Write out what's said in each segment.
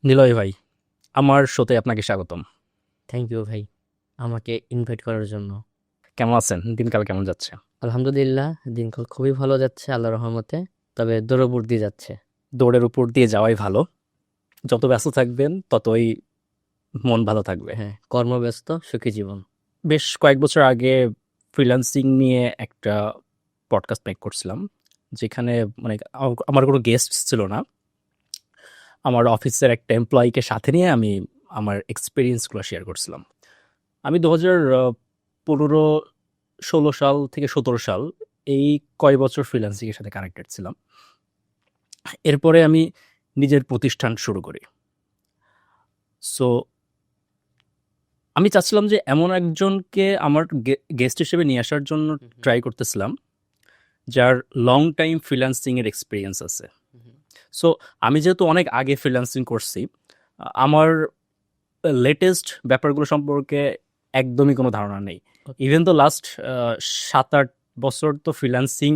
নিলয় ভাই, আমার শোতে আপনাকে স্বাগতম। থ্যাংক ইউ ভাই আমাকে ইনভাইট করার জন্য। কেমন আছেন? দিনকাল কেমন যাচ্ছে? আলহামদুলিল্লাহ, দিনকাল খুবই ভালো যাচ্ছে আল্লাহর রহমতে। তবে দৌড়বুড় দিয়ে যাচ্ছে। দৌড়ের উপর দিয়ে যাওয়াই ভালো। যত ব্যস্ত থাকবেন ততই মন ভালো থাকবে। হ্যাঁ, কর্মব্যস্ত সুখী জীবন। বেশ কয়েক বছর আগে ফ্রিল্যান্সিং নিয়ে একটা পডকাস্ট মেক করছিলাম, যেখানে মানে আমার কোনো গেস্ট ছিল না। আমার অফিসের একটা এমপ্লয়িকে সাথে নিয়ে আমি আমার এক্সপিরিয়েন্সগুলো শেয়ার করছিলাম। আমি 2015-16 সাল থেকে 17 সাল এই কয় বছর ফ্রিল্যান্সিংয়ের সাথে কানেক্টেড ছিলাম। এরপরে আমি নিজের প্রতিষ্ঠান শুরু করি। সো আমি চাচ্ছিলাম যে এমন একজনকে আমার গেস্ট হিসেবে নিয়ে আসার জন্য ট্রাই করতেছিলাম, যার লং টাইম ফ্রিল্যান্সিং এর এক্সপিরিয়েন্স আছে। সো আমি যেহেতু অনেক আগে ফ্রিল্যান্সিং করছি, আমার লেটেস্ট ব্যাপারগুলো সম্পর্কে একদমই কোনো ধারণা নেই। Okay. ইভেন তো লাস্ট 7-8 বছর তো ফ্রিল্যান্সিং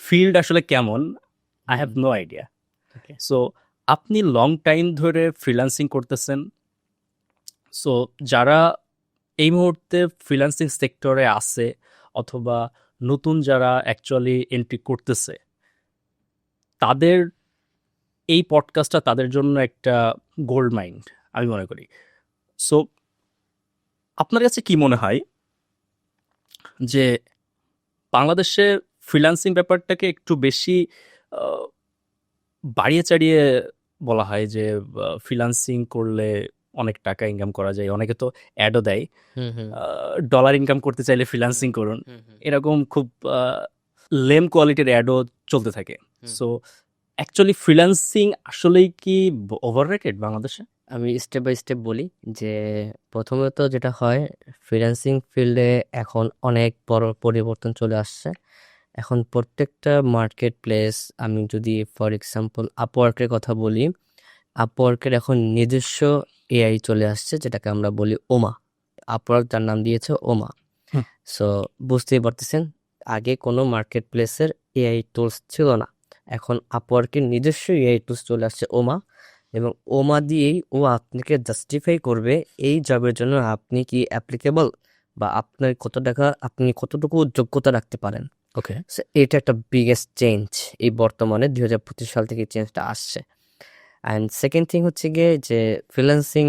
ফিল্ড আসলে কেমন, I have no idea. Okay. So আপনি লং টাইম ধরে ফ্রিল্যান্সিং করতেছেন। সো যারা এই মুহূর্তে ফ্রিল্যান্সিং সেক্টরে আছে, অথবা নতুন যারা অ্যাকচুয়ালি এন্ট্রি করতেছে, তাদের এই পডকাস্টটা তাদের জন্য একটা গোল্ড মাইন্ড আমি মনে করি। সো আপনার কাছে কি মনে হয় যে বাংলাদেশে ফ্রিল্যান্সিং ব্যাপারটাকে একটু বেশি আহ, বাড়িয়ে চাড়িয়ে বলা হয় যে ফ্রিল্যান্সিং করলে অনেক টাকা ইনকাম করা যায়, অনেকে তো অ্যাডও দেয়, হুম হুম ডলার ইনকাম করতে চাইলে ফ্রিল্যান্সিং করুন, এরকম খুব লেম কোয়ালিটির অ্যাডও চলতে থাকে। সো অ্যাকচুয়ালি ফ্রিল্যান্সিং আসলেই কি ওভাররেটেড বাংলাদেশে? আমি স্টেপ বাই স্টেপ বলি যে প্রথমত যেটা হয়, ফ্রিল্যান্সিং ফিল্ডে এখন অনেক বড় পরিবর্তন চলে আসছে। এখন প্রত্যেকটা মার্কেট প্লেস, আমি যদি ফর এক্সাম্পল আপওয়ার্কের কথা বলি, আপওয়ার্কের এখন নিজস্ব এআই চলে আসছে, যেটাকে আমরা বলি ওমা। আপওয়ার্ক তার নাম দিয়েছে ওমা। হুম। সো বুঝতেই পারতেছেন, আগে কোনো মার্কেট প্লেসের এআই টুলস ছিল না। এখন আপওয়ার্কের নিজস্ব এআই টুলস চলে আসছে ওমা, এবং ওমা দিয়েই ও আপনাকে জাস্টিফাই করবে এই জবের জন্য আপনি কি অ্যাপ্লিকেবল, বা আপনার কত টাকা, আপনি কতটুকু যোগ্যতা রাখতে পারেন। ওকে। সো এটা একটা বিগেস্ট চেঞ্জ, এই বর্তমানে 2025 সাল থেকে চেঞ্জটা আসছে। অ্যান্ড সেকেন্ড থিং হচ্ছে গিয়ে যে ফ্রিল্যান্সিং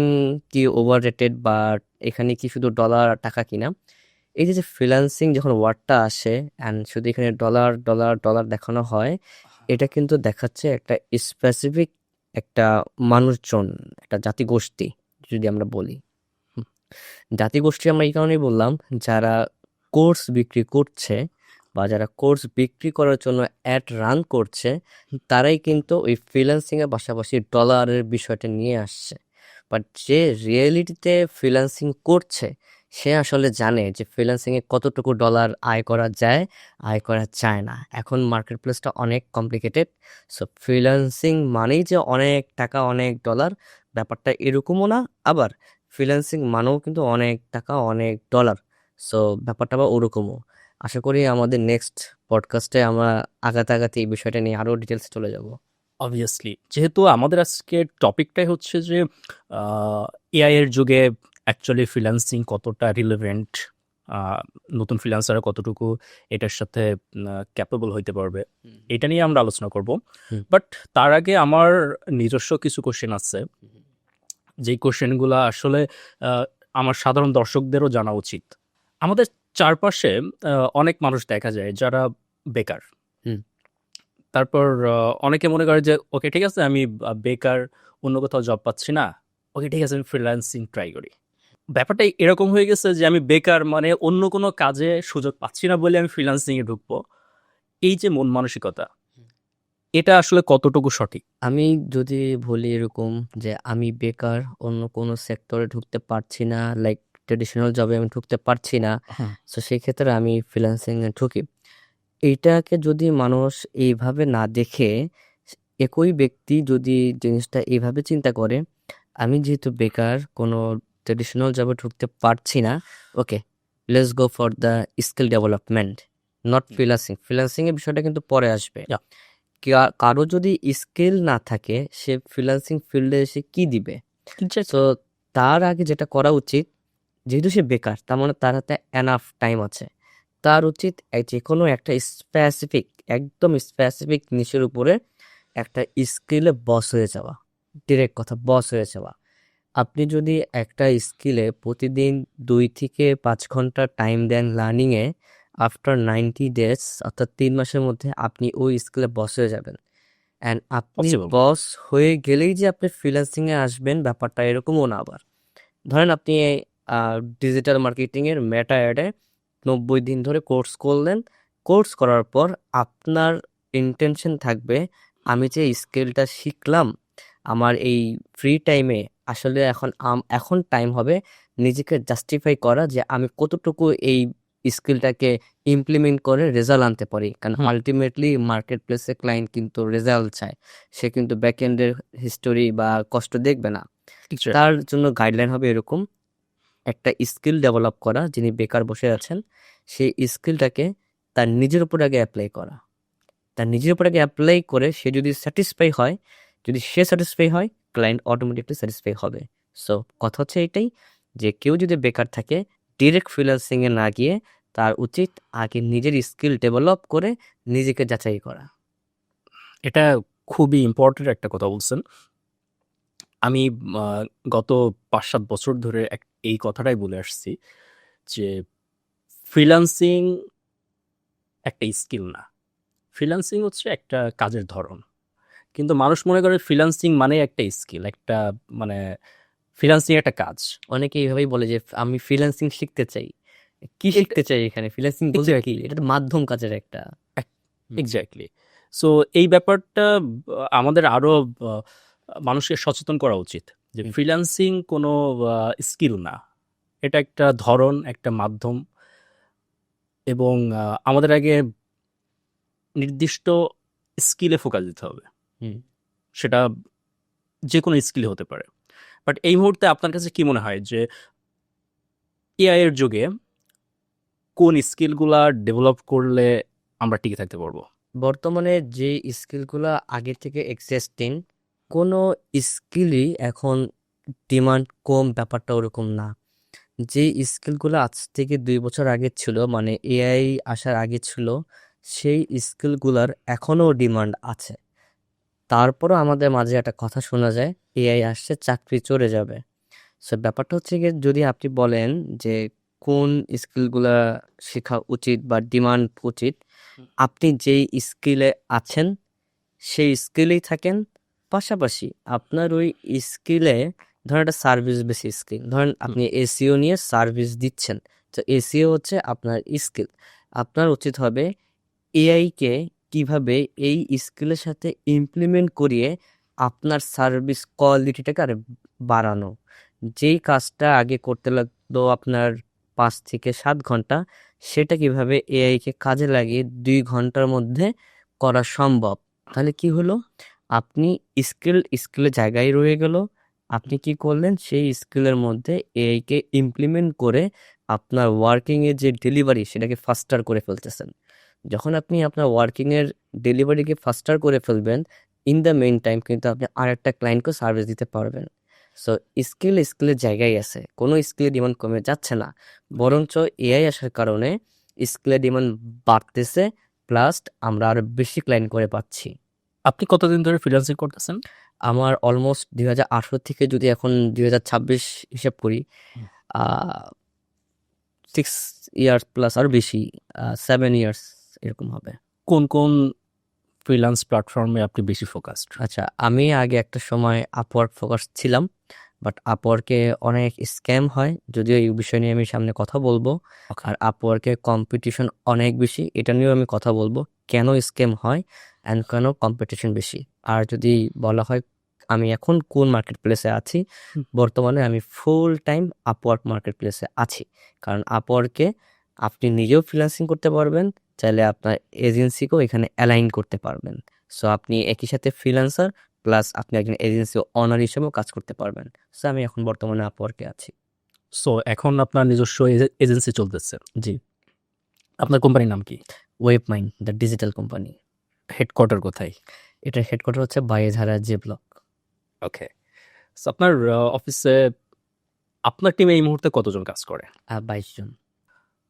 কি ওভার রেটেড, বা এখানে কি শুধু ডলার টাকা কিনা। এই যে ফ্রিল্যান্সিং যখন ওয়ার্ডটা আসে অ্যান্ড শুধু এখানে ডলার ডলার ডলার দেখানো হয়, এটা কিন্তু দেখাচ্ছে একটা স্পেসিফিক একটা মানুষজন, একটা জাতিগোষ্ঠী যদি আমরা বলি। জাতিগোষ্ঠী আমরা এই কারণেই বললাম, যারা কোর্স বিক্রি করছে বা যারা কোর্স বিক্রি করার জন্য অ্যাড রান করছে, তারাই কিন্তু ওই ফ্রিল্যান্সিং এর পাশাপাশি ডলারের বিষয়টা নিয়ে আসছে। বাট যে রিয়েলিটিতে ফ্রিল্যান্সিং করছে, সে আসলে জানে যে ফ্রিল্যান্সিং এ কতটুকু ডলার আয় করা যায়, আয় করা যায় না। এখন মার্কেট প্লেসটা অনেক কমপ্লিকেটেড। সো ফ্রিল্যান্সিং মানেই যে অনেক টাকা অনেক ডলার, ব্যাপারটা এরকমও না। আবার ফ্রিল্যান্সিং মানেও কিন্তু অনেক টাকা অনেক ডলার। সো ব্যাপারটা আবার ওরকমও। আশা করি আমাদের নেক্সট পডকাস্টে আমরা আগাতে আগাতে এই বিষয়টা নিয়ে আরো ডিটেলস চলে যাব। অবভিয়াসলি, যেহেতু আমাদের আজকের টপিকটাই হচ্ছে যে এআই এর যুগে অ্যাকচুয়ালি ফ্রিল্যান্সিং কতটা রিলেভেন্ট, নতুন ফ্রিল্যান্সাররা কতটুকু এটার সাথে ক্যাপেবল হইতে পারবে, এটা নিয়ে আমরা আলোচনা করব। হুম। বাট তার আগে আমার নিজস্ব কিছু কোশ্চেন আছে, যেই কোশ্চেনগুলো আসলে আহ, আমার সাধারণ দর্শকদেরও জানা উচিত। আমাদের চারপাশে অনেক মানুষ দেখা যায় যারা বেকার। হুম। তারপর অনেকে মনে করে যে ওকে ঠিক আছে, আমি বেকার, অন্য কোথাও জব পাচ্ছি না, ওকে ঠিক আছে আমি ফ্রিল্যান্সিং ট্রাই করি। ব্যাপারটা এরকম হয়ে গেছে যে আমি বেকার মানে অন্য কোনো কাজে সুযোগ পাচ্ছি না বলে আমি ফ্রিল্যান্সিং এ ঢুকবো। এই যে মন মানসিকতা, এটা আসলে কতটুকু সঠিক? আমি যদি বলি এরকম যে আমি বেকার, অন্য কোনো সেক্টরে ঢুকতে পারছি না, লাইক ট্রেডিশনাল জবে আমি ঢুকতে পারছি না, হুম। তো সেই ক্ষেত্রে আমি ফ্রিল্যান্সিং এ ঢুকি। এইটাকে যদি মানুষ এইভাবে না দেখে, একই ব্যক্তি যদি জিনিসটা এইভাবে চিন্তা করে, আমি যেহেতু বেকার, কোনো ট্রেডিশনাল জবে ঢুকতে পারছি না, okay, let's go for the skill development, not freelancing. Freelancing এর বিষয়টা কিন্তু পরে আসবে। Yeah. কারো যদি স্কিল না থাকে সে ফ্রিল্যান্সিং ফিল্ডে এসে কি দিবে? সো তার আগে যেটা করা উচিত, যেহেতু সে বেকার তার মানে তার হাতে এনাফ টাইম আছে, তার উচিত যে কোনো একটা স্পেসিফিক, একদম স্পেসিফিক নিশের উপরে একটা স্কিলে বস হয়ে যাওয়া। ডিরেক্ট কথা, বস হয়ে যাওয়া। আপনি যদি একটা স্কিলে প্রতিদিন 2 থেকে 5 ঘন্টা টাইম দেন লার্নিংয়ে, আফটার 90 ডেজ অর্থাৎ 3 মাসের মধ্যে আপনি ওই স্কিলে বস হয়ে যাবেন। অ্যান্ড আপনি পসিবল। বস হয়ে গেলেই যে আপনি ফ্রিল্যান্সিংয়ে আসবেন ব্যাপারটা এরকমও না আবার। ধরেন আপনি ডিজিটাল মার্কেটিংয়ের মেটা অ্যাডে 90 দিন ধরে কোর্স করলেন। কোর্স করার পর আপনার ইন্টেনশন থাকবে, আমি যে স্কিলটা শিখলাম আমার এই ফ্রি টাইমে, আসলে এখন টাইম হবে নিজেকে জাস্টিফাই করা যে আমি কতটুকু এই স্কিলটাকে ইমপ্লিমেন্ট করে রেজাল্ট আনতে পারি। কারণ হুম। আলটিমেটলি মার্কেট প্লেসে ক্লায়েন্ট কিন্তু রেজাল্ট চায়, সে কিন্তু ব্যাকএন্ডের হিস্টোরি বা কষ্ট দেখবে না। Exactly. তার জন্য গাইডলাইন হবে এরকম, একটা স্কিল ডেভেলপ করা, যিনি বেকার বসে আছেন সেই স্কিলটাকে তার নিজের উপর আগে অ্যাপ্লাই করা। তার নিজের উপর আগে অ্যাপ্লাই করে সে যদি স্যাটিসফাই হয়, যদি সে স্যাটিসফাই হয় ক্লায়েন্ট অটোমেটিকলি স্যাটিসফাই হবে। সো কথা হচ্ছে এটাই, যে কেউ যদি বেকার থাকে ডিরেক্ট ফ্রিল্যান্সিংয়ে না গিয়ে তার উচিত আগে নিজের স্কিল ডেভেলপ করে নিজেকে যাচাই করা। এটা খুবই ইম্পর্টেন্ট একটা কথা বলছেন। আমি গত 5-7 বছর ধরে এই কথাটাই বলে আসছি যে ফ্রিল্যান্সিং একটা স্কিল না। ফ্রিল্যান্সিং হচ্ছে একটা কাজের ধরন। কিন্তু মানুষ মনে করে ফ্রিল্যান্সিং মানে একটা স্কিল, একটা মানে ফ্রিল্যান্সিং একটা কাজ। অনেকে এইভাবেই বলে যে আমি ফ্রিল্যান্সিং শিখতে চাই। কি এটা শিখতে চাই এখানে? ফ্রিল্যান্সিং বলতে কি? এক্স্যাক্টলি, এটা তো মাধ্যম কাজের একটা। হুম। এক্স্যাক্টলি। সো এই ব্যাপারটা আমাদের আরো মানুষকে সচেতন করা উচিত যে হুম। ফ্রিল্যান্সিং কোনো স্কিল না, এটা একটা ধরন, একটা মাধ্যম। এবং আমাদের আগে নির্দিষ্ট স্কিলে ফোকাস দিতে হবে। হুম। সেটা যে কোনো স্কিল হতে পারে। বাট এই মুহূর্তে আপনার কাছে কি মনে হয় যে এআই এর যুগে কোন স্কিলগুলা ডেভেলপ করলে আমরা টিকে থাকতে পারবো? বর্তমানে যে স্কিলগুলা আগে থেকে এক্সিস্টিং, কোনো স্কিলই এখন ডিমান্ড কম ব্যাপারটা ওরকম না। যে স্কিলগুলো আজ থেকে 2 বছর আগে ছিল, মানে এআই আসার আগে ছিল, সেই স্কিলগুলার এখনও ডিমান্ড আছে। তারপরও আমাদের মাঝে একটা কথা শোনা যায়, এআই আসছে চাকরি চলে যাবে। সো ব্যাপারটা হচ্ছে গিয়ে, যদি আপনি বলেন যে কোন স্কিলগুলা শেখা উচিত বা ডিমান্ড উচিত, আপনি যেই স্কিলে আছেন সেই স্কিলেই থাকেন। পাশাপাশি আপনার ওই স্কিলে, ধরেন একটা সার্ভিস বেসিস স্কিল, ধরেন আপনি এসিও নিয়ে সার্ভিস দিচ্ছেন, তো এসিও হচ্ছে আপনার স্কিল। আপনার উচিত হবে এআইকে কিভাবে এই স্কিলের সাথে ইমপ্লিমেন্ট করিয়ে আপনার সার্ভিস কোয়ালিটিটাকে আরে বাড়ানো। যেই কাজটা আগে করতে লাগতো আপনার 5 থেকে 7 ঘন্টা, সেটা কিভাবে এআইকে কাজে লাগিয়ে 2 ঘন্টার মধ্যে করা সম্ভব। তাহলে কি হলো, আপনি স্কিলের জায়গায় রয়ে গেল, আপনি কি করলেন সেই স্কিলের মধ্যে এআইকে ইমপ্লিমেন্ট করে আপনার ওয়ার্কিংয়ের যে ডেলিভারি সেটাকে ফাস্টার করে ফেলতেছেন। যখন আপনি আপনার ওয়ার্কিংয়ের ডেলিভারিকে ফাস্টার করে ফেলবেন, ইন দ্য মেইন টাইম কিন্তু আপনি আরেকটা ক্লায়েন্টকে সার্ভিস দিতে পারবেন। সো স্কিলের জায়গায় আছে, কোনো স্কিলের ডিমান্ড কমে যাচ্ছে না, বরঞ্চ এআই আসার কারণে স্কিলের ডিমান্ড বাড়তেছে, প্লাস আমরা আরো বেশি ক্লায়েন্ট করে পাচ্ছি। আপনি কতদিন ধরে ফ্রিল্যান্সিং করতেছেন? আমার অলমোস্ট 2018 থেকে যদি এখন 2026 হিসাব করি, হুম। 6 ইয়ার্স প্লাস, আরো বেশি, 7 ইয়ার্স এরকম হবে। কোন কোন ফ্রিল্যান্স প্ল্যাটফর্মে আপনি বেশি ফোকাসড? আচ্ছা, আমি আগে একটা সময় আপওয়ার্ক ফোকাস ছিলাম, বাট আপওয়ার্কে অনেক স্ক্যাম হয়, যদিও এই বিষয় নিয়ে আমি সামনে কথা বলবো। ওকে। আর আপওয়ার্কে কম্পিটিশন অনেক বেশি, এটা নিয়েও আমি কথা বলবো, কেন স্ক্যাম হয় অ্যান্ড কেন কম্পিটিশন বেশি। আর যদি বলা হয় আমি এখন কোন মার্কেট প্লেসে আছি, হুম। বর্তমানে আমি ফুল টাইম আপওয়ার্ক মার্কেট প্লেসে আছি। কারণ আপওয়ার্কে আপনি নিজেও ফ্রিল্যান্সিং করতে পারবেন, চাইলে আপনার এজেন্সিকেও এখানে অ্যালাইন করতে পারবেন। সো আপনি একই সাথে ফ্রিল্যান্সার প্লাস আপনি একজন এজেন্সি ওনার হিসেবেও কাজ করতে পারবেন। সো আমি এখন বর্তমানে আপওয়ার্কে আছি। সো এখন আপনার নিজস্ব এজেন্সি চলতেছে। জি। আপনার কোম্পানির নাম কি? Web mind, the digital company. Headquarter কোথায়? এটার হেডকোয়ার্টার হচ্ছে বারিধারা জি ব্লক। ওকে। সো আপনার অফিসে আপনার টিমে এই মুহূর্তে কতজন কাজ করে? 22 জন।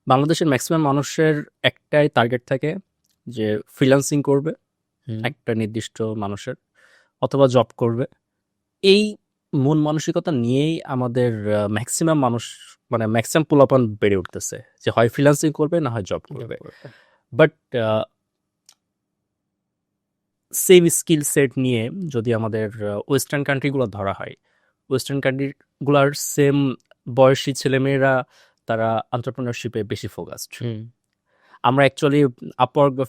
বাংলাদেশের ম্যাক্সিমাম মানুষের একটাই টার্গেট থাকে যে ফ্রিল্যান্সিং করবে হুম। একটা নির্দিষ্ট মানুষের, অথবা জব করবে। এই মন মানসিকতা নিয়েই আমাদের ম্যাক্সিমাম মানুষ, মানে ম্যাক্সিমাম পোলাপান বেড়ে উঠতেছে যে হয় ফ্রিল্যান্সিং করবে না হয় জব করবে। বাট সেম স্কিল সেট নিয়ে যদি আমাদের ওয়েস্টার্ন কান্ট্রিগুলো ধরা হয়, ওয়েস্টার্ন কান্ট্রিগুলার সেম বয়সী ছেলেমেয়েরা তারা এন্টারপ্রেনারশিপে বেশি ফোকাসড। হুম। আমরা অ্যাকচুয়ালি আপওয়ার্ক বা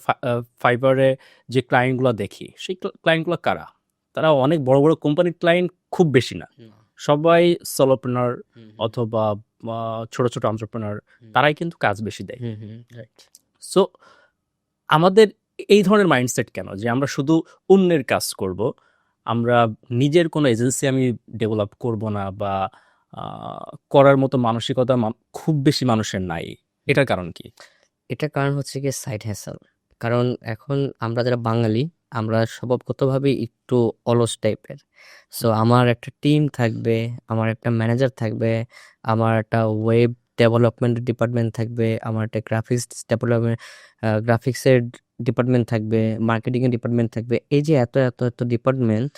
ফাইবারে যে ক্লায়েন্টগুলো দেখি, সেই ক্লায়েন্টগুলো কারা? তারা অনেক বড় বড় কোম্পানির ক্লায়েন্ট খুব বেশি না, সবাই সলোপ্রেনার অথবা ছোট ছোট এন্টারপ্রেনার, তারাই কিন্তু কাজ বেশি দেয়। সো আমাদের এই ধরনের মাইন্ডসেট কেন যে আমরা শুধু অন্যের কাজ করব, আমরা নিজের কোনো এজেন্সি আমি ডেভেলপ করব না, বা করার মতো মানসিকতা খুব বেশি মানুষের নাই? এটার কারণ কি? এটার কারণ হচ্ছে গিয়ে সাইড হ্যাসেল। কারণ এখন আমরা যারা বাঙালি, আমরা স্বভাবগতভাবে একটু অলস টাইপের। সো আমার একটা টিম থাকবে, আমার একটা ম্যানেজার থাকবে, আমার একটা ওয়েব ডেভেলপমেন্ট ডিপার্টমেন্ট থাকবে, আমার একটা গ্রাফিক্সের ডিপার্টমেন্ট থাকবে, মার্কেটিংয়ের ডিপার্টমেন্ট থাকবে। এই যে এত এত এত ডিপার্টমেন্ট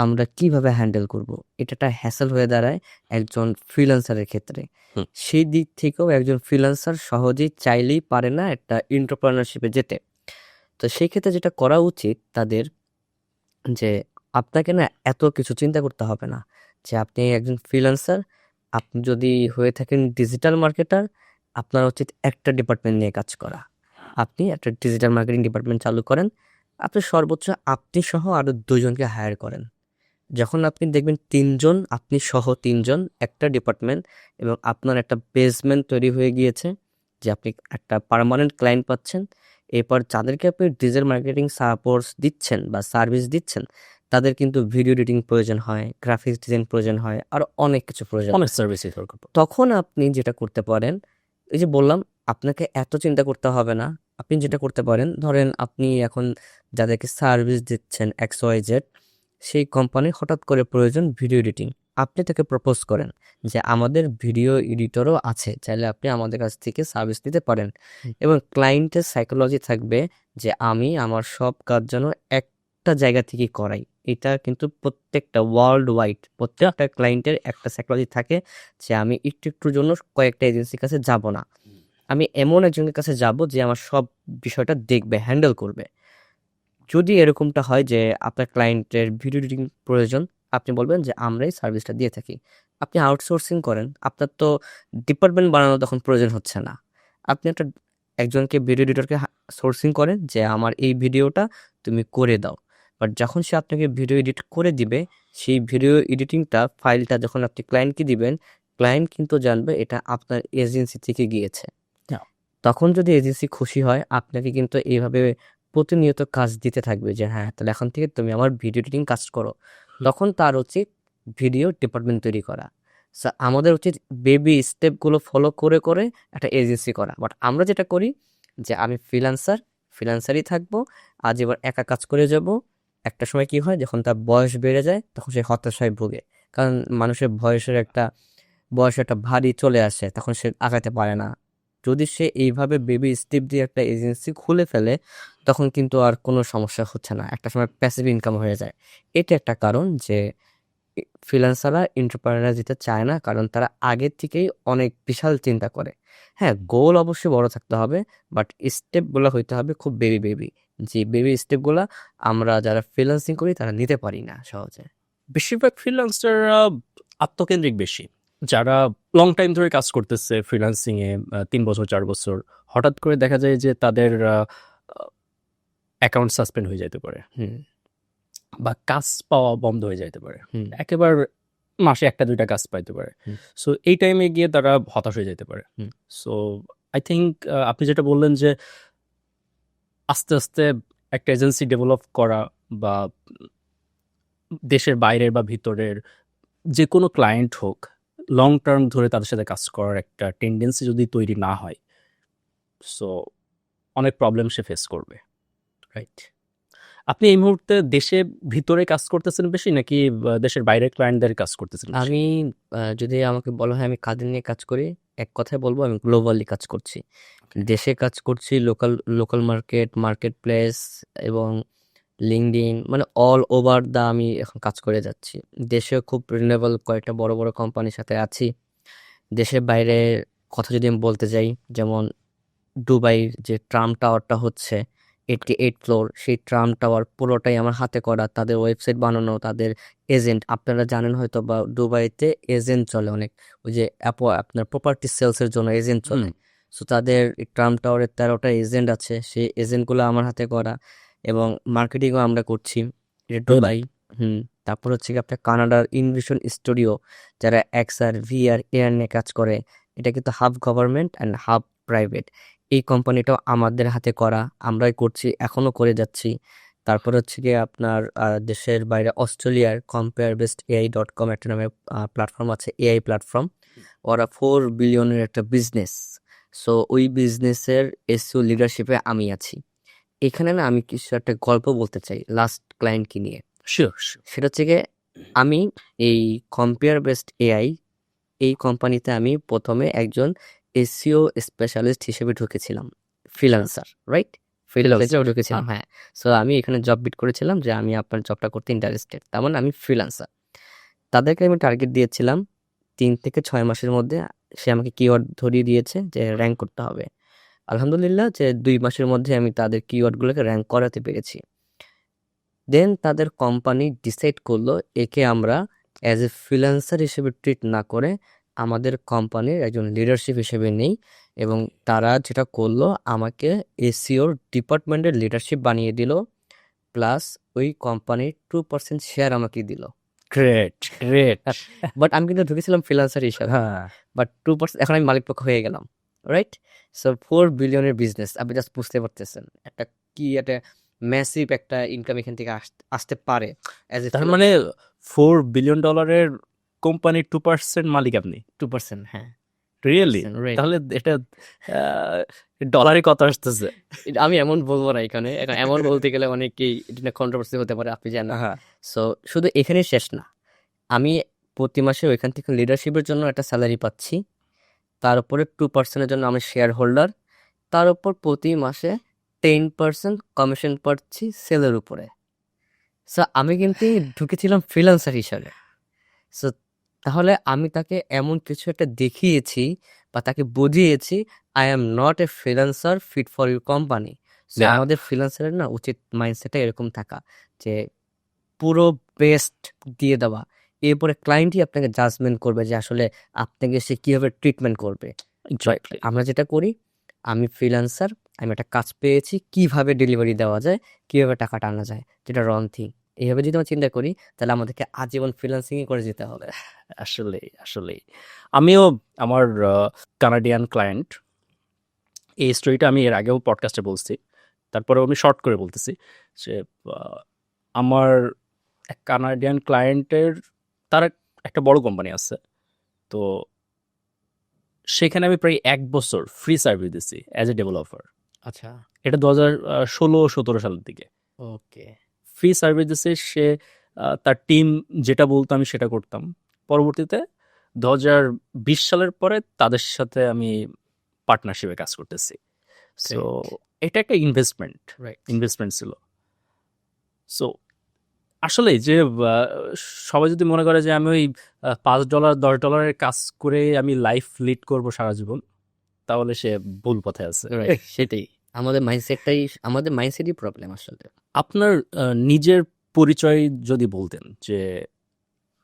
আমরা কিভাবে হ্যান্ডেল করব? এটা একটা হ্যাসেল হয়ে দাঁড়ায় একজন ফ্রিল্যান্সারের ক্ষেত্রে। হুম। সেই দিক থেকেও একজন ফ্রিল্যান্সার সহজেই চাইলেই পারে না একটা এন্টারপ্রেনারশিপে যেতে। তো সেই ক্ষেত্রে যেটা করা উচিত তাদের, যে আপনাকে না এত কিছু চিন্তা করতে হবে না। যে আপনি একজন ফ্রিল্যান্সার, আপনি যদি হয়ে থাকেন ডিজিটাল মার্কেটার, আপনার উচিত একটা ডিপার্টমেন্ট নিয়ে কাজ করা। আপনি একটা ডিজিটাল মার্কেটিং ডিপার্টমেন্ট চালু করেন। আপনি সর্বোচ্চ আপনি সহ আরো 2 জনকে হায়ার করেন। যখন আপনি দেখবেন 3 জন, আপনি সহ 3 জন একটা ডিপার্টমেন্ট, এবং আপনার একটা বেসমেন্ট তৈরি হয়ে গিয়েছে, যে আপনি একটা পার্মানেন্ট ক্লায়েন্ট পাচ্ছেন। এরপর যাদেরকে আপনি ডিজিটাল মার্কেটিং সাপোর্টস দিচ্ছেন বা সার্ভিস দিচ্ছেন, তাদের কিন্তু ভিডিও এডিটিং প্রয়োজন হয়, গ্রাফিক্স ডিজাইন প্রয়োজন হয়, আরো অনেক কিছু প্রয়োজন অনেক হয়। সার্ভিসই দরকার পড়ে। তখন আপনি যেটা করতে পারেন, এই যে বললাম আপনাকে এত চিন্তা করতে হবে না। আপনি যেটা করতে পারেন, ধরেন আপনি এখন যাদেরকে সার্ভিস দিচ্ছেন XYZ, সেই কোম্পানির হঠাৎ করে প্রয়োজন ভিডিও এডিটিং। আপনি তাকে প্রপোজ করেন যে আমাদের ভিডিও এডিটরও আছে, চাইলে আপনি আমাদের কাছ থেকে সার্ভিস নিতে পারেন। এবং ক্লায়েন্টের সাইকোলজি থাকবে যে আমি আমার সব কাজ যেন একটা জায়গা থেকে করাই। এটা কিন্তু প্রত্যেকটা ওয়ার্ল্ড ওয়াইড প্রত্যেকটা ক্লায়েন্টের একটা সাইকোলজি থাকে যে আমি একটু একটুর জন্য কয়েকটা এজেন্সির কাছে যাব না। আমি এমন একজনের কাছে যাব যে আমার সব বিষয়টা দেখবে, হ্যান্ডেল করবে। যদি এরকমটা হয় যে আপনার ক্লায়েন্টের ভিডিও এডিটিং প্রয়োজন, আপনি বলবেন যে আমরা এই সার্ভিসটা দিয়ে থাকি। আপনি আউটসোর্সিং করেন। আপনার তো ডিপার্টমেন্ট বানানোর তখন প্রয়োজন হচ্ছে না। আপনি একজনকে ভিডিও এডিটরকে সোর্সিং করেন যে আমার এই ভিডিওটা তুমি করে দাও। বাট যখন সে আপনাকে ভিডিও এডিট করে দিবে, সেই ভিডিও এডিটিংটা ফাইলটা যখন আপনি ক্লায়েন্টকে দিবেন, ক্লায়েন্ট কিন্তু জানবে এটা আপনার এজেন্সি থেকে গিয়েছে। Yeah. তখন যদি এজেন্সি খুশি হয়, আপনাকে কিন্তু এইভাবে প্রতিনিয়ত কাজ দিতে থাকবে যে হ্যাঁ, তাহলে এখন থেকে তুমি আমার ভিডিও এডিটিং কাজ করো। তখন তার উচিত ভিডিও ডিপার্টমেন্ট তৈরি করা। আমাদের উচিত বেবি স্টেপগুলো ফলো করে করে একটা এজেন্সি করা। বাট আমরা যেটা করি যে আমি ফ্রিল্যান্সারই থাকবো, আজ এবার একা কাজ করে যাব। একটা সময় কি হয়, যখন তার বয়স বেড়ে যায় তখন সে হতাশায় ভোগে। কারণ মানুষের বয়স একটা ভারী চলে আসে, তখন সে আগাতে পারে না। যদি সে এইভাবে বেবি স্টেপ দিয়ে একটা এজেন্সি খুলে ফেলে, তখন কিন্তু আর কোনো সমস্যা হচ্ছে না, একটা সময় প্যাসিভ ইনকাম হয়ে যায়। এটা একটা কারণ যে ফ্রিল্যান্সাররা এন্টারপ্রেনার দিতে চায় না, কারণ তারা আগের থেকেই অনেক বিশাল চিন্তা করে। হ্যাঁ, গোল অবশ্যই বড় থাকতে হবে, বাট স্টেপগুলো হইতে হবে খুব বেবি। যে বেবি স্টেপগুলা আমরা যারা ফ্রিল্যান্সিং করি তারা নিতে পারি না সহজে। বেশিরভাগ ফ্রিল্যান্সাররা আত্মকেন্দ্রিক বেশি। যারা লং টাইম ধরে কাজ করতেছে ফ্রিল্যান্সিংয়ে, 3 বছর 4 বছর, হঠাৎ করে দেখা যায় যে তাদের অ্যাকাউন্ট সাসপেন্ড হয়ে যেতে পারে, হুম। বা কাজ পাওয়া বন্ধ হয়ে যেতে পারে, হুম। একেবারে মাসে 1-2টা কাজ পাইতে পারে। হুম। সো এই টাইমে গিয়ে তারা হতাশ হয়ে যেতে পারে। হুম। সো আই থিঙ্ক আপনি যেটা বললেন যে আস্তে আস্তে একটা এজেন্সি ডেভেলপ করা, বা দেশের বাইরের বা ভিতরের যে কোনো ক্লায়েন্ট হোক, লং টার্ম ধরে তাদের সাথে কাজ করার একটা টেন্ডেন্সি যদি তৈরি না হয়, সো অনেক প্রবলেম সে ফেস করবে। রাইট? আপনি এই মুহূর্তে দেশে ভিতরে কাজ করতেছেন বেশি নাকি দেশের বাইরের ক্লায়েন্টদের কাজ করতেছেন বেশি? আমি যদি আমাকে বলা হয় আমি কাদের নিয়ে কাজ করি, এক কথায় বলবো আমি গ্লোবালি কাজ করছি। Okay. দেশে কাজ করছি, local local market, market place এবং লিঙ্কডইন, মানে অল ওভার আমি এখন কাজ করে যাচ্ছি। দেশেও খুব রিজনেবল কয়েকটা বড় বড় কোম্পানির সাথে আছি। দেশের বাইরে কথা যদি আমি বলতে যাই, যেমন দুবাইয়ের যে ট্রাম্প টাওয়ারটা হচ্ছে 88 ফ্লোর, সেই ট্রাম্প টাওয়ার পুরোটাই আমার হাতে করা, তাদের ওয়েবসাইট বানানো, তাদের এজেন্ট, আপনারা জানেন হয়তো বা দুবাইতে এজেন্ট চলে অনেক, ওই যে আপনার প্রপার্টি সেলসের জন্য এজেন্ট চলে। হুম। সো তাদের এই ট্রাম্প টাওয়ারের 13টা এজেন্ট আছে, সেই এজেন্টগুলো আমার হাতে করা এবং মার্কেটিংও আমরা করছি। এটা Really? দুবাই। তারপর হচ্ছে কি আপনার কানাডার ইনভিশন স্টুডিও, যারা এক্সআর ভিআর এআর নিয়ে কাজ করে, এটা কিন্তু half government and half private. এই কোম্পানিটাও আমাদের হাতে করা, আমরাই করছি, এখনো করে যাচ্ছি। তারপর হচ্ছে গিয়ে আপনার দেশের বাইরে অস্ট্রেলিয়ার comparebesteai.com একটা নামে প্ল্যাটফর্ম আছে, এআই প্ল্যাটফর্ম। ওরা 4 বিলিয়নের একটা বিজনেস। সো ওই বিজনেসের এসইও লিডারশিপে আমি আছি। এখানে না আমি কিছু একটা গল্প বলতে চাই লাস্ট ক্লায়েন্টকে নিয়ে। Sure, sure. সেটা হচ্ছে গিয়ে আমি এই কম্পেয়ার বেস্ট এআই এই কোম্পানিতে আমি প্রথমে একজন এসইও স্পেশালিস্ট হিসেবে ঢুকেছিলাম, ফ্রিল্যান্সার, রাইট? ফ্রিল্যান্সার হিসেবে ঢুকেছিলাম, হ্যাঁ। সো আমি এখানে জব বিট করেছিলাম যে আমি আপনার জবটা করতে ইন্টারেস্টেড, তার মানে আমি ফ্রিল্যান্সার। তাদেরকে আমি টার্গেট দিয়েছিলাম 3 থেকে 6 মাসের মধ্যে। সে আমাকে কিওয়ার্ড ধরিয়ে দিয়েছে যে র্যাঙ্ক করতে হবে। আলহামদুলিল্লাহ যে 2 মাসের মধ্যে আমি তাদের কিওয়ার্ডগুলোকে র্যাঙ্ক করাতে পেরেছি। দেন তাদের কোম্পানি ডিসাইড করলো একে আমরা অ্যাজ এ ফ্রিল্যান্সার হিসেবে ট্রিট না করে আমাদের কোম্পানির একজন লিডারশিপ হিসেবে নেই, এবং তারা যেটা করলো আমাকে এসিওর ডিপার্টমেন্টের লিডারশিপ বানিয়ে দিল, প্লাস ওই কোম্পানির 2% শেয়ার আমাকে দিল। Great, great. বাট আমি কিন্তু ঢুকেছিলাম ফ্রিল্যান্সার হিসাবে, হ্যাঁ। বাট 2% এখন আমি মালিকপক্ষ হয়ে গেলাম, রাইট? সো 4 বিলিয়নের বিজনেস, আপনি জাস্ট বুঝতে পারতেছেন একটা কি একটা ম্যাসিভ একটা ইনকাম এখান থেকে আসতে পারে অ্যাজ এ তার মানে $4 বিলিয়ন কোম্পানির 2% মালিক আপনি? 2%, হ্যাঁ। রিয়েলি? রাইট। তাহলে এটা ডলারে কত আসতেছে? আমি এমন বলবো না এখানে, এখন এমন বলতে গেলে অনেকেই এটা কন্ট্রোভার্সি হতে পারে, আপনি জানেন। হ্যাঁ। সো শুধু এখানে শেষ না, আমি প্রতি মাসে ওইখান থেকে লিডারশিপের জন্য একটা স্যালারি পাচ্ছি, তার উপরে 2%-এর জন্য আমি শেয়ার হোল্ডার, তার উপর প্রতি মাসে 10% কমিশন পাচ্ছি সেলের উপরে। সো আমি কিন্তু ঢুকেছিলাম ফ্রিল্যান্সার হিসাবে। সো তাহলে আমি তাকে এমন কিছু একটা দেখিয়েছি বা তাকে বুঝিয়েছি, I am not a freelancer fit for your company. So Yeah. আমাদের ফ্রিল্যান্সারের না উচিত মাইন্ডসেটটা এরকম থাকা যে পুরো বেস্ট দিয়ে দেওয়া, এরপরে ক্লায়েন্টই আপনাকে জাজমেন্ট করবে যে আসলে আপনাকে সে কীভাবে ট্রিটমেন্ট করবে। Exactly. আমরা যেটা করি, আমি ফ্রিল্যান্সার, আমি একটা কাজ পেয়েছি, কিভাবে ডেলিভারি দেওয়া যায়, কিভাবে টাকাটা আনা যায়, যেটা রন থিং। এইভাবে যদি আমরা চিন্তা করি তাহলে আমাদেরকে আজীবন ফ্রিল্যান্সিংই করে যেতে হবে। আসলেই, আসলেই। আমিও আমার কানাডিয়ান ক্লায়েন্ট, এই স্টোরিটা আমি এর আগেও পডকাস্টে বলছি। তারপরেও আমি শর্ট করে বলতেছি যে আমার এক কানাডিয়ান ক্লায়েন্টের তার একটা বড় কোম্পানি আছে। তো সেখানে আমি প্রায় 1 বছর ফ্রি সার্ভিস দিছি অ্যাজ এ ডেভেলপার। আচ্ছা, এটা 2016-17 সালের দিকে। ওকে। ফ্রি সার্ভিস দিছে সে, তার টিম যেটা বলতো আমি সেটা করতাম। পরবর্তীতে 2020 সালের পরে তাদের সাথে আমি পার্টনারশিপে কাজ করতেছি। সো এটা একটা ইনভেস্টমেন্ট রাইট। ছিল। সো আসলেই যে সবাই যদি মনে করে যে আমি ওই $5 $10 কাজ করে আমি লাইফ লিড করব সারা জীবন, তাহলে সে ভুল পথে আছে। রাইট, সেটাই। আমাদের মাইন্ডসেটই প্রবলেম আসলে। আপনার নিজের পরিচয় যদি বলতেন, যে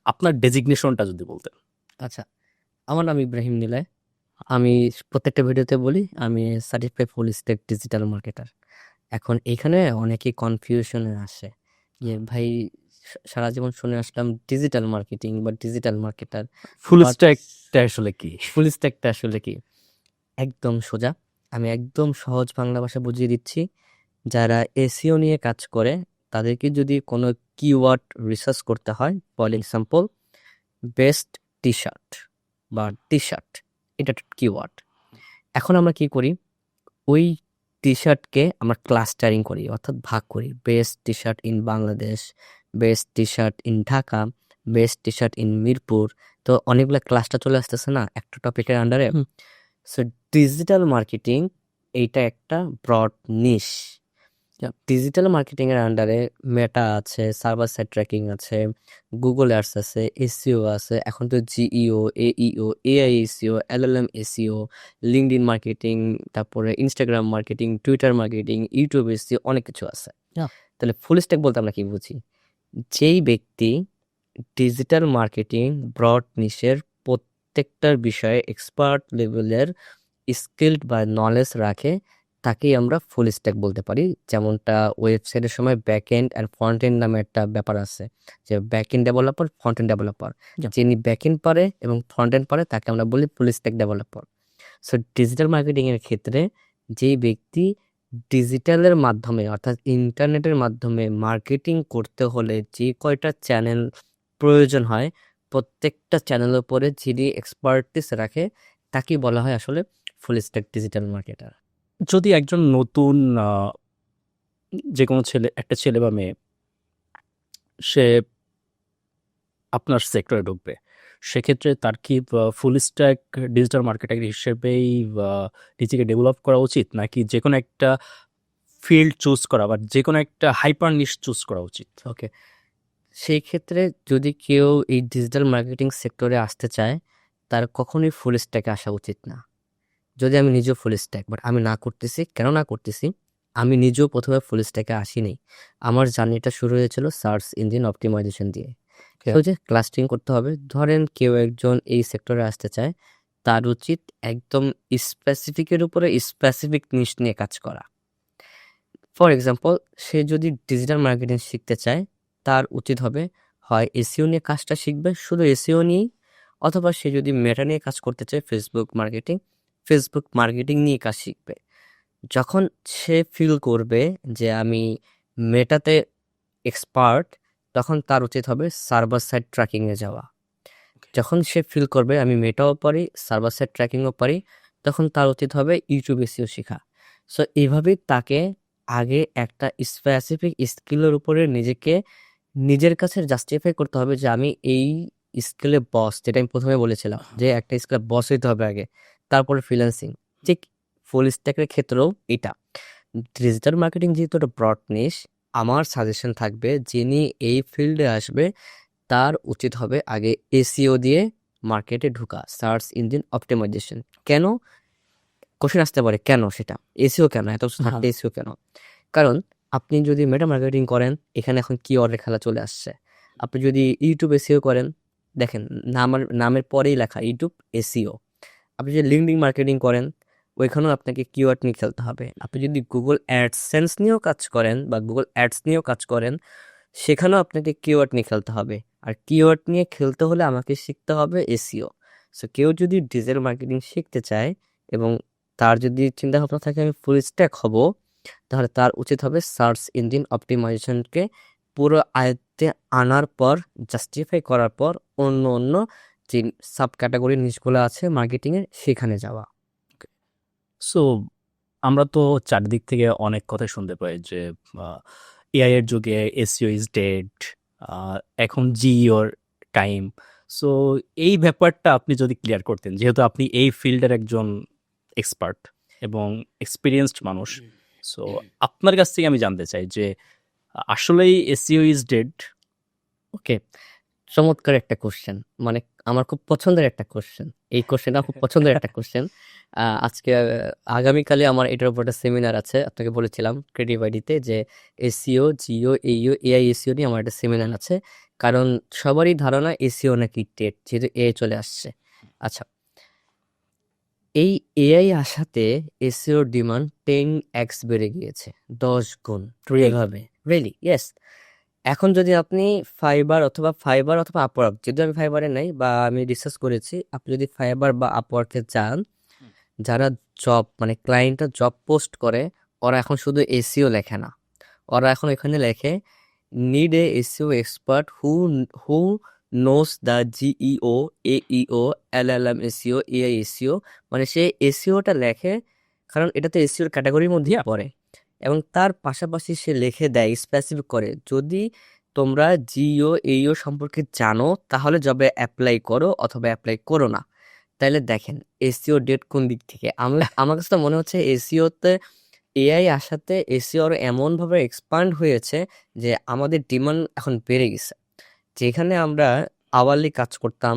আপনার ডেজিগনেশনটা যদি বলতেন। আচ্ছা, আমার নাম ইব্রাহিম নিলয়। আমি প্রত্যেকটা ভিডিওতে বলি আমি certified full stack digital marketer. এখন এখানে অনেকেই কনফিউশনে আসে যে ভাই সারা জীবন শুনে আসলাম ডিজিটাল মার্কেটিং বা ডিজিটাল মার্কেটার, ফুল But- স্ট্যাকটা আসলে কি? ফুল স্ট্যাকটা আসলে কি? একদম সোজা, আমি একদম সহজ বাংলা ভাষা বুঝিয়ে দিচ্ছি। যারা এসইও নিয়ে কাজ করে তাদেরকে যদি কোনো কিওয়ার্ড রিসার্চ করতে হয়, for example best T shirt বা টি শার্ট, এটা একটা কিওয়ার্ড। এখন আমরা কি করি, ওই টি শার্টকে আমরা ক্লাস্টারিং করি, অর্থাৎ ভাগ করি। Best T shirt in Bangladesh, best T shirt in Dhaka, best T shirt in Mirpur. তো অনেকগুলো ক্লাস্টার চলে আসতেছে না একটা টপিকের আন্ডারে। সো ডিজিটাল মার্কেটিং এইটা একটা ব্রড নিশ। ডিজিটাল মার্কেটিং এর আন্ডারে মেটা আছে, সার্ভার সাইড ট্র্যাকিং আছে, গুগল অ্যাডস আছে, এসইও আছে, এখন তো GEO, AEO, AI SEO, LLM SEO, LinkedIn marketing, তারপরে Instagram marketing, Twitter marketing, YouTube SEO, অনেক কিছু আছে। তাহলে ফুল স্ট্যাক বলতে আমরা কি বুঝি? যেই ব্যক্তি ডিজিটাল মার্কেটিং ব্রড নিশের প্রত্যেকটার বিষয়ে এক্সপার্ট লেভেলের স্কিল্ড বা নলেজ রাখে, তাকেই আমরা ফুল স্ট্যাক বলতে পারি। যেমনটা ওয়েবসাইটের সময় ব্যাক এন্ড আর ফ্রন্ট এন্ড নামে একটা ব্যাপার আছে, যে back end developer, front end developer. যিনি ব্যাক এন্ড পারে এবং ফ্রন্ট এন্ড পারে তাকে আমরা বলি full stack developer. So digital marketing এর ক্ষেত্রে যেই ব্যক্তি ডিজিটালের মাধ্যমে অর্থাৎ ইন্টারনেটের মাধ্যমে মার্কেটিং করতে হলে যে কয়টা চ্যানেল প্রয়োজন হয়, প্রত্যেকটা চ্যানেলের উপরে যিনি এক্সপার্টিস রাখে তাকে বলা হয় আসলে ফুল স্ট্যাক ডিজিটাল মার্কেটার। যদি একজন নতুন যে কোনো একটা ছেলে বা মেয়ে সে আপনার সেক্টরে ঢুকবে, সেক্ষেত্রে তার কি ফুল স্ট্যাক ডিজিটাল মার্কেটার হিসেবেই নিজেকে ডেভেলপ করা উচিত, নাকি যে কোনো একটা ফিল্ড চুজ করা বা যে কোনো একটা হাইপার নিশ চুজ করা উচিত? ওকে, সেই ক্ষেত্রে যদি কেউ এই ডিজিটাল মার্কেটিং সেক্টরে আসতে চায়, তার কখনোই ফুল স্ট্যাকে আসা উচিত না। যদি আমি নিজেও ফুল স্ট্যাক, বাট আমি না করতেছি, কেন না করতেছি? আমি নিজেও প্রথমে ফুল স্ট্যাকে আসিনি। আমার জার্নিটা শুরু হয়েছিল সার্চ ইঞ্জিন অপটিমাইজেশন দিয়ে। তো যে ক্লাস্টারিং করতে হবে, ধরেন কেউ একজন এই সেক্টরে আসতে চায়, তার উচিত একদম স্পেসিফিকের উপরে স্পেসিফিক নিশ নিয়ে কাজ করা। ফর এক্সাম্পল, সে যদি ডিজিটাল মার্কেটিং শিখতে চায়, তার উচিত হবে হয় এসইও নিয়ে কাজটা শিখবে, শুধু এসইও নিয়েই, অথবা সে যদি মেটা নিয়ে কাজ করতে চায়, ফেসবুক মার্কেটিং নিয়ে কাজ শিখবে। যখন সে ফিল করবে যে আমি মেটাতে এক্সপার্ট, তখন তার উচিত হবে সার্ভার সাইড ট্র্যাকিংয়ে যাওয়া। যখন সে ফিল করবে আমি মেটাও পারি, সার্ভার সাইড ট্র্যাকিংও পারি, তখন তার উচিত হবে ইউটিউব এসইও শেখা। সো এইভাবেই তাকে আগে একটা স্পেসিফিক স্কিলের উপরে নিজেকে নিজের কাছে জাস্টিফাই করতে হবে যে আমি এই স্কিলে বস, যেটা আমি প্রথমে বলেছিলাম যে একটা স্কিলে বস হইতে হবে আগে, তারপরে ফ্রিল্যান্সিং। ঠিক ফুল স্ট্যাকের ক্ষেত্রেও এটা। ডিজিটাল মার্কেটিং যেহেতু একটা ব্রড নিশ, আমার সাজেশন থাকবে যিনি এই ফিল্ডে আসবে তার উচিত হবে আগে এসইও দিয়ে মার্কেটে ঢোকা, সার্চ ইঞ্জিন অপটিমাইজেশন। কেন? কোশ্চেন আসতে পারে কেন, সেটা এসইও কেন, এত কিছু থাকতে এসইও কেন? কারণ আপনি যদি মেটা মার্কেটিং করেন, এখানে এখন কিওয়ার্ডের খেলা চলে আসছে। আপনি যদি ইউটিউব এসইও করেন, দেখেন নামের পরেই লেখা ইউটিউব এসইও। আপনি যদি লিঙ্কডইন মার্কেটিং করেন, ওইখানেও আপনাকে কিওয়ার্ড নিয়ে খেলতে হবে। আপনি যদি গুগল অ্যাডসেন্স নিয়েও কাজ করেন বা গুগল অ্যাডস নিয়েও কাজ করেন, সেখানেও আপনাকে কিওয়ার্ড নিয়ে খেলতে হবে। আর কিওয়ার্ড নিয়ে খেলতে হলে আমাকে শিখতে হবে এসইও। সো কেউ যদি ডিজিটাল মার্কেটিং শিখতে চায় এবং তার যদি চিন্তা ভাবনা থাকে আমি ফুল স্ট্যাক হব, তাহলে তার উচিত হবে সার্চ ইঞ্জিন অপটিমাইজেশনকে পুরো আয়ত্তে আনার পর, জাস্টিফাই করার পর অন্য যে সাব ক্যাটাগরি নিশগুলো আছে মার্কেটিংয়ের, সেখানে যাওয়া। সো আমরা তো চারিদিক থেকে অনেক কথা শুনতে পাই যে এআই এর যুগে এসইও ইজ ডেড, এখন জিইওর টাইম। সো এই ব্যাপারটা আপনি যদি ক্লিয়ার করতেন, যেহেতু আপনি এই ফিল্ডের একজন এক্সপার্ট এবং এক্সপিরিয়েন্সড মানুষ, সো আপনার কাছ থেকে আমি জানতে চাই যে আসলেই এসইও ইজ ডেড? ওকে, চমৎকার একটা কোশ্চেন, মানে আমার খুব পছন্দের একটা কোশ্চেন। এই কোশ্চেনটা খুব পছন্দের একটা কোশ্চেন। আজকে আগামীকালে আমার এটার উপর একটা সেমিনার আছে, আপনাকে বলেছিলাম ক্রিয়েটিভ আইডিতে যে এসইও, জিও, এইও, এআই এসইও নিয়ে আমার একটা সেমিনার আছে। কারণ সবারই ধারণা এসইও নাকি ডেড, যেহেতু এআই চলে আসছে। আচ্ছা, এই এআই আসাতে এসইওর ডিমান্ড 10x বেড়ে গিয়েছে, 10 গুণ। এভাবে রিয়েলি, ইয়েস। এখন যদি আপনি ফাইবার অথবা আপওয়ার্ক, যদি আমি ফাইবারে নাই বা আমি রিসার্চ করেছি, আপনি যদি ফাইবার বা আপওয়ার্কে যান, যারা জব মানে ক্লায়েন্টরা জব পোস্ট করে, ওরা এখন শুধু এসইও লেখে না, ওরা এখন এখানে লেখে need a SEO expert who knows the GEO, AEO, LLM SEO, AI SEO. মানে সে এসইওটা লেখে কারণ এটা তো এসইওর ক্যাটাগরির মধ্যেই পড়ে। এবং তার পাশাপাশি সে লিখে দেয়, স্পেসিফিক করে, যদি তোমরা জিও এইও সম্পর্কে জানো তাহলে জবে অ্যাপ্লাই করো অথবা অ্যাপ্লাই করো না। তাইলে দেখেন এসইও ডেট কোন দিক থেকে। আমার কাছে তো মনে হচ্ছে এসইওতে এআই আসাতে এসইও আরো এমনভাবে এক্সপান্ড হয়েছে যে আমাদের ডিমান্ড এখন বেড়ে গেছে। যেখানে আমরা আওয়ারলি কাজ করতাম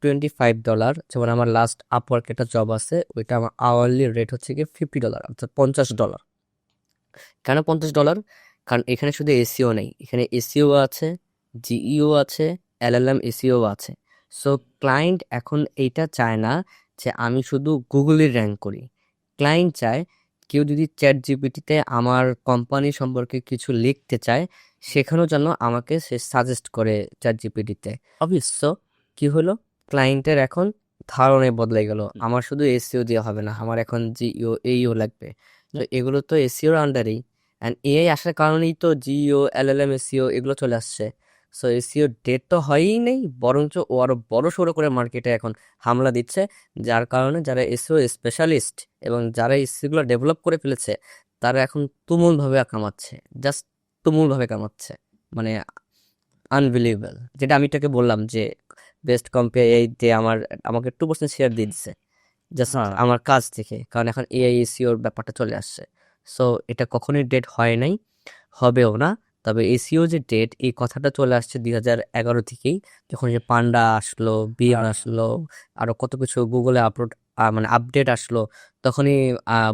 $25, যেমন আমার লাস্ট আপওয়ার্ক একটা জব আছে, ওইটা আমার আওয়ারলি রেট হচ্ছে কি $50, অর্থাৎ $50। কেন $50? কারণ এখানে শুধু এসিও নেই, এখানে এসিও আছে, জিইও আছে, এলএলএম এসিও আছে। সো ক্লায়েন্ট এখন এইটা চায় না যে আমি শুধু গুগলের র্যাঙ্ক করি। ক্লায়েন্ট চায় কেউ যদি চ্যাট জিপিটিতে আমার কোম্পানি সম্পর্কে কিছু লিখতে চায়, সেখানেও যেন আমাকে সে সাজেস্ট করে চ্যাট জিপিটিতে। অবশ্য কি হলো, ক্লায়েন্টের এখন ধারণায় বদলে গেল, আমার শুধু এসিও দিয়ে হবে না, আমার এখন জিইও এইও লাগবে। তো এগুলো তো এসিওর আন্ডারেই, অ্যান্ড এআই আসার কারণেই তো জিও, এলএলএম এসিও এগুলো চলে আসছে। সো এসিও ডেট তো হয়ই নেই, বরঞ্চ ও আরো বড় সড়ো করে মার্কেটে এখন হামলা দিচ্ছে, যার কারণে যারা এসিও স্পেশালিস্ট এবং যারা এসিগুলো ডেভেলপ করে ফেলেছে তারা এখন তুমুলভাবে কামাচ্ছে, জাস্ট তুমুলভাবে কামাচ্ছে, মানে আনবিলিভেবল। যেটা আমি তোকে বললাম যে বেস্ট কম্পে এই দিয়ে আমাকে 2% শেয়ার দিয়ে দিচ্ছে জাস্ট হ্যাঁ আমার কাজ থেকে, কারণ এখন এআই এসিওর ব্যাপারটা চলে আসছে। সো এটা কখনোই ডেট হয় নাই, হবেও না। তবে এসিও যে ডেট, এই কথাটা চলে আসছে 2011 থেকেই, যখন যে পান্ডা আসলো, বিয়ার হ্যাঁ আসলো, আরো কত কিছু গুগলে আপলোড মানে আপডেট আসলো, তখনই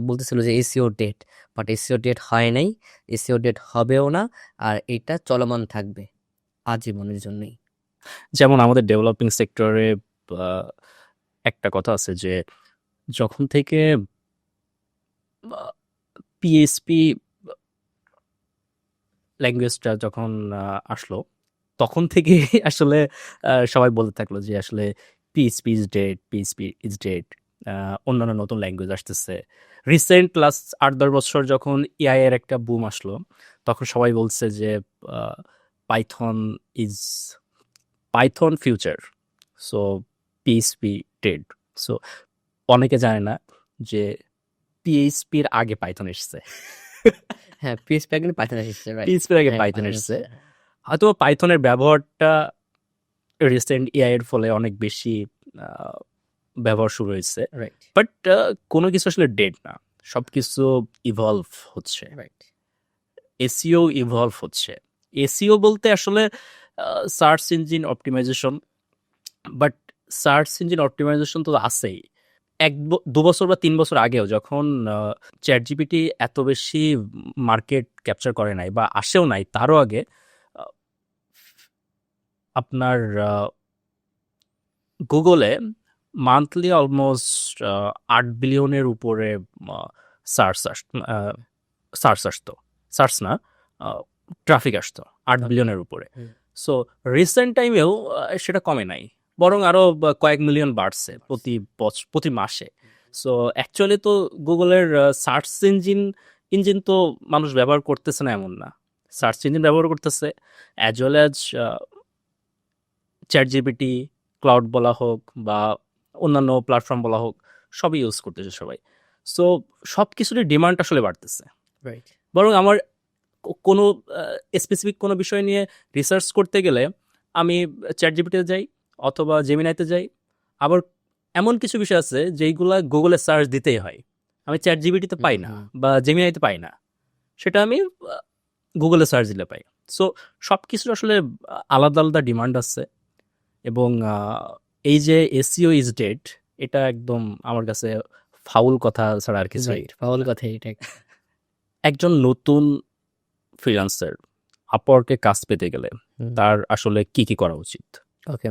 বলতেছিল যে SEO dead. But SEO dead হয় নাই, এসিও ডেট হবেও না, আর এটা চলমান থাকবে আজীবনের জন্যই। যেমন আমাদের ডেভেলপিং সেক্টরে একটা কথা আছে যে যখন থেকে পিএইচপি ল্যাঙ্গুয়েজটা যখন আসলো তখন থেকে আসলে সবাই বলতে থাকলো যে আসলে PHP is dead, PHP is dead. অন্যান্য নতুন ল্যাঙ্গুয়েজ আসতেছে। রিসেন্ট লাস্ট 8-10 বছর যখন এআই এর একটা বুম আসলো তখন সবাই বলছে যে Python is Python future, so PHP dead. So অনেকে জানে না যে পিএইচপির আগে পাইথন এসছে। হ্যাঁ, পিএইচপি একদিন পাইথন এসেছে, রাইট? পিএইচপির আগে হ্যাঁ, পাইথন পাইথন এসছে। এসেছে, হয়তো পাইথনের ব্যবহারটা রিসেন্ট এআই এর ফলে অনেক বেশি আহ, ব্যবহার শুরু হয়েছে, রাইট, বাট কোনো কিছু আসলে ডেড না, সবকিছু ইভলভ হচ্ছে। রাইট। এসইও ইভলভ হচ্ছে। এসইও বলতে আসলে search engine optimisation, but search engine optimisation তো আছেই। 2 বছর বা 3 বছর আগেও যখন চ্যাট জিপিটি এত বেশি মার্কেট ক্যাপচার করে নাই বা আসেও নাই, তারও আগে আহ, আপনার গুগলে মান্থলি অলমোস্ট 8 বিলিয়নের উপরে সার্চ সার্চ আসতো, সার্চ না, ট্রাফিক আসতো 8 বিলিয়নের উপরে। হুম। সো রিসেন্ট টাইমেও সেটা কমে নাই, বরং আরো কয়েক মিলিয়ন বাড়ছে প্রতি মাসে। সো অ্যাকচুয়ালি তো গুগলের সার্চ ইঞ্জিন তো মানুষ ব্যবহার করতেছে না এমন না, সার্চ ইঞ্জিন ব্যবহার করতেছে, as well as chat GPT, cloud বলা হোক বা অন্যান্য প্ল্যাটফর্ম বলা হোক, সবই ইউজ করতেছে সবাই। সো সব কিছুরই ডিমান্ড আসলে বাড়তেছে। রাইট, বরং আমার কোনো স্পেসিফিক কোনো বিষয় নিয়ে রিসার্চ করতে গেলে আমি চ্যাট জিপিটিতে যাই অথবা জেমিনাইতে যাই। আবার এমন কিছু বিষয় আছে যেইগুলা গুগলে সার্চ দিতেই হয়, আমি চ্যাট জিপিটিতে পাই না বা জেমিনাইতে পাই না, সেটা আমি গুগলে সার্চ দিলে পাই। সো সব কিছুর আসলে আলাদা আলাদা ডিমান্ড আছে। এবং এই যে এসইও ইজ ডেড, এটা একদম আমার কাছে ফাউল কথা ছাড়া আর কিছু রাইট, ফাউল কথা এটা। একজন নতুন ফ্রিল্যান্সার আপওয়ার্কে কাজ পেতে গেলে তার আসলে কি কি করা উচিত? ওকে,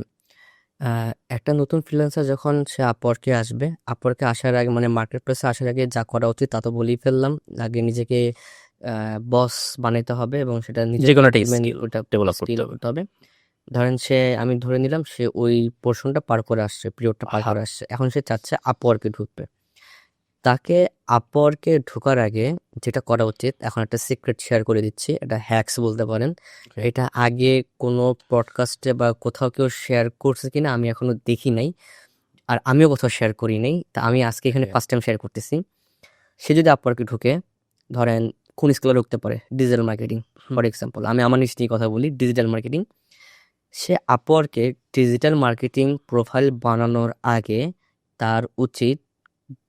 একটা নতুন ফ্রিল্যান্সার যখন সে আপওয়ার্কে আসবে, আপওয়ার্কে আসার আগে মানে মার্কেট প্লেসে আসার আগে যা করা উচিত তা তো বলেই ফেললাম। আগে নিজেকে বস বানাইতে হবে এবং সেটা নিজে যে কোনো একটা স্কিল ডেভেলপ করতে হবে। করতে হবে। ধরেন আমি ধরে নিলাম সে ওই পোর্শনটা পার করে আসছে, পিরিয়ডটা পার করে আসছে, এখন সে চাচ্ছে আপওয়ার্কে ঢুকবে। তাকে আপওয়ার্কে ঢোকার আগে যেটা করা উচিত, এখন একটা সিক্রেট শেয়ার করে দিচ্ছি, এটা হ্যাক্স বলতে পারেন। এটা আগে কোনো পডকাস্টে বা কোথাও কেউ শেয়ার করছে কিনা আমি এখনো দেখি নাই, আর আমিও কোথাও শেয়ার করি নাই, তা আমি আজকে এখানে ফার্স্ট টাইম শেয়ার করতেছি। সে যদি আপওয়ার্কে ঢুকে, ধরেন কোন স্কিলে ঢুকতে পারে, digital marketing hmm. For example, আমি আমার নিজ নিয়ে কথা বলি, ডিজিটাল মার্কেটিং। সে আপওয়ার্কে ডিজিটাল মার্কেটিং প্রোফাইল বানানোর আগে তার উচিত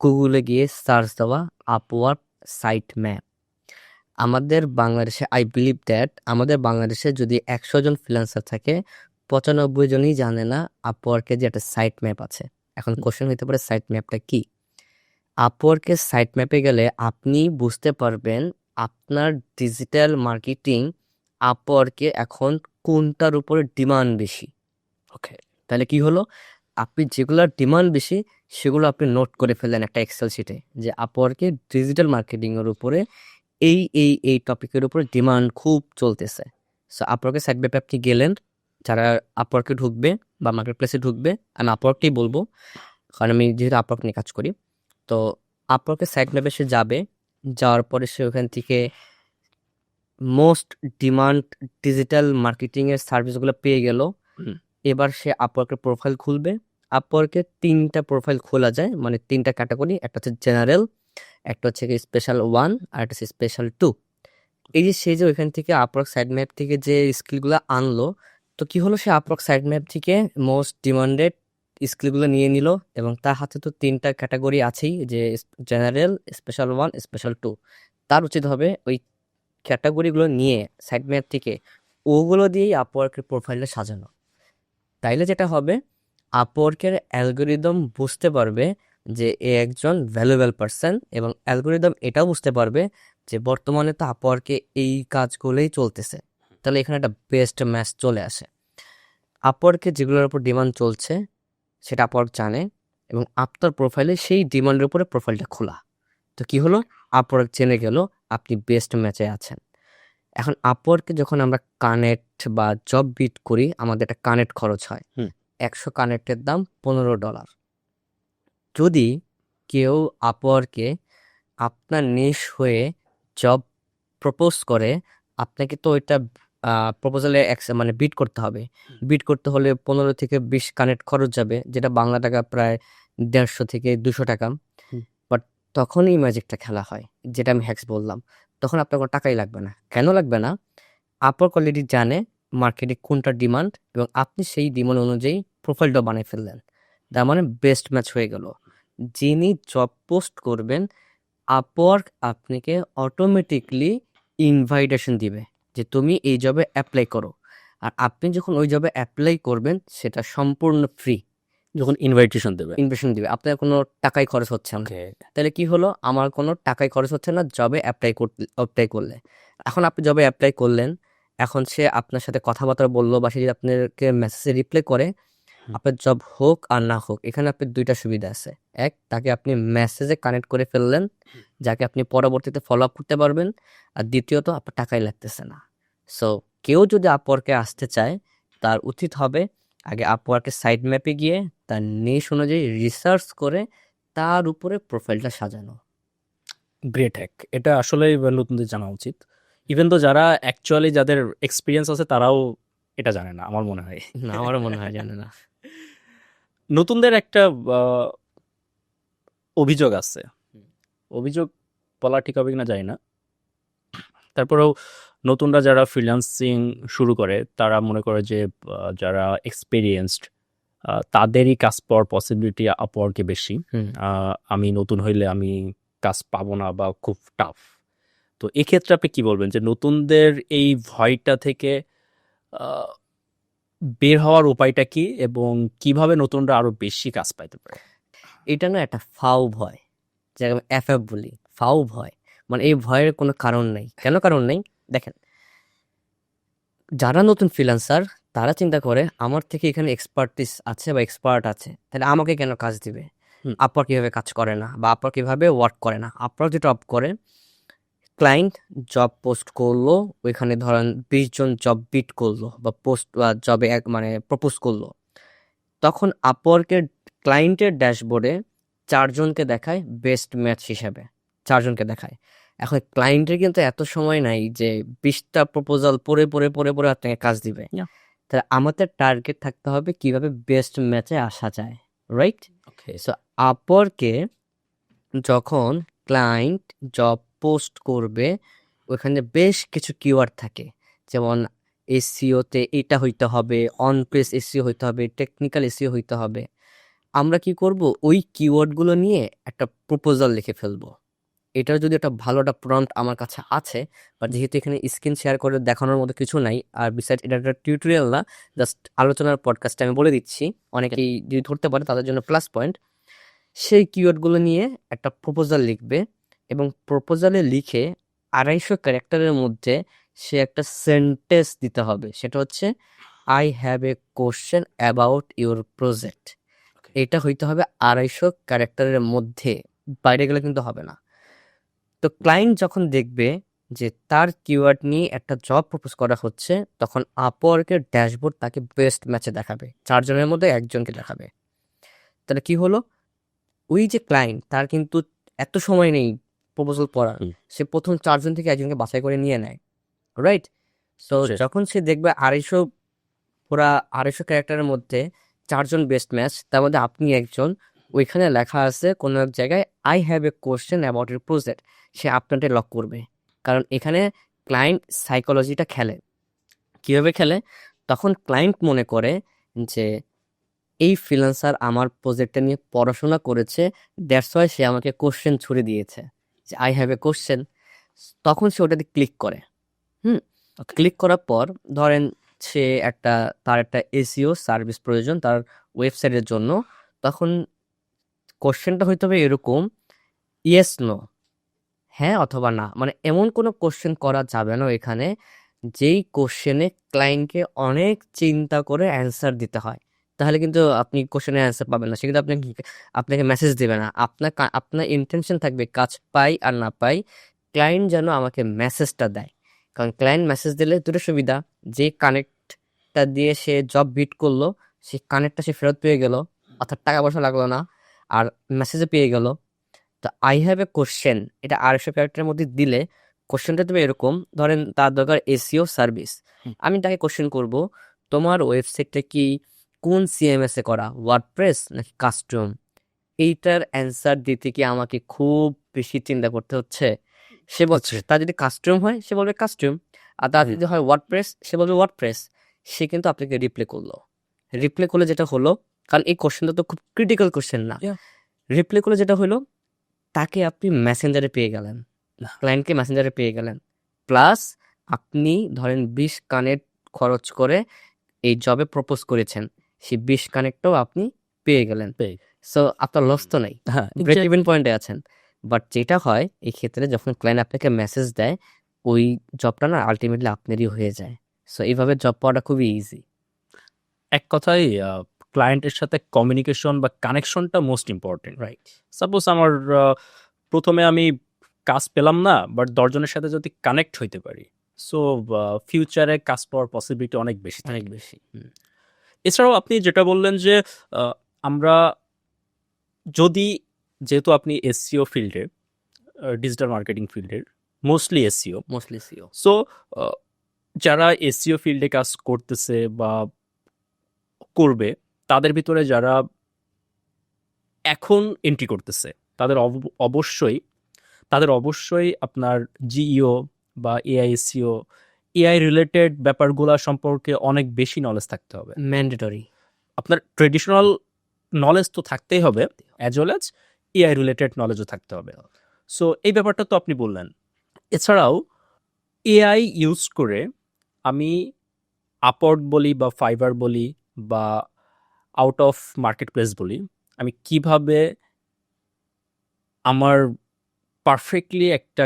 গুগলে গিয়ে সার্চ দেওয়া আপওয়ার্ক সাইট ম্যাপ। আমাদের বাংলাদেশে আই বিলিভ দ্যাট আমাদের বাংলাদেশে যদি 100 জন ফ্রিল্যান্সার থাকে, 95 জনই জানে না আপওয়ার্কে যে একটা সাইট ম্যাপ আছে। এখন হুম। কোশ্চেন হতে পারে সাইট ম্যাপটা কি? আপওয়ার্কের সাইট ম্যাপে গেলে আপনি বুঝতে পারবেন আপনার ডিজিটাল মার্কেটিং আপওয়ার্কে এখন কোনটার উপরে ডিমান্ড বেশি। ওকে। তাহলে কি হলো, আপনি যেগুলোর ডিমান্ড বেশি সেগুলো আপনি নোট করে ফেললেন একটা এক্সেল শিটে, যে আপওয়ার্কে ডিজিটাল মার্কেটিং এর উপরে এই টপিকের উপরে ডিমান্ড খুব চলতেছে। সো আপওয়ার্কের সাইট ম্যাপে আপনি গেলেন, যারা আপওয়ার্কে ঢুকবে বা মার্কেট প্লেসে ঢুকবে, আমি আপওয়ার্কটাই বলবো কারণ আমি যেহেতু আপওয়ার্ক নিয়ে কাজ করি। তো আপওয়ার্কের সাইট ম্যাপে সে যাবে, যাওয়ার পরে সে ওখান থেকে মোস্ট ডিমান্ড ডিজিটাল মার্কেটিং এর সার্ভিসগুলো পেয়ে গেল। হুম। এবার সে আপওয়ার্কের প্রোফাইল খুলবে। আপওয়ার্কে 3টা প্রোফাইল খোলা যায়, মানে 3টা ক্যাটাগরি, একটা হচ্ছে জেনারেল, একটা হচ্ছে স্পেশাল 1, আর একটা হচ্ছে স্পেশাল 2। এই যে সে যে ওইখান থেকে আপওয়ার্ক সাইট ম্যাপ থেকে যে স্কিলগুলো আনলো, তো কি হলো, সে আপওয়ার্ক সাইট ম্যাপ থেকে মোস্ট ডিমান্ডেড স্কিলগুলো নিয়ে নিল, এবং তার হাতে তো 3টা ক্যাটাগরি আছেই, যে জেনারেল, স্পেশাল 1, স্পেশাল 2। তার উচিত হবে ওই ক্যাটাগরিগুলো নিয়ে সাইট ম্যাপ থেকে ওগুলো দিয়েই আপওয়ার্কের প্রোফাইলটা সাজানো। তাইলে যেটা হবে, আপওয়ার্কের অ্যালগোরিদম বুঝতে পারবে যে এ একজন ভ্যালুয়েবল পার্সন, এবং অ্যালগোরিদম এটাও বুঝতে পারবে যে বর্তমানে তো আপওয়ার্কে এই কাজগুলোই চলতেছে, তাহলে এখানে একটা বেস্ট ম্যাচ চলে আসে। আপওয়ার্কে যেগুলোর উপর ডিমান্ড চলছে সেটা আপওয়ার্ক জানে, এবং আপনার প্রোফাইলে সেই ডিমান্ডের উপরে প্রোফাইলটা খোলা। তো কি হলো, আপওয়ার্ক জেনে গেল আপনি বেস্ট ম্যাচে আছেন। এখন আপওয়ার্কে যখন আমরা কানেক্ট বা জব বিট করি, আমাদের একটা কানেক্ট খরচ হয়। হুম। 100 কানেক্টের দাম $15। যদি কেউ আপওয়ার্কে আপনার নিশ হয়ে জব প্রপোজ করে, আপনাকে তো ওইটা প্রপোজালে মানে বিট করতে হবে। বিট করতে হলে 15 থেকে 20 কানেক্ট খরচ যাবে, যেটা বাংলা টাকা প্রায় 150 থেকে 200 টাকা। হুম। বাট তখনই ম্যাজিকটা খেলা হয়, যেটা আমি হ্যাক্স বললাম। তখন আপনার কোনো টাকাই লাগবে না। কেন লাগবে না? আপওয়ার্ক অলরেডি জানে মার্কেটে কোনটা ডিমান্ড, এবং আপনি সেই ডিমান্ড অনুযায়ী প্রোফাইলটা বানিয়ে ফেললেন। তার মানে বেস্ট ম্যাচ হয়ে গেল। যিনি জব পোস্ট করবেন, আপওয়ার্ক আপনাকে অটোমেটিকলি ইনভাইটেশন দিবে যে তুমি এই জবে অ্যাপ্লাই করো। আর আপনি যখন ওই জবে অ্যাপ্লাই করবেন সেটা সম্পূর্ণ ফ্রি যখন ইনভাইটেশন দেবে। ইনভিটেশন দিবে, আপনার কোনো টাকাই খরচ হচ্ছে না। ওকে। তাহলে কি হলো, আমার কোনো টাকাই খরচ হচ্ছে না জবে অ্যাপ্লাই করলে। এখন আপনি জবে অ্যাপ্লাই করলেন, এখন সে আপনার সাথে কথাবার্তা বললো, বা সে যদি আপনাকে মেসেজে রিপ্লাই করে, হুম। আপনার জব হোক আর না হোক, এখানে আপনার 2টা সুবিধা আছে। এক, তাকে আপনি মেসেজে কানেক্ট করে ফেললেন, যাকে আপনি পরবর্তীতে ফলো আপ করতে পারবেন। আর দ্বিতীয়ত, আপনার টাকাই লাগতেছে না। সো কেউ যদি আপওয়ার্কে আসতে চায়, তার উচিত হবে আগে আপওয়ার্কের সাইড ম্যাপে গিয়ে তার নিশ অনুযায়ী রিসার্চ করে তার উপরে প্রোফাইলটা সাজানো। Great hack. এটা আসলেই নতুনদের জানা উচিত। ইভেন তো যারা অ্যাকচুয়ালি যাদের এক্সপিরিয়েন্স আছে তারাও এটা জানে না আমার মনে হয়। না, আমারও মনে হয় জানে না। নতুনদের একটা অভিযোগ আছে। অভিযোগ বলা ঠিক হবে কিনা জানি না। তারপরেও নতুনরা যারা ফ্রিল্যান্সিং শুরু করে তারা মনে করে যে যারা এক্সপেরিয়েন্সড তাদেরই কাজ পাওয়ার পসিবিলিটি আপওয়ার্কে বেশি। হুম। আমি নতুন হইলে আমি কাজ পাবো না বা খুব টাফ। তো এক্ষেত্রে আপনি কি বলবেন যে নতুনদের এই ভয়টা থেকে আহ, বের হওয়ার উপায়টা কি এবং কিভাবে নতুনরা আরো বেশি কাজ পাইতে পারে? এটা না একটা ফাও ভয়, যাকে আমি এফএফ বলি, ফাও ভয়। মানে এই ভয়ের কোনো কারণ নেই। কেন কারণ নেই? দেখেন, যারা নতুন ফ্রিল্যান্সার তারা চিন্তা করে আমার থেকে এখানে এক্সপার্টিস আছে বা এক্সপার্ট আছে, তাহলে আমাকে কেন কাজ দিবে? হুম। আপওয়ার্ক কিভাবে কাজ করে না, বা আপওয়ার্ক কিভাবে ওয়ার্ক করে না। আপওয়ার্ক যেটা অফ করে, ক্লায়েন্ট জব পোস্ট করলো, ওইখানে ধরেন 20 জন জব বিট করলো বা পোস্ট জবে মানে প্রপোজ করলো, তখন আপওয়ার্কের ক্লায়েন্টের ড্যাশবোর্ডে 4 জনকে দেখায় বেস্ট ম্যাচ হিসাবে, 4 জনকে দেখায়। এখন ক্লায়েন্টের কিন্তু এত সময় নাই যে 20টা প্রপোজাল পড়ে পড়ে পড়ে পড়ে আপনাকে কাজ দিবে। Yeah. তাহলে আমাদের টার্গেট থাকতে হবে কিভাবে বেস্ট ম্যাচে আসা যায়, রাইট? ওকে। সো আপওয়ার্কে যখন ক্লায়েন্ট জব পোস্ট করবে ওখানে বেশ কিছু কিওয়ার্ড থাকে, যেমন এসইওতে এটা হইতে হবে, অন পেজ এসইও হইতে হবে, টেকনিক্যাল এসইও হইতে হবে। আমরা কি করব, ওই কিওয়ার্ডগুলো নিয়ে একটা প্রপোজাল লিখে ফেলবো। এটার যদি একটা ভালো একটা প্রম্পট আমার কাছে আছে, বাট যেহেতু এখানে স্ক্রিন শেয়ার করে দেখানোর মতো কিছু নাই, আর বিসাইড এটা একটা টিউটোরিয়াল না, জাস্ট আলোচনার পডকাস্টে আমি বলে দিচ্ছি, অনেকেই যদি ধরতে পারে তাদের জন্য প্লাস পয়েন্ট। সেই কিওয়ার্ডগুলো নিয়ে একটা প্রপোজাল লিখবে এবং প্রপোজালে লিখে 250 ক্যারেক্টারের মধ্যে সে একটা সেন্টেন্স দিতে হবে। সেটা হচ্ছে I have a question about your project. এটা হইতে হবে 250 ক্যারেক্টারের মধ্যে, বাইরে গেলে কিন্তু হবে না। তো ক্লায়েন্ট যখন দেখবে যে তার কিওয়ার্ড নিয়ে একটা জব প্রপোজ করা হচ্ছে, তখন আপওয়ার্কের ড্যাশবোর্ড তাকে বেস্ট ম্যাচে দেখাবে, 4 জনের মধ্যে একজনকে দেখাবে। তাহলে কি হলো, ওই যে ক্লায়েন্ট তার কিন্তু এত সময় নেই প্রপোজাল পড়ার, সে প্রথম 4 জন থেকে একজনকে বাছাই করে নিয়ে নেয়, রাইট? So Yes. যখন সে দেখবে 250 পুরা 250 ক্যারেক্টারের মধ্যে 4 জন বেস্ট ম্যাচ, তার মধ্যে আপনি একজন, ওইখানে লেখা আছে কোনো এক জায়গায় I have a question about your project, সে আপনাকে লক করবে। কারণ এখানে ক্লায়েন্ট সাইকোলজিটা খেলে। কীভাবে খেলে? তখন ক্লায়েন্ট মনে করে যে এই ফ্রিল্যান্সার আমার প্রজেক্টটা নিয়ে পড়াশোনা করেছে, দ্যাটস ওয়াই সে আমাকে কোশ্চেন ছুড়ে দিয়েছে যে আই হ্যাভ এ কোশ্চেন। তখন সে ওটাতে ক্লিক করে। ক্লিক করার পর ধরেন সে তার একটা এসইও সার্ভিস প্রয়োজন তার ওয়েবসাইটের জন্য, তখন কোশ্চেনটা হইতে হবে এরকম, ইয়েস নো, হ্যাঁ অথবা না, মানে এমন কোনো কোশ্চেন করা যাবে না এখানে যেই কোশ্চেনে ক্লায়েন্টকে অনেক চিন্তা করে অ্যান্সার দিতে হয়। তাহলে কিন্তু আপনি কোশ্চেনের অ্যান্সার পাবেন না, সে কিন্তু আপনাকে মেসেজ দেবে না। আপনার ইন্টেনশন থাকবে কাজ পাই আর না পাই, ক্লায়েন্ট যেন আমাকে মেসেজটা দেয়। কারণ ক্লায়েন্ট মেসেজ দিলে দুটো সুবিধা, যে কানেক্টটা দিয়ে সে জব বিট করলো সেই কানেক্টটা সে ফেরত পেয়ে গেল, অর্থাৎ টাকা পয়সা লাগলো না, আর মেসেজে পেয়ে গেল। তো আই হ্যাভ এ কোশ্চেন এটা 250 ক্যারেক্টারের মধ্যে দিলে কোশ্চেনটা তুমি এরকম, ধরেন তার দরকার এসইও সার্ভিস, আমি তাকে কোশ্চেন করব তোমার ওয়েবসাইটটা কি কোন সিএমএস এ করা, ওয়ার্ডপ্রেস নাকি কাস্টম? এইটার অ্যান্সার দিতে কি আমাকে খুব বেশি চিন্তা করতে হচ্ছে? সে বলছে তার যদি কাস্টম হয় সে বলবে কাস্টম, আর তার যদি হয় ওয়ার্ডপ্রেস সে বলবে ওয়ার্ডপ্রেস। সে কিন্তু আপনাকে রিপ্লে করলে যেটা হলো, কারণ এই কোশ্চেনটা তো খুব ক্রিটিক্যাল কোশ্চেন না, রিপ্লে করলে যেটা হলো তাকে আপনি মেসেঞ্জারে পেয়ে গেলেন, ক্লায়েন্টকে মেসেঞ্জারে পেয়ে গেলেন, প্লাস আপনি ধরেন 20 কানেক্ট খরচ করে এই জবে প্রপোজ করেছেন, সেই 20 কানেক্টও আপনি পেয়ে গেলেন। সো আপনার লস তো নেই, হ্যাঁ, ব্রেক ইভেন পয়েন্টে আছেন। বাট যেটা হয় এই ক্ষেত্রে যখন ক্লায়েন্ট আপনাকে মেসেজ দেয়, ওই জবটা না আলটিমেটলি আপনারই হয়ে যায়। সো এইভাবে জব পাওয়াটা খুবই ইজি। এক কথায় ক্লায়েন্টের সাথে কমিউনিকেশন বা কানেকশনটা মোস্ট ইম্পর্টেন্ট। রাইট। সাপোজ আমার প্রথমে আমি কাজ পেলাম না, বাট 10 জনের সাথে যদি কানেক্ট হইতে পারি, সো ফিউচারে কাজ পাওয়ার পসিবিলিটি অনেক বেশি থাকে। অনেক বেশি। এছাড়াও আপনি যেটা বললেন যে আমরা যদি, যেহেতু আপনি এসসিও ফিল্ডে, ডিজিটাল মার্কেটিং ফিল্ডের মোস্টলি এসসিও, সো যারা এসসিও ফিল্ডে কাজ করতেছে বা করবে, তাদের ভিতরে যারা এখন এন্ট্রি করতেছে তাদের অবশ্যই আপনার জিইও বা এআইএসসিও, এআই রিলেটেড ব্যাপারগুলো সম্পর্কে অনেক বেশি নলেজ থাকতে হবে। ম্যান্ডেটরি। আপনার ট্রেডিশনাল নলেজ তো থাকতেই হবে, as well as AI related নলেজও থাকতে হবে। সো এই ব্যাপারটা তো আপনি বললেন। এছাড়াও এআই ইউজ করে আমি আপওয়ার্ক বলি বা ফাইবার বলি বা আউট অফ মার্কেট প্লেস বলি, আমি কিভাবে আমার পারফেক্টলি একটা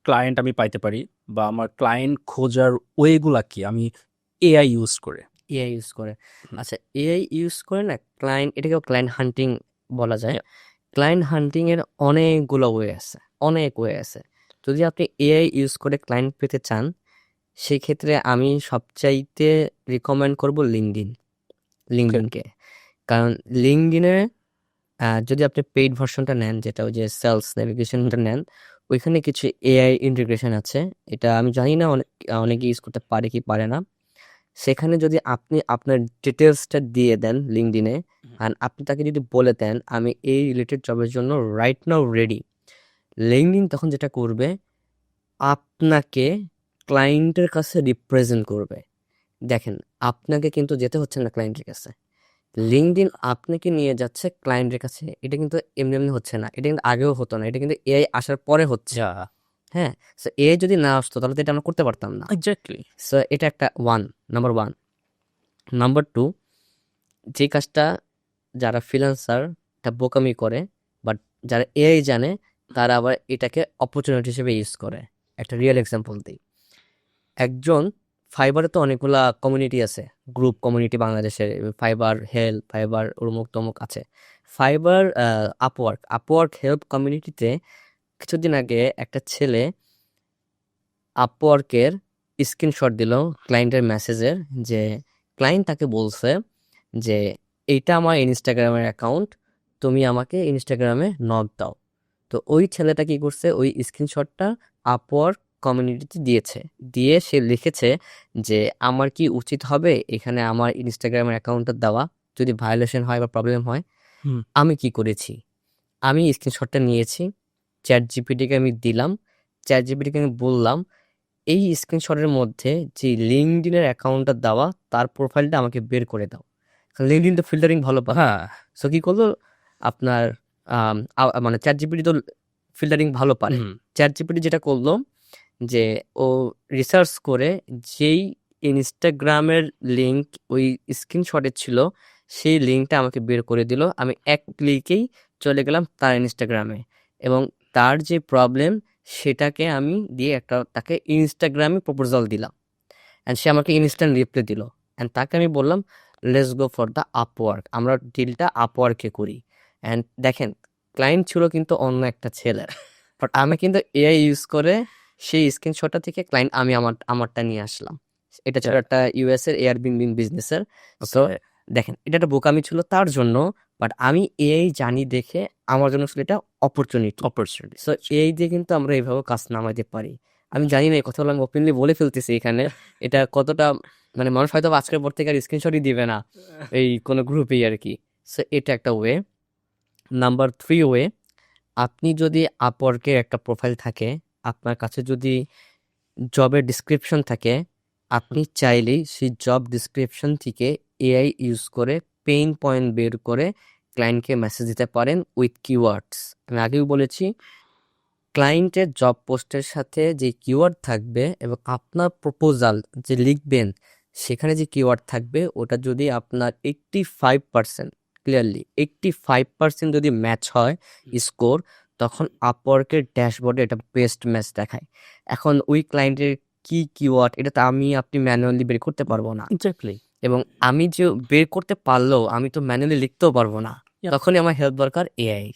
ক্লায়েন্ট আমি পাইতে পারি বা আমার ক্লায়েন্ট খোঁজার ওয়েগুলা কি আমি এআই ইউজ করে। আচ্ছা, এআই ইউজ করে না ক্লায়েন্ট, এটাকেও ক্লায়েন্ট হান্টিং বলা যায়। ক্লায়েন্ট হান্টিং এর অনেক ওয়ে আছে। যদি আপনি এআই ইউজ করে ক্লায়েন্ট পেতে চান, সেই ক্ষেত্রে আমি সবচাইতে রিকমেন্ড করব লিঙ্কডইনকে। কারণ লিঙ্কডইনে যদি আপনি পেইড ভার্সনটা নেন, যেটা ওই যে সেলস নেভিগেশনটা নেন, ওইখানে কিছু এআই ইন্টিগ্রেশন আছে। এটা আমি জানি না অনেকে ইউজ করতে পারে কি পারে না। সেখানে যদি আপনি আপনার ডিটেলসটা দিয়ে দেন লিঙ্কডইনে, আর আপনি তাকে যদি বলে দেন আমি এই রিলেটেড জবের জন্য রাইট নাও রেডি, লিঙ্কডইন তখন যেটা করবে, আপনাকে ক্লায়েন্টের কাছে রিপ্রেজেন্ট করবে। দেখেন, আপনাকে কিন্তু যেতে হচ্ছে না ক্লায়েন্টের কাছে, লিঙ্কডইন আপনাকে নিয়ে যাচ্ছে ক্লায়েন্টের কাছে। এটা কিন্তু এমনি এমনি হচ্ছে না, এটা কিন্তু আগেও হতো না, এটা কিন্তু এআই আসার পরে হচ্ছে। যা হ্যাঁ, সো এআই যদি না আসতো তাহলে তো এটা আমরা করতে পারতাম না। এক্স্যাক্টলি। সো এটা একটা নাম্বার ওয়ান। নাম্বার টু, যে কাজটা যারা ফ্রিল্যান্সার এটা বোকামি করে, বাট যারা এআই জানে তারা আবার এটাকে অপরচুনিটি হিসেবে ইউজ করে। একটা রিয়েল এক্সাম্পল দিই। একজন, ফাইবারে তো অনেকগুলা কমিউনিটি আছে, গ্রুপ কমিউনিটি বাংলাদেশের, ফাইবার হেল্প, ফাইবার অমুক তমুক আছে। ফাইবার, আপওয়ার্ক হেল্প কমিউনিটিতে কিছুদিন আগে একটা ছেলে আপওয়ার্কের স্ক্রিনশট দিল ক্লায়েন্টের মেসেজের, যে ক্লায়েন্ট তাকে বলছে যে এইটা আমার ইনস্টাগ্রামের অ্যাকাউন্ট, তুমি আমাকে ইনস্টাগ্রামে নক দাও। তো ওই ছেলেটা কি করছে, ওই স্ক্রিনশটটা আপওয়ার্ক কমিউনিটিতে দিয়েছে, দিয়ে সে লিখেছে যে আমার কি উচিত হবে এখানে আমার ইনস্টাগ্রামের অ্যাকাউন্টটা দেওয়া যদি ভায়োলেশন হয় বা প্রবলেম হয়। হুম। আমি কি করেছি, আমি স্ক্রিনশটটা নিয়েছি, চ্যাট জিপিটিকে আমি দিলাম, চ্যাট জিপিটিকে আমি বললাম এই স্ক্রিনশটের মধ্যে যে লিঙ্কডইনের অ্যাকাউন্টটা দেওয়া তার প্রোফাইলটা আমাকে বের করে দাও। লিঙ্কডইন তো ফিল্টারিং ভালো পারে। হ্যাঁ। সো কি করলো আপনার, মানে চ্যাট জিপিটি তো ফিল্টারিং ভালো পারে। হুম। চ্যাট জিপিটি যেটা করলো যে ও রিসার্চ করে যেই ইনস্টাগ্রামের লিঙ্ক ওই স্ক্রিনশটে ছিল সেই লিঙ্কটা আমাকে বের করে দিল। আমি এক ক্লিকেই চলে গেলাম তার ইনস্টাগ্রামে, এবং তার যে প্রবলেম সেটাকে আমি দিয়ে তাকে ইনস্টাগ্রামে প্রপোজাল দিলাম, অ্যান্ড সে আমাকে ইনস্ট্যান্ট রিপ্লাই দিল। অ্যান্ড তাকে আমি বললাম let's go for the Upwork, আমরা ডিলটা আপওয়ার্কে করি। অ্যান্ড দেখেন, ক্লায়েন্ট ছিল কিন্তু অন্য একটা ছেলে, বাট আমি কিন্তু এআই ইউজ করে সেই স্ক্রিনশটটা থেকে ক্লায়েন্ট আমি আমারটা নিয়ে আসলাম। এটা ছিল একটা ইউএস এর এয়ারবিএনবি বিজনেসের। সো দেখেন, এটা একটা বোকামি ছিল তার জন্য, বাট আমি এআই জানি দেখে আমার জন্য ছিল এটা অপরচুনিটি। সো এআই দিয়ে কিন্তু আমরা এইভাবে কাজ নামাইতে পারি। আমি জানি না এই কথাগুলো আমি ওপেনলি বলে ফেলতেছি এখানে, এটা কতটা মানে মানুষ হয়তো আজকের পর থেকে আর স্ক্রিনশটই দিবে না এই কোনো গ্রুপে আর কি। সো এটা একটা ওয়ে। নাম্বার 3 ওয়ে, আপনি যদি আপওয়ার্কের একটা প্রোফাইল থাকে, আপনার কাছে যদি জবের ডিসক্রিপশন থাকে, আপনি চাইলেই সেই জব ডিসক্রিপশন থেকে এআই ইউজ করে পেইন পয়েন্ট বের করে ক্লায়েন্টকে মেসেজ দিতে পারেন উইথ কিওয়ার্ডস। আমি আগেও বলেছি, ক্লায়েন্টের জব পোস্টের সাথে যে কিওয়ার্ড থাকবে এবং আপনার প্রপোজাল যে লিখবেন সেখানে যে কিওয়ার্ড থাকবে ওটা যদি আপনার 85%, ক্লিয়ারলি 85% যদি ম্যাচ হয় স্কোর, তখন আপওয়ার্কের ড্যাশবোর্ডে এটা বেস্ট ম্যাচ দেখায়। এখন ওই ক্লায়েন্টের কি কিওয়ার্ড এটা তো আপনি ম্যানুয়ালি বের করতে পারবো না, এক্স্যাক্টলি। এবং আমি যে বের করতে পারলেও আমি তো ম্যানুয়ালি লিখতেও পারবো না, Yeah. তখনই আমার হেল্প দরকার এআই।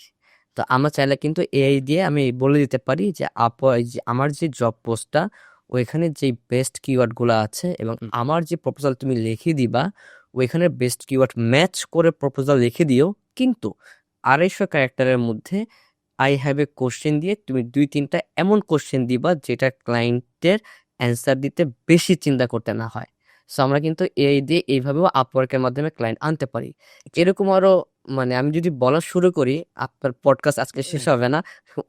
তো আমরা চাইলে কিন্তু এআই দিয়ে আমি বলে দিতে পারি যে আমার যে জব পোস্টটা ওইখানে যে বেস্ট কিওয়ার্ডগুলো আছে এবং আমার যে প্রপোজাল তুমি লিখে দিবা ওইখানে বেস্ট কিওয়ার্ড ম্যাচ করে প্রপোজাল লিখে দিও, কিন্তু 250 ক্যারেক্টারের মধ্যে আই হ্যাভ এ কোশ্চেন দিয়ে তুমি 2-3টা এমন কোশ্চেন দিবা যেটা ক্লায়েন্টের অ্যান্সার দিতে বেশি চিন্তা করতে না হয়। সো আমরা কিন্তু এআই দিয়ে এইভাবেও আপওয়ার্কের মাধ্যমে ক্লায়েন্ট আনতে পারি। এরকম আরো, মানে আমি যদি বলা শুরু করি আপনার পডকাস্ট আজকে শেষ হবে না,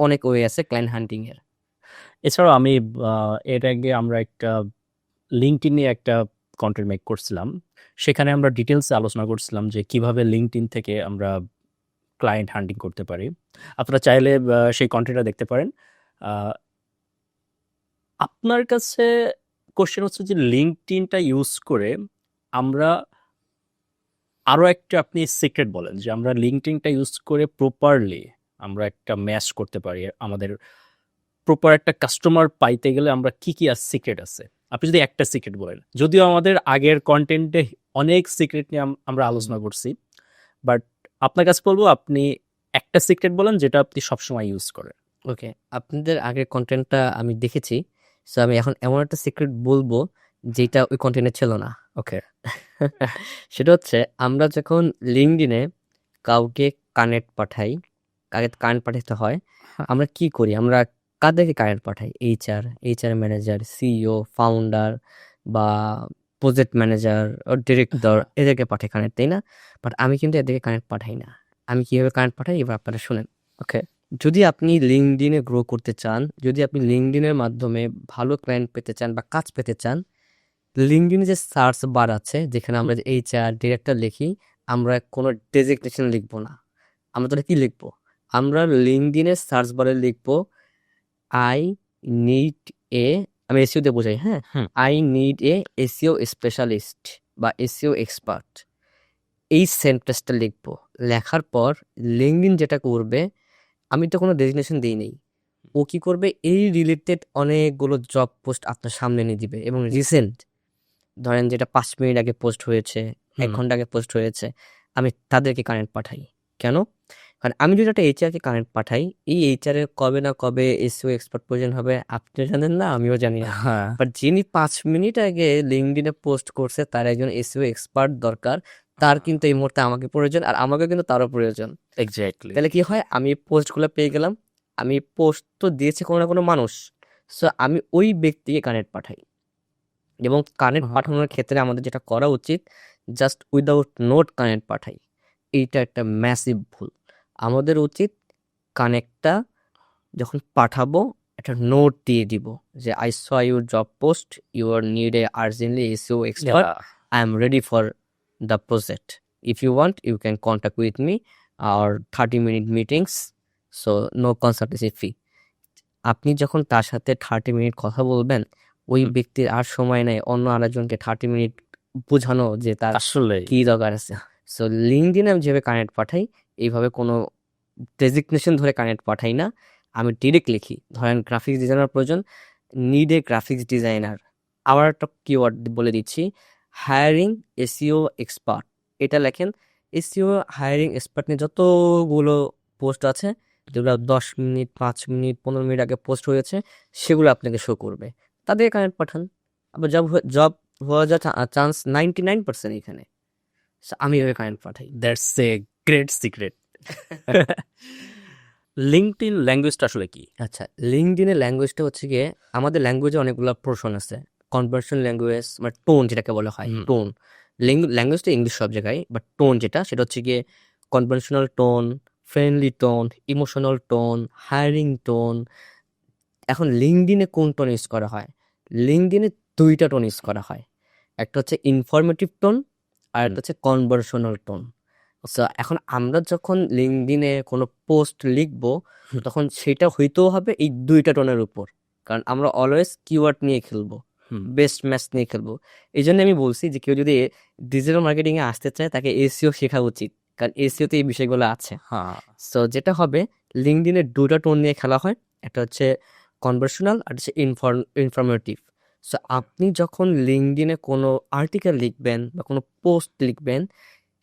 অনেক ওয়ে আছে ক্লায়েন্ট হান্টিং এর। এছাড়াও আমি এর আগে আমরা একটা লিঙ্কডইন নিয়ে একটা কন্টেন্ট মেক করছিলাম, সেখানে আমরা ডিটেলসে আলোচনা করছিলাম যে কিভাবে লিঙ্কডইন থেকে আমরা ক্লায়েন্ট হান্টিং করতে পারি। আপনারা চাইলে সেই কন্টেন্টটা দেখতে পারেন। আপনার কাছে কোশ্চেন হচ্ছে যে লিঙ্কডইনটা ইউজ করে আমরা আরও একটা, আপনি সিক্রেট বলেন যে আমরা লিঙ্কডইনটা ইউজ করে প্রপারলি আমরা একটা ম্যাচ করতে পারি, আমাদের প্রপার একটা কাস্টমার পাইতে গেলে আমরা কি কি আর সিক্রেট আছে, আপনি যদি একটা সিক্রেট বলেন। যদিও আমাদের আগের কন্টেন্টে অনেক সিক্রেট নিয়ে আমরা আলোচনা করছি, বাট আপনার কাছে বলবো আপনি একটা সিক্রেট বলেন যেটা আপনি সবসময় ইউজ করেন। ওকে, আপনাদের আগের কন্টেন্টটা আমি দেখেছি, সো আমি এখন এমন একটা সিক্রেট বলবো যেটা ওই কন্টেন্টে ছিল না। ওকে। সেটা হচ্ছে, আমরা যখন লিঙ্কডইনে কাউকে কানেক্ট পাঠাতে হয়, আমরা কি করি, আমরা কাদেরকে কানেক্ট পাঠাই? এইচআর ম্যানেজার, সিইও, ফাউন্ডার বা প্রজেক্ট ম্যানেজার, ডিরেক্টর, এদেরকে পাঠাই কানেক্ট, তাই না? বাট আমি কিন্তু এদেরকে কানেক্ট পাঠাই না। আমি কিভাবে কানেক্ট পাঠাই এবার আপনারা শুনেন। ওকে। যদি আপনি লিঙ্কডইনে গ্রো করতে চান, যদি আপনি লিঙ্কডইনের মাধ্যমে ভালো ক্লায়েন্ট পেতে চান বা কাজ পেতে চান, লিঙ্কডইনে যে সার্চ বার আছে যেখানে আমরা যে এইচআর ডিরেক্টর লিখি, আমরা কোনো ডেজিগনেশন লিখবো না। আমরা তাহলে কি লিখবো? আমরা লিঙ্কডইনের সার্চ বারে লিখবো আই নিড এ, আমি এসইও দিয়ে বোঝাই, হ্যাঁ, হুম। I need a SEO specialist বা এসইও এক্সপার্ট, এই সেন্টেন্সটা লিখবো। লেখার পর লিঙ্কডইন যেটা করবে, আমি তো কোনো ডেজিগনেশন দিই নেই, ও কি করবে, এই রিলেটেড অনেকগুলো জব পোস্ট আপনার সামনে এনে দিবে এবং রিসেন্ট, ধরেন যেটা 5 মিনিট আগে পোস্ট হয়েছে, 1 ঘন্টা আগে পোস্ট হয়েছে, আমি তাদেরকে কানেক্ট পাঠাই। কেন? কারণ আমি যদি একটা এইচআরকে কানেক্ট পাঠাই, এই এইচআর এর কবে না কবে এসইও এক্সপার্ট প্রয়োজন হবে আপনিও জানেন না, আমিও জানি না। হ্যাঁ, বাট যিনি 5 মিনিট আগে লিঙ্কডইনে পোস্ট করছে তার একজন এসইও এক্সপার্ট দরকার, তার কিন্তু এই মুহূর্তে আমাকে প্রয়োজন, আর আমাকে কিন্তু তারও প্রয়োজন। এক্স্যাক্টলি। তাহলে কি হয়, আমি পোস্টগুলো পেয়ে গেলাম, আমি পোস্ট তো দিয়েছে কোনো না কোনো মানুষ, সো আমি ওই ব্যক্তিকে কানেক্ট পাঠাই। এবং কানেক্ট পাঠানোর ক্ষেত্রে আমাদের যেটা করা উচিত, জাস্ট উইদাউট নোট কানেক্ট পাঠাই, এইটা একটা ম্যাসিভ ভুল। আমাদের উচিত কানেক্টটা যখন পাঠাবো একটা নোট দিয়ে দিব যে I saw your job post, your need a urgently SEO expert, I am ready for the project. If you want, you can contact with me. Our 30-minute meetings, so no consultancy fee. আপনি যখন তার সাথে 30 minute কথা বলবেন, ওই হুম। ব্যক্তির আর সময় নেই অন্য আরেকজনকে 30 মিনিট বোঝানো যে তার আসলে কি দরকার আছে। সো লিঙ্কডইনে আমি যেভাবে কানেক্ট পাঠাই, এইভাবে কোনো ডেজিগনেশন ধরে কানেক্ট পাঠাই না, আমি ডিরেক্ট লিখি। ধরেন গ্রাফিক্স ডিজাইনার প্রয়োজন, নিড এ গ্রাফিক্স ডিজাইনার। আবার একটা কিওয়ার্ড বলে দিচ্ছি, হায়ারিং এসইও এক্সপার্ট, এটা লেখেন। এসইও হায়ারিং এক্সপার্ট নিয়ে যতগুলো পোস্ট আছে, যেগুলো 10 মিনিট 5 মিনিট 15 মিনিট আগে পোস্ট হয়েছে, সেগুলো আপনাকে শো করবে, তাদের কানেক্ট পাঠান। আবার জব হওয়ার যা চান্স 99% এখানে। So, আমি এভাবে কানেক্ট পাঠাই। That's a great secret. LinkedIn ল্যাঙ্গুয়েজটা আসলে কি? আচ্ছা, লিঙ্কডইনের ল্যাঙ্গুয়েজটা হচ্ছে গিয়ে, আমাদের ল্যাঙ্গুয়েজে অনেকগুলো পোর্শন আছে। কনভার্সন ল্যাঙ্গুয়েজ, মানে টোন যেটাকে বলা হয়, হুম। টোন। ল্যাঙ্গুয়েজটা ইংলিশ সব জায়গায়, বাট টোন যেটা, সেটা হচ্ছে গিয়ে conventional tone, friendly tone, emotional tone, hiring tone. এখন লিঙ্কডইনে কোন টোন ইউজ করা হয়? লিঙ্কডইনে 2টা টোন ইউজ করা হয়। একটা হচ্ছে ইনফরমেটিভ টোন, আর একটা হচ্ছে কনভার্সনাল টোন। সো এখন আমরা যখন লিঙ্কডইনে কোনো পোস্ট লিখবো, তখন সেটা হইতেও হবে এই 2টা টোনের উপর, কারণ আমরা অলওয়েজ কিওয়ার্ড নিয়ে খেলবো, হুম। বেস্ট ম্যাচ নিয়ে খেলবো। এই জন্য আমি বলছি যে কেউ যদি ডিজিটাল মার্কেটিংয়ে আসতে চায়, তাকে এসইও শেখা উচিত, কারণ এসইওতে এই বিষয়গুলো আছে। হ্যাঁ। সো যেটা হবে, লিঙ্কডইনে 2টা টোন নিয়ে খেলা হয়, একটা হচ্ছে কনভার্সনাল আর হচ্ছে ইনফরমেটিভ। সো আপনি যখন লিঙ্কডইনে কোনো আর্টিকেল লিখবেন বা কোনো পোস্ট লিখবেন,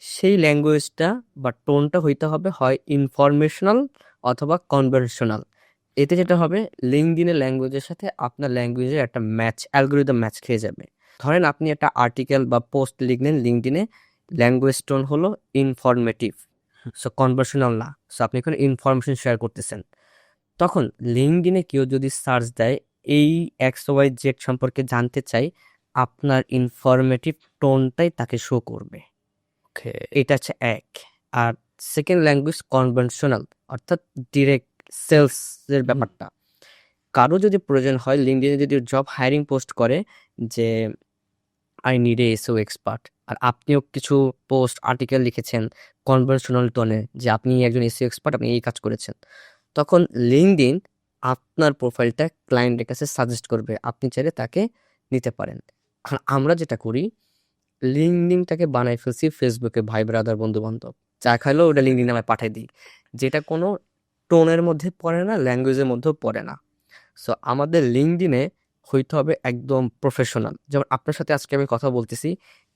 সেই ল্যাঙ্গুয়েজটা বা টোনটা হইতে হবে হয় ইনফরমেশনাল অথবা কনভার্সনাল। এতে যেটা হবে, লিঙ্কডইনের ল্যাঙ্গুয়েজের সাথে আপনার ল্যাঙ্গুয়েজের একটা ম্যাচ, অ্যালগোরিদম ম্যাচ খেয়ে যাবে। ধরেন আপনি একটা আর্টিকেল বা পোস্ট লিখলেন লিঙ্কডইনে, ল্যাঙ্গুয়েজ টোন হলো ইনফরমেটিভ, সো কনভার্সনাল না, সো আপনি এখানে ইনফরমেশন শেয়ার করতেছেন। তখন লিঙ্কডইনে কেউ যদি সার্চ দেয়, এই XYZ সম্পর্কে জানতে চাই, আপনার ইনফরমেটিভ টোনটাই তাকে শো করবে। ওকে। এটা হচ্ছে এক। আর সেকেন্ড ল্যাঙ্গুয়েজ কনভেনশনাল, অর্থাৎ ডিরেক্ট সেলসের ব্যাপারটা। কারো যদি প্রয়োজন হয়, লিঙ্কডইনে যদি জব হায়ারিং পোস্ট করে যে I need a SEO expert, আর আপনিও কিছু পোস্ট আর্টিকেল লিখেছেন কনভেনশনাল টোনে যে আপনি একজন এসইও এক্সপার্ট, আপনি এই কাজ করেছেন, তখন লিঙ্কডইন আপনার প্রোফাইলটা ক্লায়েন্টের কাছে সাজেস্ট করবে, আপনি চাইলে তাকে নিতে পারেন। আর আমরা যেটা করি, লিঙ্কডইনটাকে বানাই ফেলছি ফেসবুকে ভাই ব্রাদার বন্ধু বান্ধব, চা খাইলেও ওটা লিঙ্কডইন নামে পাঠাই দিই, যেটা কোনো টোনের মধ্যে পড়ে না, ল্যাঙ্গুয়েজের মধ্যেও পড়ে না। সো আমাদের লিঙ্কডইনে হইতে হবে একদম প্রফেশনাল। যেমন আপনার সাথে আজকে আমি কথা বলতেছি,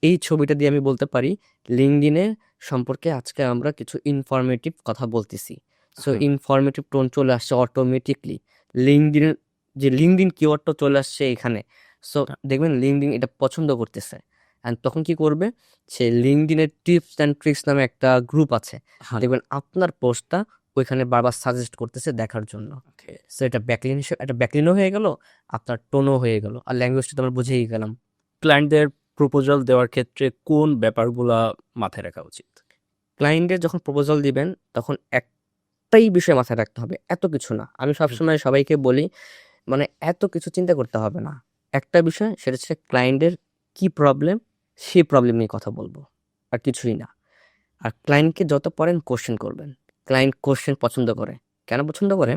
এই ছবিটা দিয়ে আমি বলতে পারি লিঙ্কডইনে সম্পর্কে আজকে আমরা কিছু ইনফরমেটিভ কথা বলতেছি। সো হুম। ইনফরমেটিভ টোন চলে আসছে অটোমেটিকলি, লিঙ্কডইনের যে লিঙ্কডইন কিওয়ার্ডটা চলে আসছে এখানে। সো দেখবেন লিঙ্কডইন এটা পছন্দ করতেছে, অ্যান্ড তখন কি করবে, সে লিঙ্কডইনের টিপস অ্যান্ড ট্রিক্স নামে একটা গ্রুপ আছে, হ্যাঁ। দেখবেন আপনার পোস্টটা ওইখানে বারবার সাজেস্ট করতেছে দেখার জন্য। ওকে। সো এটা ব্যাকলিন হিসেবে, একটা ব্যাকলিনও হয়ে গেল, আপনার টোনও হয়ে গেল, আর ল্যাঙ্গুয়েজটা তো আমরা বুঝেই গেলাম। ক্লায়েন্টদের প্রপোজাল দেওয়ার ক্ষেত্রে কোন ব্যাপারগুলা মাথায় রাখা উচিত? ক্লায়েন্টের যখন প্রপোজাল দিবেন, তখন একটাই বিষয় মাথায় রাখতে হবে, এত কিছু না। আমি সবসময় সবাইকে বলি, মানে এত কিছু চিন্তা করতে হবে না। একটা বিষয়, সেটা হচ্ছে ক্লায়েন্টের কি প্রবলেম, সেই প্রবলেম নিয়ে কথা বলবো, আর কিছুই না। আর ক্লায়েন্টকে যত পারেন কোশ্চেন করবেন। ক্লায়েন্ট কোশ্চেন পছন্দ করে। কেন পছন্দ করে?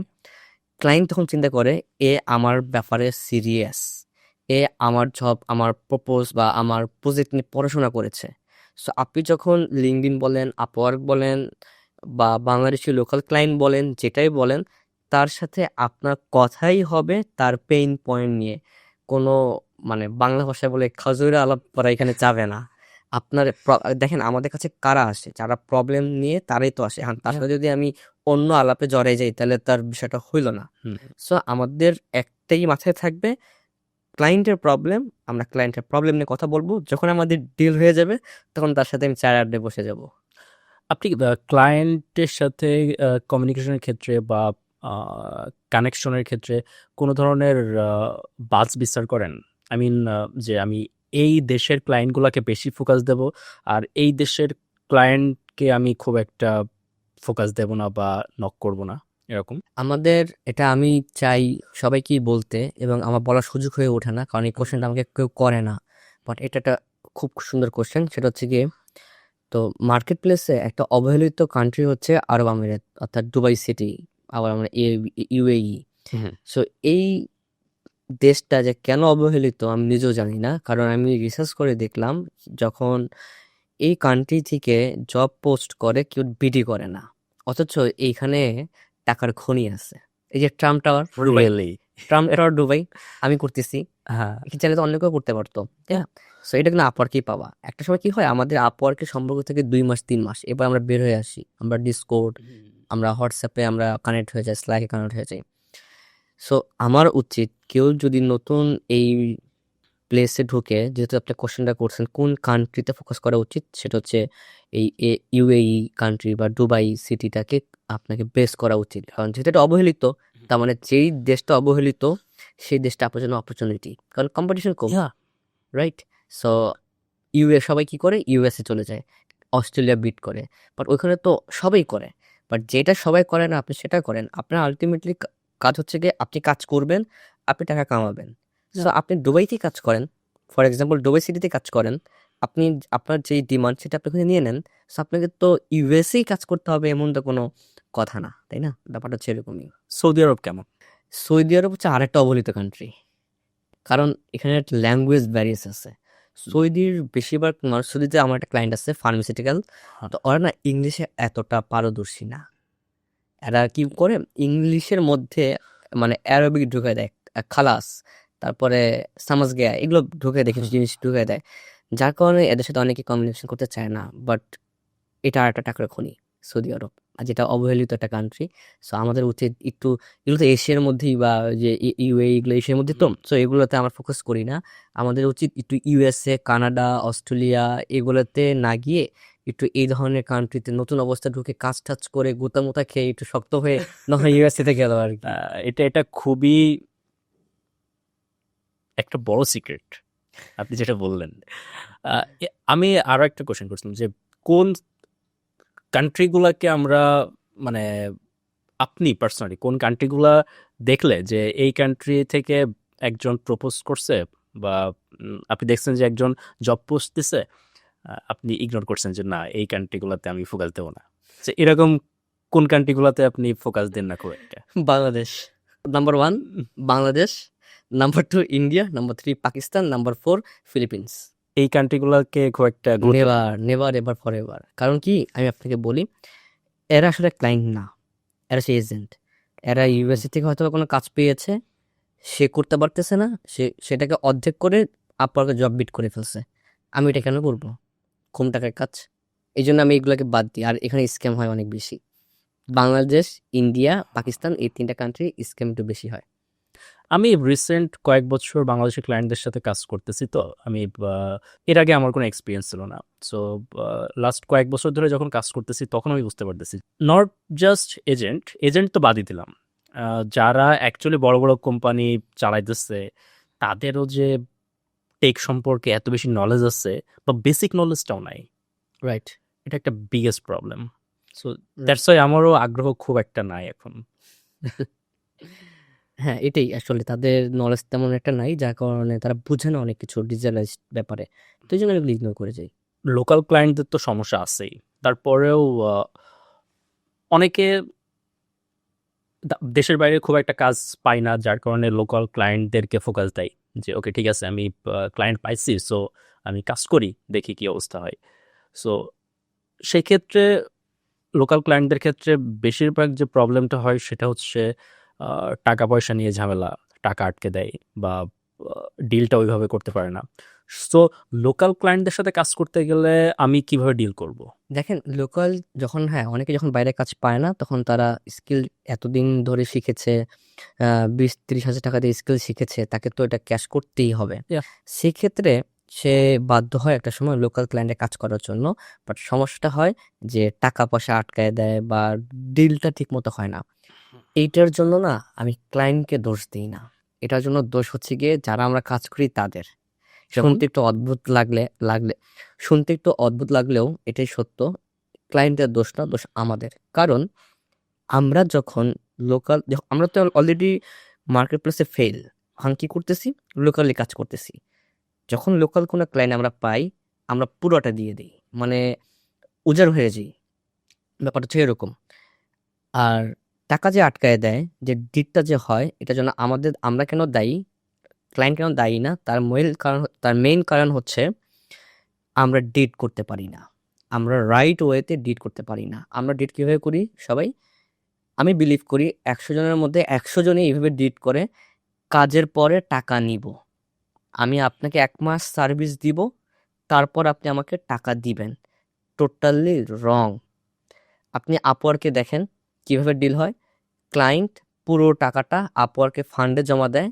ক্লায়েন্ট তখন চিন্তা করে, এ আমার ব্যাপারে সিরিয়াস, এ আমার জব, আমার প্রপোজ বা আমার প্রজেক্ট নিয়ে পড়াশোনা করেছে। সো আপনি যখন লিঙ্কডইন বলেন, আপওয়ার্ক বলেন বা বাংলাদেশি লোকাল ক্লায়েন্ট বলেন, যেটাই বলেন, তার সাথে আপনার কথাই হবে তার পেইন পয়েন্ট নিয়ে। কোনো মানে বাংলা ভাষায় বলে খাজুরে আলাপ করা এখানে যাবে না। আপনার দেখেন আমাদের কাছে কারা আসে, যারা প্রবলেম নিয়ে তারাই তো আসে। এখন তার সাথে যদি আমি অন্য আলাপে জড়াই যাই, তাহলে তার বিষয়টা হইল না। সো আমাদের একটাই মাথায় থাকবে, ক্লায়েন্টের প্রবলেম, আমরা ক্লায়েন্টের প্রবলেম নিয়ে কথা বলবো। যখন আমাদের ডিল হয়ে যাবে, তখন তার সাথে আমি চায়ের আড্ডায় বসে যাব। আপনি ক্লায়েন্টের সাথে কমিউনিকেশনের ক্ষেত্রে বা কানেকশনের ক্ষেত্রে কোনো ধরনের বাজ বিচার করেন? আই মিন যে আমি এই দেশের ক্লায়েন্টগুলোকে বেশি ফোকাস দেব, আর এই দেশের ক্লায়েন্টকে আমি খুব একটা ফোকাস দেব না বা নক করব না, এরকম? আমাদের এটা আমি চাই সবাইকেই বলতে, এবং আমার বলার সুযোগ হয়ে ওঠে না, কারণ এই কোশ্চেনটা আমাকে কেউ করে না। বাট এটা একটা খুব সুন্দর কোশ্চেন। সেটা হচ্ছে গিয়ে, তো মার্কেট প্লেসে একটা অবহেলিত কান্ট্রি হচ্ছে আরব আমিরাত, অর্থাৎ দুবাই সিটি, আবার আমরা ইউএই। হুম। সো এই দেশটা যে কেন অবহেলিত আমি নিজেও জানি না, কারণ আমি রিসার্চ করে দেখলাম, যখন এই কান্ট্রি থেকে জব পোস্ট করে কেউ বিডি করে না, অথচ এইখানে টাকার খনি আছে। এই যে Trump tower Dubai, really? Trump tower Dubai আমি করতেছি, হ্যাঁ। এখানে চাইলে তো অন্য কেউ করতে পারতো। সো এটা কিন্তু আপওয়ার্কেই পাওয়া। একটা সময় কি হয়, আমাদের আপওয়ার্কের সম্পর্ক থেকে 2 মাস 3 মাস, এবার আমরা বের হয়ে আসি, আমরা ডিসকোড, আমরা হোয়াটসঅ্যাপে আমরা কানেক্ট হয়ে যাই, স্ল্যাকে কানেক্ট হয়ে যাই। সো আমার উচিত, কেউ যদি নতুন এই প্লেসে ঢুকে, যেহেতু আপনি কোশ্চেনটা করছেন কোন কান্ট্রিতে ফোকাস করা উচিত, সেটা হচ্ছে এই ইউএই কান্ট্রি বা দুবাই সিটিটাকে আপনাকে বেস করা উচিত। কারণ যেহেতু এটা অবহেলিত, তার মানে যেই দেশটা অবহেলিত, সেই দেশটা আপনার জন্য অপরচুনিটি, কারণ কম্পিটিশন কম, রাইট? সো সবাই কি করে, ইউএসএ চলে যায়, অস্ট্রেলিয়া বিট করে। বাট ওইখানে তো সবাই করে। বাট যেটা সবাই করে না, আপনি সেটা করেন। আপনার আলটিমেটলি কাজ হচ্ছে গিয়ে, আপনি কাজ করবেন, আপনি টাকা কামাবেন। সো আপনি দুবাইতেই কাজ করেন, ফর এক্সাম্পল দুবাই সিটিতে কাজ করেন, আপনি আপনার যেই ডিমান্ড সেটা আপনি ওখানে নিয়ে নেন। সো আপনাকে তো ইউএসএই কাজ করতে হবে এমন তো কোনো কথা না, তাই না? ব্যাপারটা হচ্ছে এরকমই। সৌদি আরব কেমন? সৌদি আরব হচ্ছে আরেকটা অবহেলিত কান্ট্রি, কারণ এখানে একটা ল্যাঙ্গুয়েজ ব্যারিয়াস আছে। সৌদির বেশিরভাগ মানুষ, সৌদিতে আমার একটা ক্লায়েন্ট আছে ফার্মাসিউটিক্যাল, হ্যাঁ। তো ওরা না ইংলিশে এতটা পারদর্শী না। এরা কি করে, ইংলিশের মধ্যে মানে অ্যারবিক ঢুকে দেয়, খালাস, তারপরে সামাজ গেয়া, এগুলো ঢুকে দেয়, কিছু জিনিস ঢুকে দেয়, যার কারণে এদের সাথে অনেকে কমিউনিকেশন করতে চায় না। বাট এটা আর একটা টাকার খনি, সৌদি আরব, আর যেটা অবহেলিত একটা কান্ট্রি। সো আমাদের উচিত একটু, এগুলো তো এশিয়ার মধ্যেই, বা যে ইউএই, এগুলো এশিয়ার মধ্যে, তো সো এগুলোতে আমরা ফোকাস করি না। আমাদের উচিত একটু ইউএসএ, কানাডা, অস্ট্রেলিয়া, এগুলোতে না গিয়ে একটু এই ধরনের কান্ট্রিতে নতুন অবস্থা ঢুকে কাজ টাজ করে গোতামোতা খেয়ে একটু শক্ত হয়ে না হয় ইউএসএ তে গেল আর কি। এটা এটা খুবই একটা বড় সিক্রেট আপনি যেটা বললেন। আমি আরো একটা কোশ্চেন করছিলাম যে কোন কান্ট্রিগুলাকে আমরা মানে আপনি পার্সোনালি কোন কান্ট্রিগুলা দেখলে যে এই কান্ট্রি থেকে একজন প্রপোজ করছে বা আপনি দেখছেন যে একজন জব পোস্ট দিছে, আপনি ইগনোর করছেন যে না এই কান্ট্রিগুলাতে আমি ফোকাস দেবো না, যে এরকম কোন কান্ট্রিগুলাতে আপনি ফোকাস দেন না খুব একটা? Bangladesh number 1, Bangladesh number 2, India number 3, Pakistan number 4, Philippines. এই কান্ট্রিগুলাকে খুব একটা গুরুত্ব never never ever for ever. কারণ কি, আমি আপনাকে বলি, এরা আসলে ক্লায়েন্ট না, এরা হচ্ছে এজেন্ট। এরা ইউএসএ থেকে হয়তো কোনো কাজ পেয়েছে, সে করতে পারতেছে না, সেটাকে অর্ধেক করে আপনাকে জব বিট করে ফেলছে। আমি এটা কেন করবো? কম টাকার কাজ, এই জন্য আমি এগুলোকে বাদ দিই। আর এখানে স্ক্যাম হয় অনেক বেশি। বাংলাদেশ, ইন্ডিয়া, পাকিস্তান, এই 3টা কান্ট্রি স্ক্যাম একটু বেশি হয়। আমি রিসেন্ট কয়েক বছর বাংলাদেশের ক্লায়েন্টদের সাথে কাজ করতেছি, তো আমি এর আগে আমার কোনো এক্সপিরিয়েন্স ছিল না। সো লাস্ট কয়েক বছর ধরে যখন কাজ করতেছি তখন আমি বুঝতে পারতেছি নট জাস্ট এজেন্ট, এজেন্ট তো বাদই দিলাম, যারা অ্যাকচুয়ালি বড় বড় কোম্পানি চালাইতেছে তাদেরও যে টেক সম্পর্কে এত বেশি নলেজ আছে বা বেসিক নলেজটাও নাই, রাইট। এটা একটা biggest problem. So that's why আমারও আগ্রহ খুব একটা নাই এখন। হ্যাঁ, এটাই আসলে তাদের নলেজ তেমন একটা নাই, যার কারণে তারা বুঝে না অনেক কিছু ডিজিটালাইজড ব্যাপারে। তো এই জন্য এগুলো ইগনোর করে যাই। লোকাল ক্লায়েন্টদের তো সমস্যা আছেই, তারপরেও অনেকে দেশের বাইরে খুব একটা কাজ পায় না, যার কারণে লোকাল ক্লায়েন্টদেরকে ফোকাস দেয় যে ওকে ঠিক আছে আমি ক্লায়েন্ট পাইছি, সো আমি কাজ করি, দেখি কি অবস্থা হয়। সো সেই ক্ষেত্রে লোকাল ক্লায়েন্টদের ক্ষেত্রে বেশিরভাগ যে প্রবলেমটা হয় সেটা হচ্ছে টাকা পয়সা নিয়ে ঝামেলা, টাকা আটকে দেয় বা ডিলটা ওইভাবে করতে পারে না। সো লোকাল ক্লায়েন্টদের সাথে কাজ করতে গেলে আমি কিভাবে ডিল করব? দেখেন, লোকাল যখন, হ্যাঁ, অনেকে যখন বাইরে কাজ পায় না, তখন তারা স্কিল এতদিন ধরে শিখেছে, 20-30 হাজার টাকা দিয়ে স্কিল শিখেছে, তাকে তো এটা ক্যাশ করতেই হবে। Yeah. সেক্ষেত্রে সে বাধ্য হয় একটা সময় লোকাল ক্লায়েন্টে কাজ করার জন্য। বাট সমস্যাটা হয় যে টাকা পয়সা আটকায় দেয় বা ডিলটা ঠিক মতো হয় না। এইটার জন্য না আমি ক্লায়েন্টকে দোষ দিই না, এটার জন্য দোষ হচ্ছে গিয়ে যারা আমরা কাজ করি তাদের। যেমন শুনতে একটু অদ্ভুত লাগলে শুনতে একটু অদ্ভুত লাগলেও এটাই সত্য। ক্লায়েন্টের দোষ না, দোষ আমাদের। কারণ আমরা যখন আমরা তো অলরেডি মার্কেট প্লেসে ফেল, এখন কি করতেছি? লোকালি কাজ করতেছি। যখন লোকাল কোনো ক্লায়েন্ট আমরা পাই, আমরা পুরোটা দিয়ে দিই, মানে উজাড় হয়ে যাই। ব্যাপারটা হচ্ছে এরকম। আর টাকা যে আটকায় দেয়, যে ডিটটা যে হয়, এটার জন্য আমরা কেন দায়ী, ক্লায়েন্ট কেন দায়ী না, তার মেইন কারণ হচ্ছে আমরা ডিট করতে পারি না। আমরা রাইট ওয়েতে ডিট করতে পারি না। আমরা ডিট কিভাবে করি সবাই? আমি বিলিভ করি 100 জনের মধ্যে 100 জনই এইভাবে ডিট করে, কাজের পরে টাকা নিব। আমি আপনাকে 1 মাস সার্ভিস দিব, তারপর আপনি আমাকে টাকা দিবেন। টোটালি রং। আপনি আপওয়ার্কে দেখেন কিভাবে ডিল হয়। ক্লায়েন্ট পুরো টাকাটা আপওয়ার্কে ফান্ডে জমা দেয়।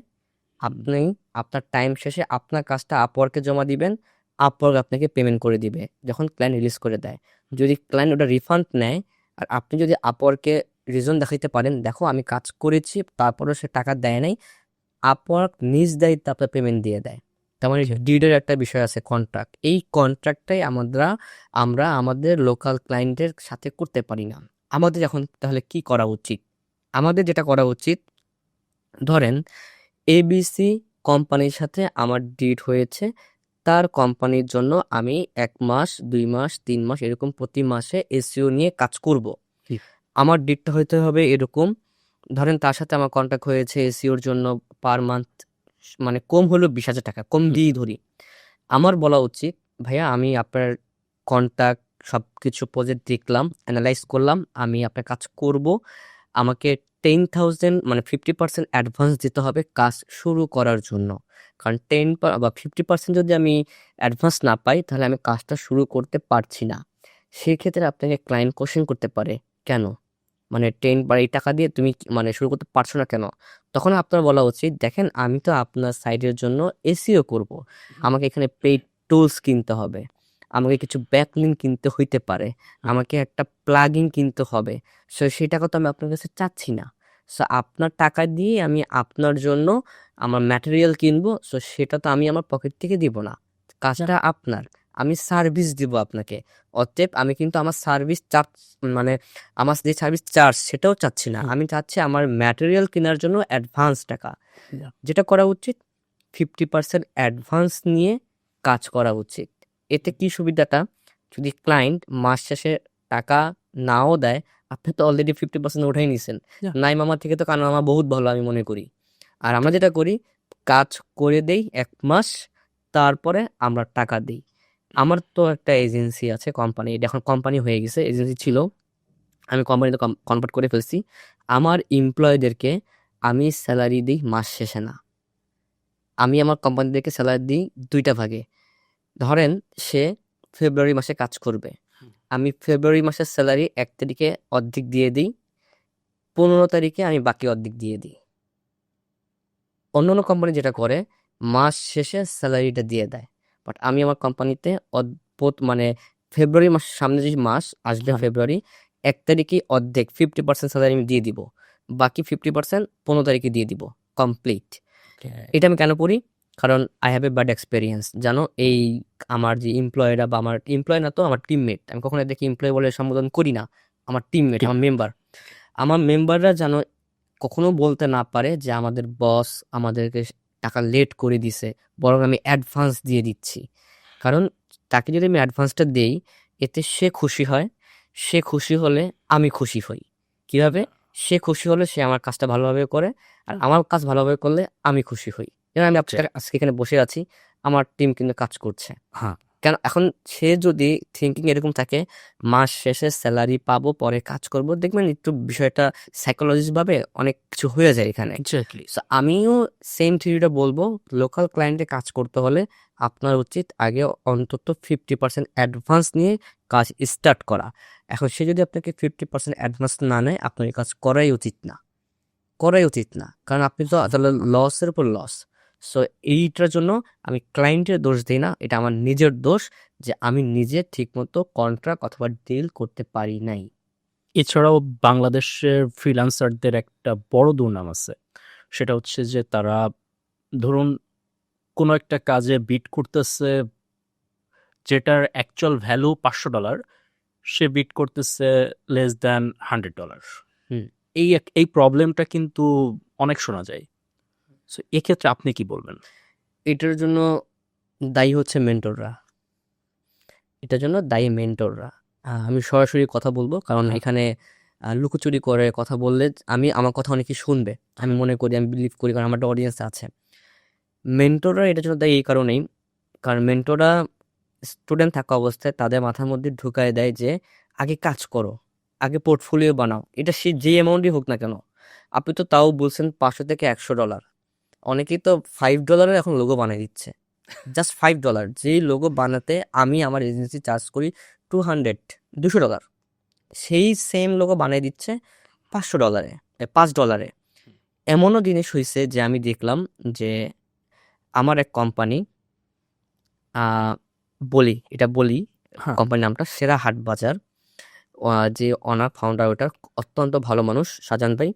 আপনি আপনার টাইম শেষে আপনার কাজটা আপওয়ার্কে জমা দিবেন, আপওয়ার্ক আপনাকে পেমেন্ট করে দিবে যখন ক্লায়েন্ট রিলিজ করে দেয়। যদি ক্লায়েন্ট ওটা রিফান্ড নেয়, আর আপনি যদি আপওয়ার্কে রিজন দেখাইতে পারেন, দেখো আমি কাজ করেছি তারপরেও সে টাকা দেয় নাই, আপওয়ার্ক নিজ দায়িত্বে আপনার পেমেন্ট দিয়ে দেয়। তেমন ডিডের একটা বিষয় আছে, কন্ট্রাক্ট। এই কন্ট্রাক্টটাই আমরা আমাদের লোকাল ক্লায়েন্টের সাথে করতে পারি না। আমাদের এখন তাহলে কি করা উচিত? আমাদের যেটা করা উচিত, ধরেন এবিসি কোম্পানির সাথে আমার ডিড হয়েছে, তার কোম্পানির জন্য আমি 1 মাস 2 মাস 3 মাস এরকম প্রতি মাসে এসইও নিয়ে কাজ করব। জি। আমার ডিডটা হইতে হবে এরকম, ধরেন তার সাথে আমার কন্ট্যাক্ট হয়েছে এসইওর জন্য পার মান্থ, মানে কম হলেও 20,000 টাকা, কম দিয়েই ধরি। আমার বলা উচিত, ভাইয়া আমি আপনার কন্ট্যাক্ট সবকিছু প্রজেক্ট দেখলাম, অ্যানালাইজ করলাম, আমি আপনার কাজ করব, আমাকে 10,000 মানে 50% অ্যাডভান্স দিতে হবে কাজ শুরু করার জন্য। কারণ 50% যদি আমি অ্যাডভান্স না পাই, তাহলে আমি কাজটা শুরু করতে পারছি না। সেক্ষেত্রে আপনাকে ক্লায়েন্ট কোশ্চেন করতে পারে, কেন, মানে 10 বা এই টাকা দিয়ে তুমি মানে শুরু করতে পারছো না কেন? তখন আপনার বলা উচিত, দেখেন আমি তো আপনার সাইটের জন্য এসইও করব, আমাকে এখানে পেইড টুলস কিনতে হবে, আমাকে কিছু ব্যাকলিঙ্ক কিনতে হইতে পারে, আমাকে একটা প্লাগইন কিনতে হবে। সো সেই টাকা তো আমি আপনার কাছে চাচ্ছি না। সো আপনার টাকা দিয়ে আমি আপনার জন্য আমার ম্যাটেরিয়াল কিনবো, সো সেটা তো আমি আমার পকেট থেকে দিব না, কাজটা আপনার, আমি সার্ভিস দিব আপনাকে। অতএব আমি কিন্তু আমার সার্ভিস চার্জ, মানে আমার যে সার্ভিস চার্জ সেটাও চাচ্ছি না, আমি চাচ্ছি আমার ম্যাটেরিয়াল কেনার জন্য অ্যাডভান্স টাকা। Yeah. যেটা করা উচিত, 50% অ্যাডভান্স নিয়ে কাজ করা উচিত। এতে কি সুবিধাটা, যদি ক্লায়েন্ট মাস শেষে টাকা নাও দেয়, আপনি তো অলরেডি 50% উঠাই নিছেন। Yeah. নাই মামা থেকে তো কানা মামা বহুত ভালো আমি মনে করি। আর আমরা যেটা করি, কাজ করে দেই 1 মাস, তারপরে আমরা টাকা দিই। আমার তো একটা এজেন্সি আছে, কোম্পানি, এটা এখন কোম্পানি হয়ে গেছে, এজেন্সি ছিল, আমি কোম্পানিতে কনভার্ট করে ফেলছি। আমার এমপ্লয়ীদেরকে আমি স্যালারি দিই মাস শেষে না, আমি আমার কোম্পানিদেরকে স্যালারি দিই 2টা ভাগে। ধরেন সে ফেব্রুয়ারি মাসে কাজ করবে, আমি ফেব্রুয়ারি মাসের স্যালারি 1 তারিখে অর্ধেক দিয়ে দিই, 15 তারিখে আমি বাকি অর্ধেক দিয়ে দিই। অন্যান্য কোম্পানি যেটা করে, মাস শেষে স্যালারিটা দিয়ে দেয়। বাট আমি আমার কোম্পানিতে মানে ফেব্রুয়ারি মাস, সামনে যে মাস আসবে ফেব্রুয়ারি, 1 তারিখেই অর্ধেক 50% স্যালারি আমি দিয়ে দিব, বাকি 50% 15 তারিখে দিয়ে দিব, কমপ্লিট। এটা আমি কেন করি? কারণ I have a bad experience, জানো, এই আমার যে এমপ্লয়িরা বা আমার এমপ্লয় না তো আমার টিমমেট, আমি কখনো দেখি এমপ্লয় বলে সম্বোধন করি না, আমার টিমমেট, টিম আমার মেম্বাররা যেন কখনো বলতে না পারে যে আমাদের বস আমাদেরকে টাকা লেট করে দিছে, বরং আমি অ্যাডভান্স দিয়ে দিচ্ছি। কারণ তাকে যদি আমি অ্যাডভান্সটা দেই, এতে সে খুশি হয়, সে খুশি হলে আমি খুশি হই। কিভাবে? সে খুশি হলে সে আমার কাজটা ভালোভাবে করে, আর আমার কাজ ভালোভাবে করলে আমি খুশি হই। যেমন আমি যে আজকে এখানে বসে আছি, আমার টিম কিন্তু কাজ করছে। হ্যাঁ কেন এখন সে যদি থিঙ্কিং এরকম থাকে, মাস শেষে স্যালারি পাবো, পরে কাজ করব, দেখবেন একটু বিষয়টা সাইকোলজিস্ট ভাবে অনেক কিছু হয়ে যায় এখানে। এক্স্যাক্টলি। সো আমিও সেম থিওরিটা বলবো, লোকাল ক্লায়েন্টে কাজ করতে হলে আপনার উচিত আগে অন্তত 50% অ্যাডভান্স নিয়ে কাজ স্টার্ট করা। এখন সে যদি আপনাকে 50% অ্যাডভান্স না নেয়, আপনার এই কাজ করাই উচিত না, কারণ আপনি তো তাহলে লসের উপর লস। সো এইটার জন্য আমি ক্লায়েন্টের দোষ দিই না, এটা আমার নিজের দোষ যে আমি নিজে ঠিকমতো কন্ট্রাক্ট অথবা ডিল করতে পারি নাই। এছাড়াও বাংলাদেশের ফ্রিল্যান্সারদের একটা বড় দুর্নাম আছে, সেটা হচ্ছে যে তারা ধরুন কোনো একটা কাজে বিড করতেছে যেটার অ্যাকচুয়াল ভ্যালু $500, সে বিড করতেছে less than $100। হুম। এই প্রবলেমটা কিন্তু অনেক শোনা যায়। সো এক্ষেত্রে আপনি কি বলবেন? এটার জন্য দায়ী হচ্ছে মেন্টররা, এটার জন্য দায়ী মেন্টররা। আমি সরাসরি কথা বলবো, কারণ হ্যাঁ এখানে লুকোচুরি করে কথা বললে আমার কথা অনেকে শুনবে, আমি মনে করি, আমি বিলিভ করি, কারণ আমার একটা অডিয়েন্স আছে। মেন্টররা এটার জন্য দায়ী এই কারণেই, কারণ মেন্টররা স্টুডেন্ট থাকা অবস্থায় তাদের মাথার মধ্যে ঢুকায় দেয় যে আগে কাজ করো, আগে পোর্টফোলিও বানাও, এটা সে যে অ্যামাউন্টই হোক না কেন। আপনি তো তাও বলছেন $500 থেকে $100, অনেকেই তো $5 এখন লোগো বানিয়ে দিচ্ছে, জাস্ট $5। যেই লোগো বানাতে আমি আমার এজেন্সি চার্জ করি 200 $200, সেই সেম লোগো বানিয়ে দিচ্ছে $500, $5। এমনও জিনিস হয়েছে যে আমি দেখলাম যে আমার এক কোম্পানি, বলি হ্যাঁ কোম্পানির নামটা সেরা হাট বাজার, যে অনার ফাউন্ডার, ওটা অত্যন্ত ভালো মানুষ, শাহজাহান ভাই।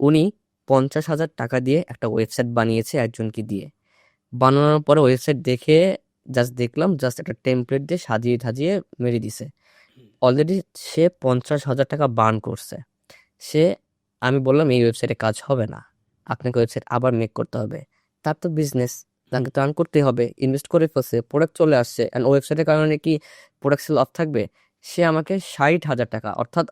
উনি 50,000 টাকা দিয়ে একটা ওয়েবসাইট বানিয়েছে একজনকে দিয়ে। বানানোর পরে ওয়েবসাইট দেখে দেখলাম জাস্ট একটা টেমপ্লেট দিয়ে সাজিয়ে ঠাজিয়ে মেরে দিছে। অলরেডি সে 50,000 টাকা বার্ন করছে। সে আমি বললাম এই ওয়েবসাইটে কাজ হবে না, আপনাকে ওয়েবসাইট আবার মেক করতে হবে। তার তো বিজনেস, তাকে তো আর্ন করতে হবে, ইনভেস্ট করে ফেলছে, প্রোডাক্ট চলে আসছে, অ্যান্ড ওয়েবসাইটের কারণে কি প্রোডাক্ট সেল অফ থাকবে? সে আমাকে 60,000 টাকা, অর্থাৎ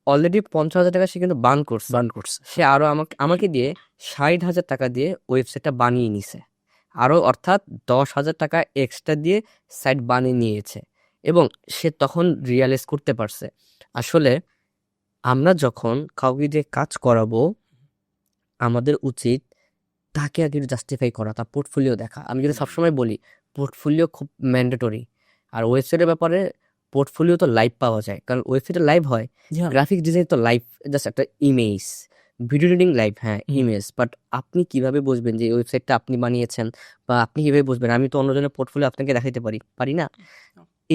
অলরেডি 50,000 টাকা সে কিন্তু বার্ন করছে। বান করছে। সে আরো আমাকে দিয়ে 60,000 টাকা দিয়ে ওয়েবসাইটটা বানিয়ে নিছে, আরো অর্থাৎ 10,000 টাকা এক্সট্রা দিয়ে সাইট বানিয়ে নিয়েছে। এবং সে তখন রিয়ালাইজ করতে পারছে আসলে আমরা যখন কাউকে দিয়ে কাজ করাবো, আমাদের উচিত তাকে আগে জাস্টিফাই করা, তার পোর্টফোলিও দেখা। আমি যদি সবসময় বলি পোর্টফোলিও খুব ম্যান্ডেটরি, আর ওয়েবসাইটের ব্যাপারে পোর্টফোলিও তো লাইভ পাওয়া যায়, কারণ ওয়েবসাইটে লাইভ হয়, গ্রাফিক ডিজাইন তো লাইভ, জাস্ট একটা ইমেজ, ভিডিও এডিটিং লাইভ, হ্যাঁ ইমেজ, বাট আপনি কিভাবে বুঝবেন যে এই ওয়েবসাইটটা আপনি বানিয়েছেন, বা আপনি কিভাবে বুঝবেন? আমি তো অন্যজনের পোর্টফোলিও আপনাকে দেখাইতে পারি না।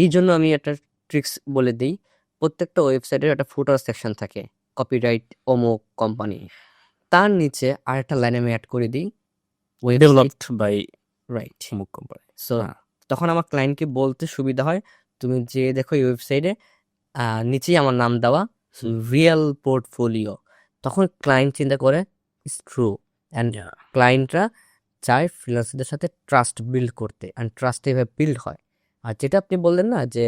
এই জন্য আমি একটা ট্রিক্স বলে দিই, প্রত্যেকটা ওয়েবসাইটের একটা ফুটার সেকশন থাকে, কপিরাইট অমুক কোম্পানি, তার নিচে আরেকটা লাইন আমি অ্যাড করে দিই, ওয়েবসাইট ডেভেলপড বাই রাইট। অমুক কোম্পানি। সো হ্যাঁ তখন আমার ক্লায়েন্টকে বলতে সুবিধা হয়, তুমি যে দেখো এই ওয়েবসাইটে নিচেই আমার নাম দেওয়া, রিয়েল পোর্টফোলিও। তখন ক্লায়েন্ট চিন্তা করে ইটস ট্রু, অ্যান্ড Yeah. ক্লায়েন্টরা চায় ফ্রিল্যান্সারদের সাথে ট্রাস্ট বিল্ড করতে, অ্যান্ড ট্রাস্ট এভাবে বিল্ড হয়। আর যেটা আপনি বললেন না যে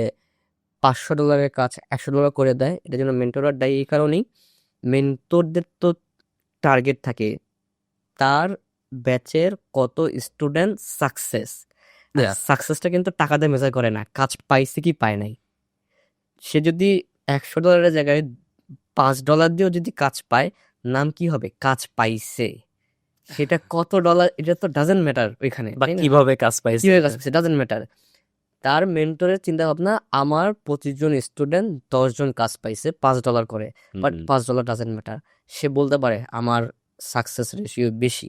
$500 কাজ $100 করে দেয়, এটার জন্য মেন্টররা দেয় এই কারণেই, মেন্টরদের তো টার্গেট থাকে তার ব্যাচের কত স্টুডেন্ট সাকসেস। Yeah. সাকসেসটা কিন্তু টাকা দিয়ে মেজার করে না, কাজ পাইছে কি পায় নাই। সে যদি $100 জায়গায় $5 দিয়েও যদি কাজ পায়, নাম কি হবে? কাজ পাইছে। সেটা কত ডলার এটা তো ডাজেন্ট ম্যাটার ওইখানে, বা তাই না? কিভাবে কাজ পাইছে কিভাবে কাজ পাইছে ডাজেন্ট ম্যাটার। তার মেন্টরের চিন্তা ভাবনা, আমার 25 জন স্টুডেন্ট 10 জন কাজ পাইছে $5 করে, বাট $5 ডাজেন্ট ম্যাটার। সে বলতে পারে আমার সাকসেস রেশিও বেশি।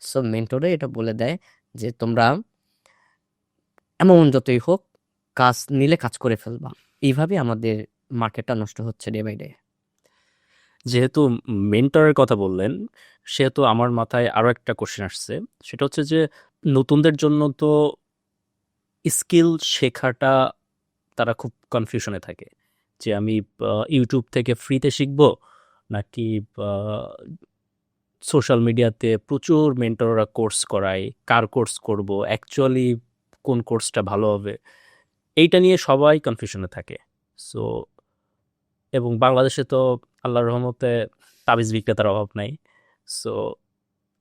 সো মেন্টরে এটা বলে দেয় যে তোমরা অ্যামাউন্ট যতই হোক কাজ নিলে কাজ করে ফেলবা। এইভাবে আমাদের মার্কেটটা নষ্ট হচ্ছে ডে বাই ডে। যেহেতু মেন্টরের কথা বললেন, সেহেতু আমার মাথায় আরো একটা কোশ্চেন আসছে, সেটা হচ্ছে যে নতুনদের জন্য তো স্কিল শেখাটা তারা খুব কনফিউশনে থাকে যে আমি ইউটিউব থেকে ফ্রিতে শিখবো নাকি সোশ্যাল মিডিয়াতে প্রচুর মেন্টররা কোর্স করায়, কার কোর্স করব, অ্যাকচুয়ালি কোন কোর্সটা ভালো হবে, এইটা নিয়ে সবাই কনফিউশনে থাকে। সো এবং বাংলাদেশে তো আল্লাহর রহমতে তাবিজ বিক্রেতার অভাব নাই। সো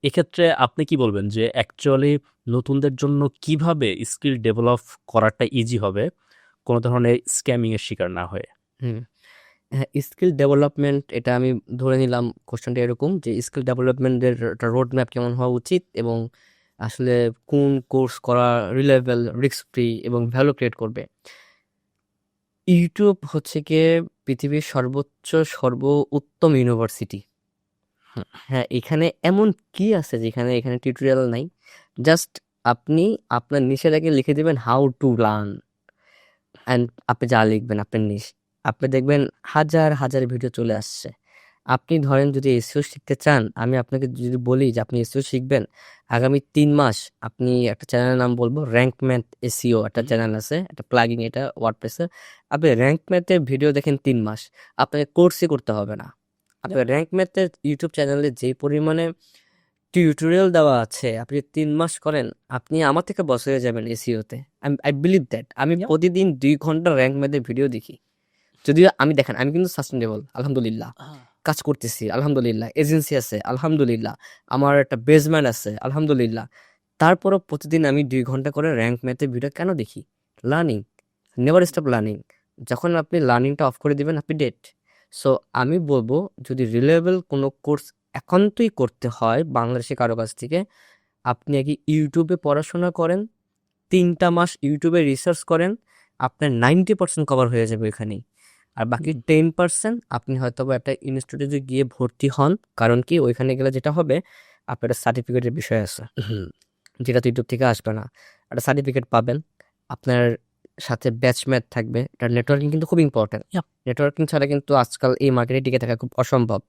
এক্ষেত্রে আপনি কি বলবেন যে অ্যাকচুয়ালি নতুনদের জন্য কিভাবে স্কিল ডেভেলপ করাটা ইজি হবে কোনো ধরনের স্ক্যামিংয়ের শিকার না হয়ে? হুম হ্যাঁ, স্কিল ডেভেলপমেন্ট, এটা আমি ধরে নিলাম কোশ্চেনটা এরকম যে স্কিল ডেভেলপমেন্টের একটা রোড ম্যাপ কেমন হওয়া উচিত এবং আসলে কোন কোর্স করা রিলেভেল, রিস্ক ফ্রি এবং ভ্যালু ক্রিয়েট করবে। ইউটিউব হচ্ছে গিয়ে পৃথিবীর সর্বোচ্চ উত্তম ইউনিভার্সিটি। হুম, হ্যাঁ, এখানে এমন কি আছে যেখানে এখানে টিউটোরিয়াল নাই? জাস্ট আপনি আপনার নিচের আগে লিখে দিবেন হাউ টু লার্ন, অ্যান্ড আপনি যা লিখবেন আপনার নিশ, আপনি দেখবেন হাজার হাজার ভিডিও চলে আসছে। আপনি ধরেন যদি এসইও শিখতে চান, আমি আপনাকে যদি বলি যে আপনি এসইও শিখবেন আগামী 3 মাস, আপনি একটা চ্যানেলের নাম বলবো র্যাঙ্ক ম্যাথ এসইও, একটা চ্যানেল আছে, একটা প্লাগইন, এটা ওয়ার্ডপ্রেসের। আপনি র্যাঙ্ক ম্যাথের ভিডিও দেখেন 3 মাস, আপনাকে কোর্সই করতে হবে না। আপনি র্যাঙ্ক ম্যাথের ইউটিউব চ্যানেলে যে পরিমাণে টিউটোরিয়াল দেওয়া আছে, আপনি 3 মাস করেন, আপনি আমার থেকে বস হয়ে যাবেন এসইওতে। I believe that. আমি Yeah. প্রতিদিন 2 ঘন্টা র্যাঙ্ক ম্যাথের ভিডিও দেখি। যদিও আমি দেখেন আমি কিন্তু সাস্টেনেবল, আলহামদুলিল্লাহ কাজ করতেছি, আলহামদুলিল্লাহ এজেন্সি আছে, আলহামদুলিল্লাহ আমার একটা বেসমেন্ট আছে, আলহামদুলিল্লাহ। তারপরও প্রতিদিন আমি 2 ঘন্টা করে র্যাঙ্ক ম্যাথের ভিডিও কেন দেখি? Learning, never stop learning. যখন আপনি লার্নিংটা অফ করে দিবেন আপনি ডেট। সো আমি বলবো যদি রিলেভেল কোনো কোর্স একান্তই করতে হয় বাংলাদেশে কারো কাছ থেকে, আপনি আগে ইউটিউবে পড়াশোনা করেন, 3টা মাস ইউটিউবে রিসার্চ করেন, আপনার 90% কভার হয়ে যাবে এখানেই। আর বাকি 10% আপনি হয়তো বা একটা ইনস্টিটিউটে গিয়ে ভর্তি হন। কারণ কি, ওইখানে গেলে যেটা হবে, আপনার একটা সার্টিফিকেটের বিষয় আছে হুম, যেটা তো ইউটিউব থেকে আসবে না। একটা সার্টিফিকেট পাবেন, আপনার সাথে ব্যাচমেট থাকবে। এটা নেটওয়ার্কিং কিন্তু খুব ইম্পর্টেন্ট। Yeah. নেটওয়ার্কিং ছাড়া কিন্তু আজকাল এই মার্কেটে টিকে থাকা খুব অসম্ভব।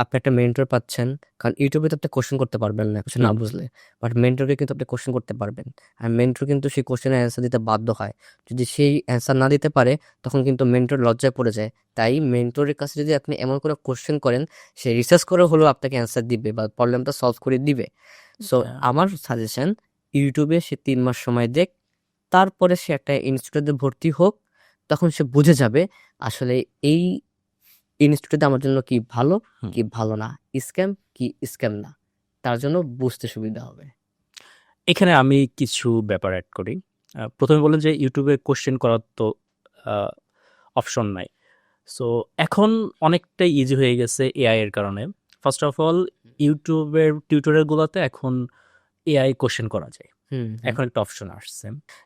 আপনি একটা মেন্টর পাচ্ছেন, কারণ ইউটিউবে তো আপনি কোশ্চেন করতে পারবেন না কিছু না হুম, বুঝলে, বাট মেন্টরকে কিন্তু আপনি কোশ্চেন করতে পারবেন। আর মেন্টর কিন্তু সেই কোশ্চেনের অ্যান্সার দিতে বাধ্য হয়। যদি সেই অ্যান্সার না দিতে পারে তখন কিন্তু মেন্টর লজ্জায় পড়ে যায়। তাই মেন্টরের কাছে যদি আপনি এমন করে কোশ্চেন করেন, সে রিসার্চ করে হলেও আপনাকে অ্যান্সার দিবে বা প্রবলেমটা সলভ করে দিবে। So Yeah. আমার সাজেশন, ইউটিউবে সে 3 মাস সময় দেখ, তারপরে সে একটা ইনস্টিটিউটে ভর্তি হোক। তখন সে বুঝে যাবে আসলে এই ইনস্টিটিউটে আমার জন্য কি ভালো, হুম। কি ভালো না, স্ক্যাম কি স্ক্যাম না, তার জন্য বুঝতে সুবিধা হবে। এখানে আমি কিছু ব্যাপার অ্যাড করি। প্রথমে বললেন যে ইউটিউবে কোশ্চেন করার তো অপশন নাই। সো এখন অনেকটাই ইজি হয়ে গেছে এআই এর কারণে। ফার্স্ট অফ অল ইউটিউবের টিউটোরিয়ালগুলোতে এখন এআই কোশ্চেন করা যায়। হুম এখন একটা অপশন আসছে।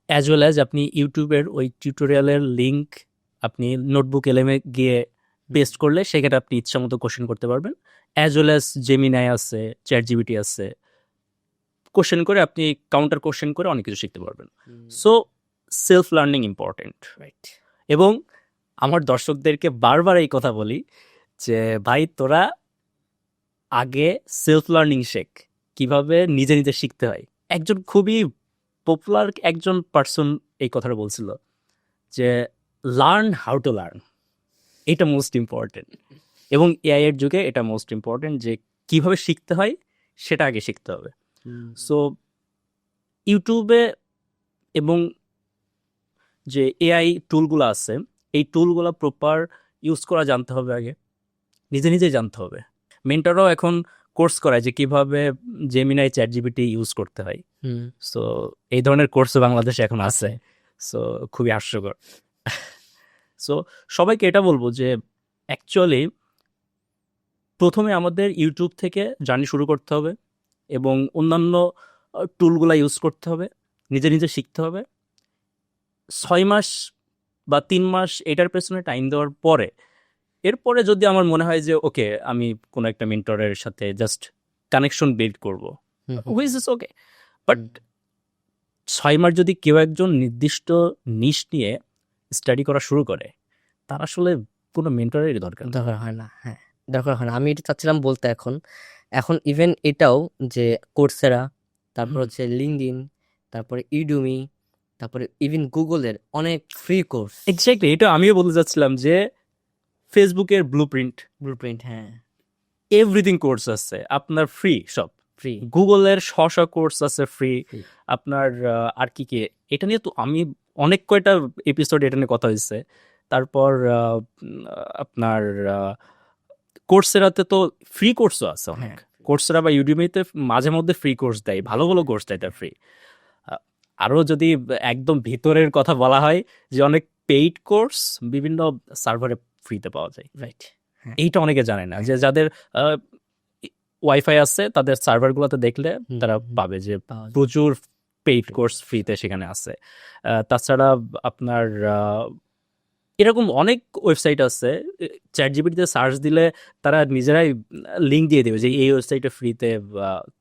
অ্যাজ ওয়েল অ্যাজ আপনি ইউটিউবের ওই টিউটোরিয়ালের লিঙ্ক আপনি নোটবুক এলএমে গিয়ে পেস্ট করলে সেখানে আপনি ইচ্ছা মতো কোশ্চেন করতে পারবেন। অ্যাজ ওয়েল অ্যাজ জেমিনাই আছে, চ্যাট জিপিটি আছে, কোশ্চেন করে আপনি কাউন্টার কোশ্চেন করে অনেক কিছু শিখতে পারবেন। So self learning important. Right. এবং আমার দর্শকদেরকে বারবার এই কথা বলি যে ভাই তোরা আগে সেলফ লার্নিং শেখ, কিভাবে নিজে নিজে শিখতে হয়। একজন খুবই পপুলার একজন পার্সন এই কথাটা বলছিল যে লার্ন হাউ টু লার্ন, এটা মোস্ট ইম্পর্টেন্ট। এবং এআই এর যুগে এটা মোস্ট ইম্পর্টেন্ট যে কিভাবে শিখতে হয় সেটা আগে শিখতে হবে। সো ইউটিউবে এবং যে এআই টুলগুলো আছে এই টুলগুলো প্রপার ইউজ করা জানতে হবে আগে, নিজে নিজেই জানতে হবে। মেন্টররাও এখন কোর্স করায় যে কিভাবে জেমিনাই চ্যাট জিপিটি ইউজ করতে হয়। হুম সো এই ধরনের কোর্সও বাংলাদেশে এখন আছে। সো খুবই হাস্যকর। সো সবাইকে এটা বলবো যে অ্যাকচুয়ালি প্রথমে আমাদের ইউটিউব থেকে জার্নি শুরু করতে হবে এবং অন্যান্য টুলগুলো ইউজ করতে হবে, নিজে নিজে শিখতে হবে। 6 মাস বা 3 মাস এটার পেছনে টাইম দেওয়ার পরে, এরপরে যদি আমার মনে হয় যে ওকে আমি কোনো একটা মেন্টরের সাথে জাস্ট কানেকশন বিল্ড করবো, হুইচ ইজ ওকে। বাট 6 মাস যদি কেউ একজন নির্দিষ্ট নিশ নিয়ে স্টাডি করা শুরু করে, তার আসলে কোনো মেন্টরেরই দরকার নেই। দরকার হয় না। হ্যাঁ, দরকার হয় না। আমি এটা চাচ্ছিলাম বলতে এখন। এখন ইভেন এটাও যে কোর্সেরা, তারপর হুম। হচ্ছে লিঙ্কডইন, তারপরে ইডুমি, তারপরে ইভেন গুগলের অনেক ফ্রি কোর্স। এক্স্যাক্টলি, এটা আমিও বলতে চাচ্ছিলাম যে ফেসবুকের ব্লুপ্রিন্ট, ব্লুপ্রিন্ট, হ্যাঁ, এভরিথিং কোর্স আছে আপনার ফ্রি সব। ফ্রি গুগলের কোর্স আছে ফ্রি। ফ্রি আপনার আর কি কি, এটা নিয়ে তো আমি অনেক কয়টা এপিসোড এটা নিয়ে কথা হয়েছে। তারপর আপনার কোর্সেরাতে তো ফ্রি কোর্সও আছে অনেক। হ্যাঁ, কোর্সেরা বা ইউডিমিতে মাঝে মধ্যে ফ্রি কোর্স দেয়, ভালো ভালো কোর্স দেয় এটা ফ্রি। আরও যদি একদম ভিতরের কথা বলা হয়, যে অনেক পেইড কোর্স বিভিন্ন সার্ভারে ফ্রিতে পাওয়া যায়। রাইট, হ্যাঁ, এইটা অনেকে জানে না, যে যাদের ওয়াইফাই আছে তাদের সার্ভারগুলোতে দেখলে হুম, তারা হুম, পাবে যে পাওয়া যায় প্রচুর পেইড ফ্রি কোর্স কোর্স, ফ্রিতে সেখানে আছে। তাছাড়া আপনার এরকম অনেক ওয়েবসাইট আছে, চ্যাট জিপিটিতে সার্চ দিলে তারা নিজেরাই লিঙ্ক দিয়ে দেবে যে এই ওয়েবসাইটে ফ্রিতে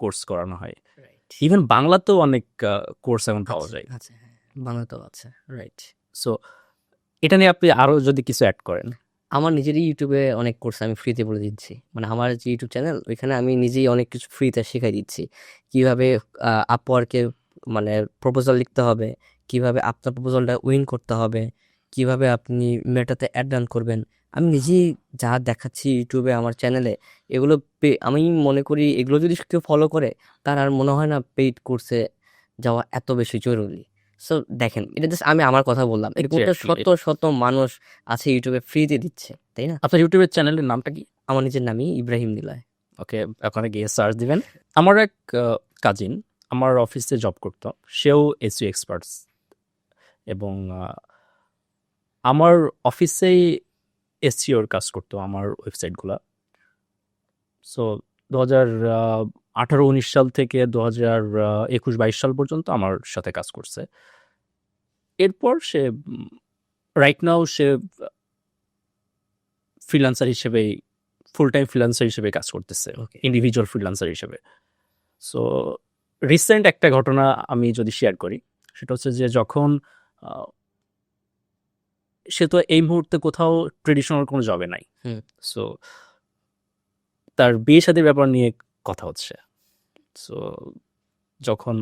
কোর্স করানো হয়। রাইট, ইভেন বাংলাতেও অনেক কোর্স এখন পাওয়া আছে যায়। আছে, হ্যাঁ, বাংলাতেও আছে, রাইট। সো এটা নিয়ে আপনি আরও যদি কিছু অ্যাড করেন। আমার নিজেরই ইউটিউবে অনেক কোর্স আমি ফ্রিতে বলে দিচ্ছি, মানে আমার যে ইউটিউব চ্যানেল ওইখানে আমি নিজেই অনেক কিছু ফ্রিতে শেখাই দিচ্ছি। কিভাবে আপওয়ার্কে মানে প্রপোজাল লিখতে হবে, কিভাবে আপনার প্রপোজালটা উইন করতে হবে, কিভাবে আপনি মেটাতে অ্যাড রান করবেন। আমি নিজেই যা দেখাচ্ছি ইউটিউবে আমার চ্যানেলে, এগুলো আমি মনে করি এগুলো যদি কেউ ফলো করে তার আর মনে হয় না পেইড কোর্সে যাওয়া এত বেশি জরুরি। সো দেখেন, এটা জাস্ট আমি আমার কথা বললাম, এরকমটা Exactly. শত শত মানুষ আছে ইউটিউবে ফ্রিতে দিচ্ছে, তাই না? আপনার ইউটিউবের চ্যানেলের নামটা কি? আমার নিজের নামই ইব্রাহিম নিলয়। ওকে, ওখানে গিয়ে সার্চ দিবেন। আমার এক কাজিন আমার অফিসে জব করতো, সেও এসইও এক্সপার্টস, এবং আমার অফিসেই এসইওর কাজ করতো আমার ওয়েবসাইটগুলা। সো 2018-19 সাল থেকে 2021-22 সাল পর্যন্ত আমার সাথে কাজ করছে। এরপর সে রাইট নাও সে ফ্রিল্যান্সার হিসেবেই, ফুল টাইম ফ্রিল্যান্সার হিসেবে কাজ করতেছে, ওকে, ইন্ডিভিজুয়াল ফ্রিল্যান্সার হিসেবে। সো রিসেন্ট একটা ঘটনা আমি যদি শেয়ার করি, সেটা হচ্ছে যে যখন আহ, সে তো এই মুহূর্তে কোথাও ট্রেডিশনাল কোনো জবে নাই। হুম, সো তার বিয়ে শাদীর ব্যাপার নিয়ে কথা হচ্ছে। সো যখন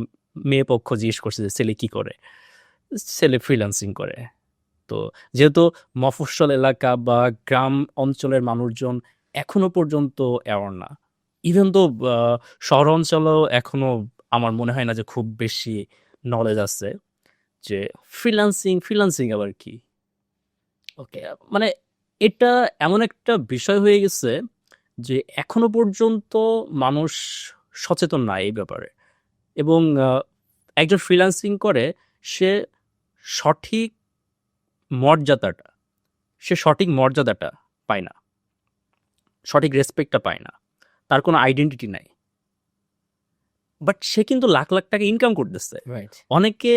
মেয়ে পক্ষ জিজ্ঞেস করছে যে ছেলে কি করে, ছেলে ফ্রিল্যান্সিং করে। তো যেহেতু মফস্বল এলাকা বা গ্রাম অঞ্চলের মানুষজন এখনো পর্যন্ত অ্যাওয়ার না, ইভেন তো শহর অঞ্চলেও এখনো আমার মনে হয় না যে খুব বেশি নলেজ আছে যে ফ্রিল্যান্সিং, ফ্রিল্যান্সিং আবার কি। ওকে, মানে এটা এমন একটা বিষয় হয়ে গেছে যে এখনো পর্যন্ত মানুষ সচেতন না এই ব্যাপারে। এবং একজন ফ্রিল্যান্সিং করে সে সঠিক মর্যাদাটা সঠিক মর্যাদাটা পায় না, সঠিক রেসপেক্টটা পায় না, তার কোনো আইডেন্টিটি নাই। বাট সে কিন্তু লাখ লাখ টাকা ইনকাম করতেছে। রাইট, অনেকে,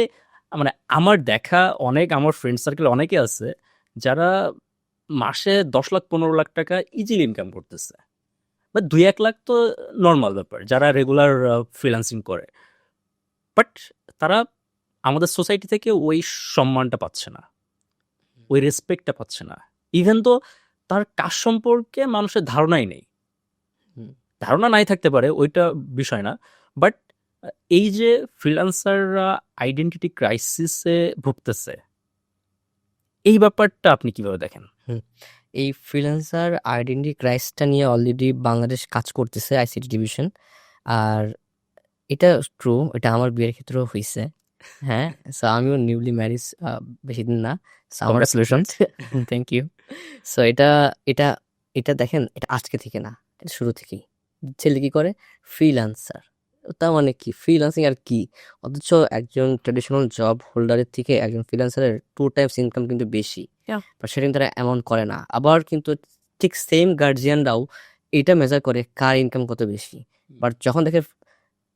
মানে আমার দেখা অনেক, আমার ফ্রেন্ড সার্কেল অনেকে আছে যারা মাসে 10 লাখ 15 লাখ টাকা ইজিলি ইনকাম করতেছে, বা 2-1 লাখ তো নর্মাল ব্যাপার যারা রেগুলার ফ্রিল্যান্সিং করে। বাট তারা আমাদের সোসাইটি থেকে ওই সম্মানটা পাচ্ছে না, ওই রেসপেক্টটা পাচ্ছে না। ইভেন তো তার কাজ সম্পর্কে মানুষের ধারণাই নেই। হুম, ধারণা নাই থাকতে পারে, ওইটা বিষয় না। বাট এই যে ফ্রিল্যান্সাররা আইডেন্টিটি ক্রাইসিসে ভুগতেছে, এই ব্যাপারটা আপনি কিভাবে দেখেন? হুম। এই ফ্রিল্যান্সার আইডেন্টি ক্রাইসিসটা নিয়ে অলরেডি বাংলাদেশ কাজ করতেছে আইসিটি ডিভিশন। আর এটা ট্রু, এটা আমার বিয়ের ক্ষেত্রেও হইছে। হ্যাঁ, সো আমিও নিউলি ম্যারিজ, বেশি দিন না। সো আমার কংগ্রাচুলেশনস। Thank you. সো এটা এটা এটা দেখেন, এটা আজকে থেকে না, এটা শুরু থেকেই। ছেলে কি করে? ফ্রিল্যান্সার। তার মানে কি? ফ্রিল্যান্সিং আর কি? অথচ একজন ট্র্যাডিশনাল জব হোল্ডারের থেকে একজন ফ্রিল্যান্সারের 2 টাইমস ইনকাম কিন্তু বেশি। Yeah. বাট সেটা কিন্তু তারা এমন করে না। আবার কিন্তু ঠিক সেম গার্জিয়ানরাও এটা মেজার করে কার ইনকাম কত বেশি। বাট যখন দেখে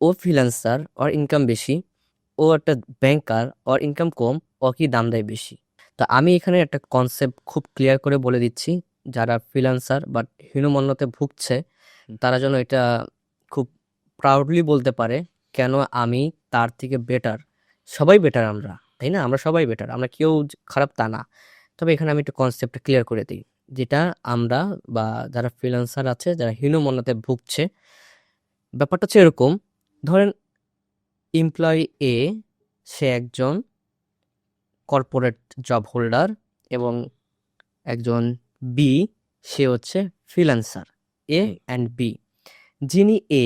ও ফ্রিল্যান্সার, ওর ইনকাম বেশি, ও একটা ব্যাংকার, ওর ইনকাম কম, ও কি দাম দেয় বেশি। তো আমি এখানে একটা কনসেপ্ট খুব ক্লিয়ার করে বলে দিচ্ছি, যারা ফ্রিল্যান্সার বাট হীনমন্যতায় ভুগছে তারা যেন এটা খুব প্রাউডলি বলতে পারে, কেন আমি তার থেকে বেটার। সবাই বেটার আমরা, তাই না? আমরা সবাই বেটার, আমরা কেউ খারাপ তা না। তবে এখানে আমি একটু কনসেপ্টটা ক্লিয়ার করে দিই, যেটা আমরা বা যারা ফ্রিল্যান্সার আছে, যারা হীনমন্যতায় ভুগছে, ব্যাপারটা হচ্ছে এরকম। ধরেন এমপ্লয়ি এ, সে একজন কর্পোরেট জব হোল্ডার, এবং একজন বি, সে হচ্ছে freelancer, A hmm, and B. যিনি এ,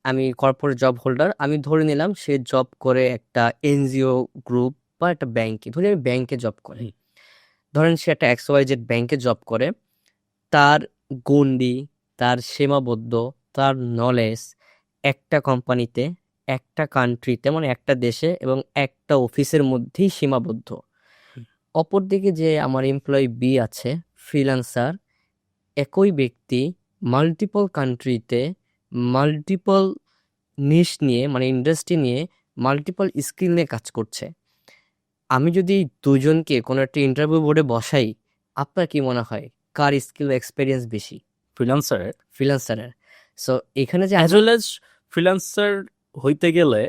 আমি কর্পোরেট জব হোল্ডার, আমি ধরে নিলাম সে জব করে একটা এনজিও গ্রুপ বা একটা ব্যাংকে, ধরি আমি ব্যাংকে জব করে, হুম, ধরেন সে একটা XYZ ব্যাংকে জব করে। তার গণ্ডি, তার সীমাবদ্ধ, তার নলেজ একটা কোম্পানিতে, একটা কান্ট্রিতে, মানে একটা দেশে এবং একটা অফিসের মধ্যেই সীমাবদ্ধ। হুম, অপরদিকে যে আমার এমপ্লয়ি বি আছে, ফ্রিল্যান্সার, একই ব্যক্তি মাল্টিপল কান্ট্রিতে মাল্টিপল নিশ নিয়ে, মানে ইন্ডাস্ট্রি নিয়ে মাল্টিপল স্কিল নিয়ে কাজ করছে। আমি যদি দুজনকে কোনো একটা ইন্টারভিউ বোর্ডে বসাই, আপনার কি মনে হয় কার স্কিল এক্সপিরিয়েন্স বেশি? ফ্রিল্যান্সারের ফ্রিল্যান্সারের। সো এখানে যে অ্যাজ আমার ওয়েল এজ ফ্রিল্যান্সার হইতে গেলে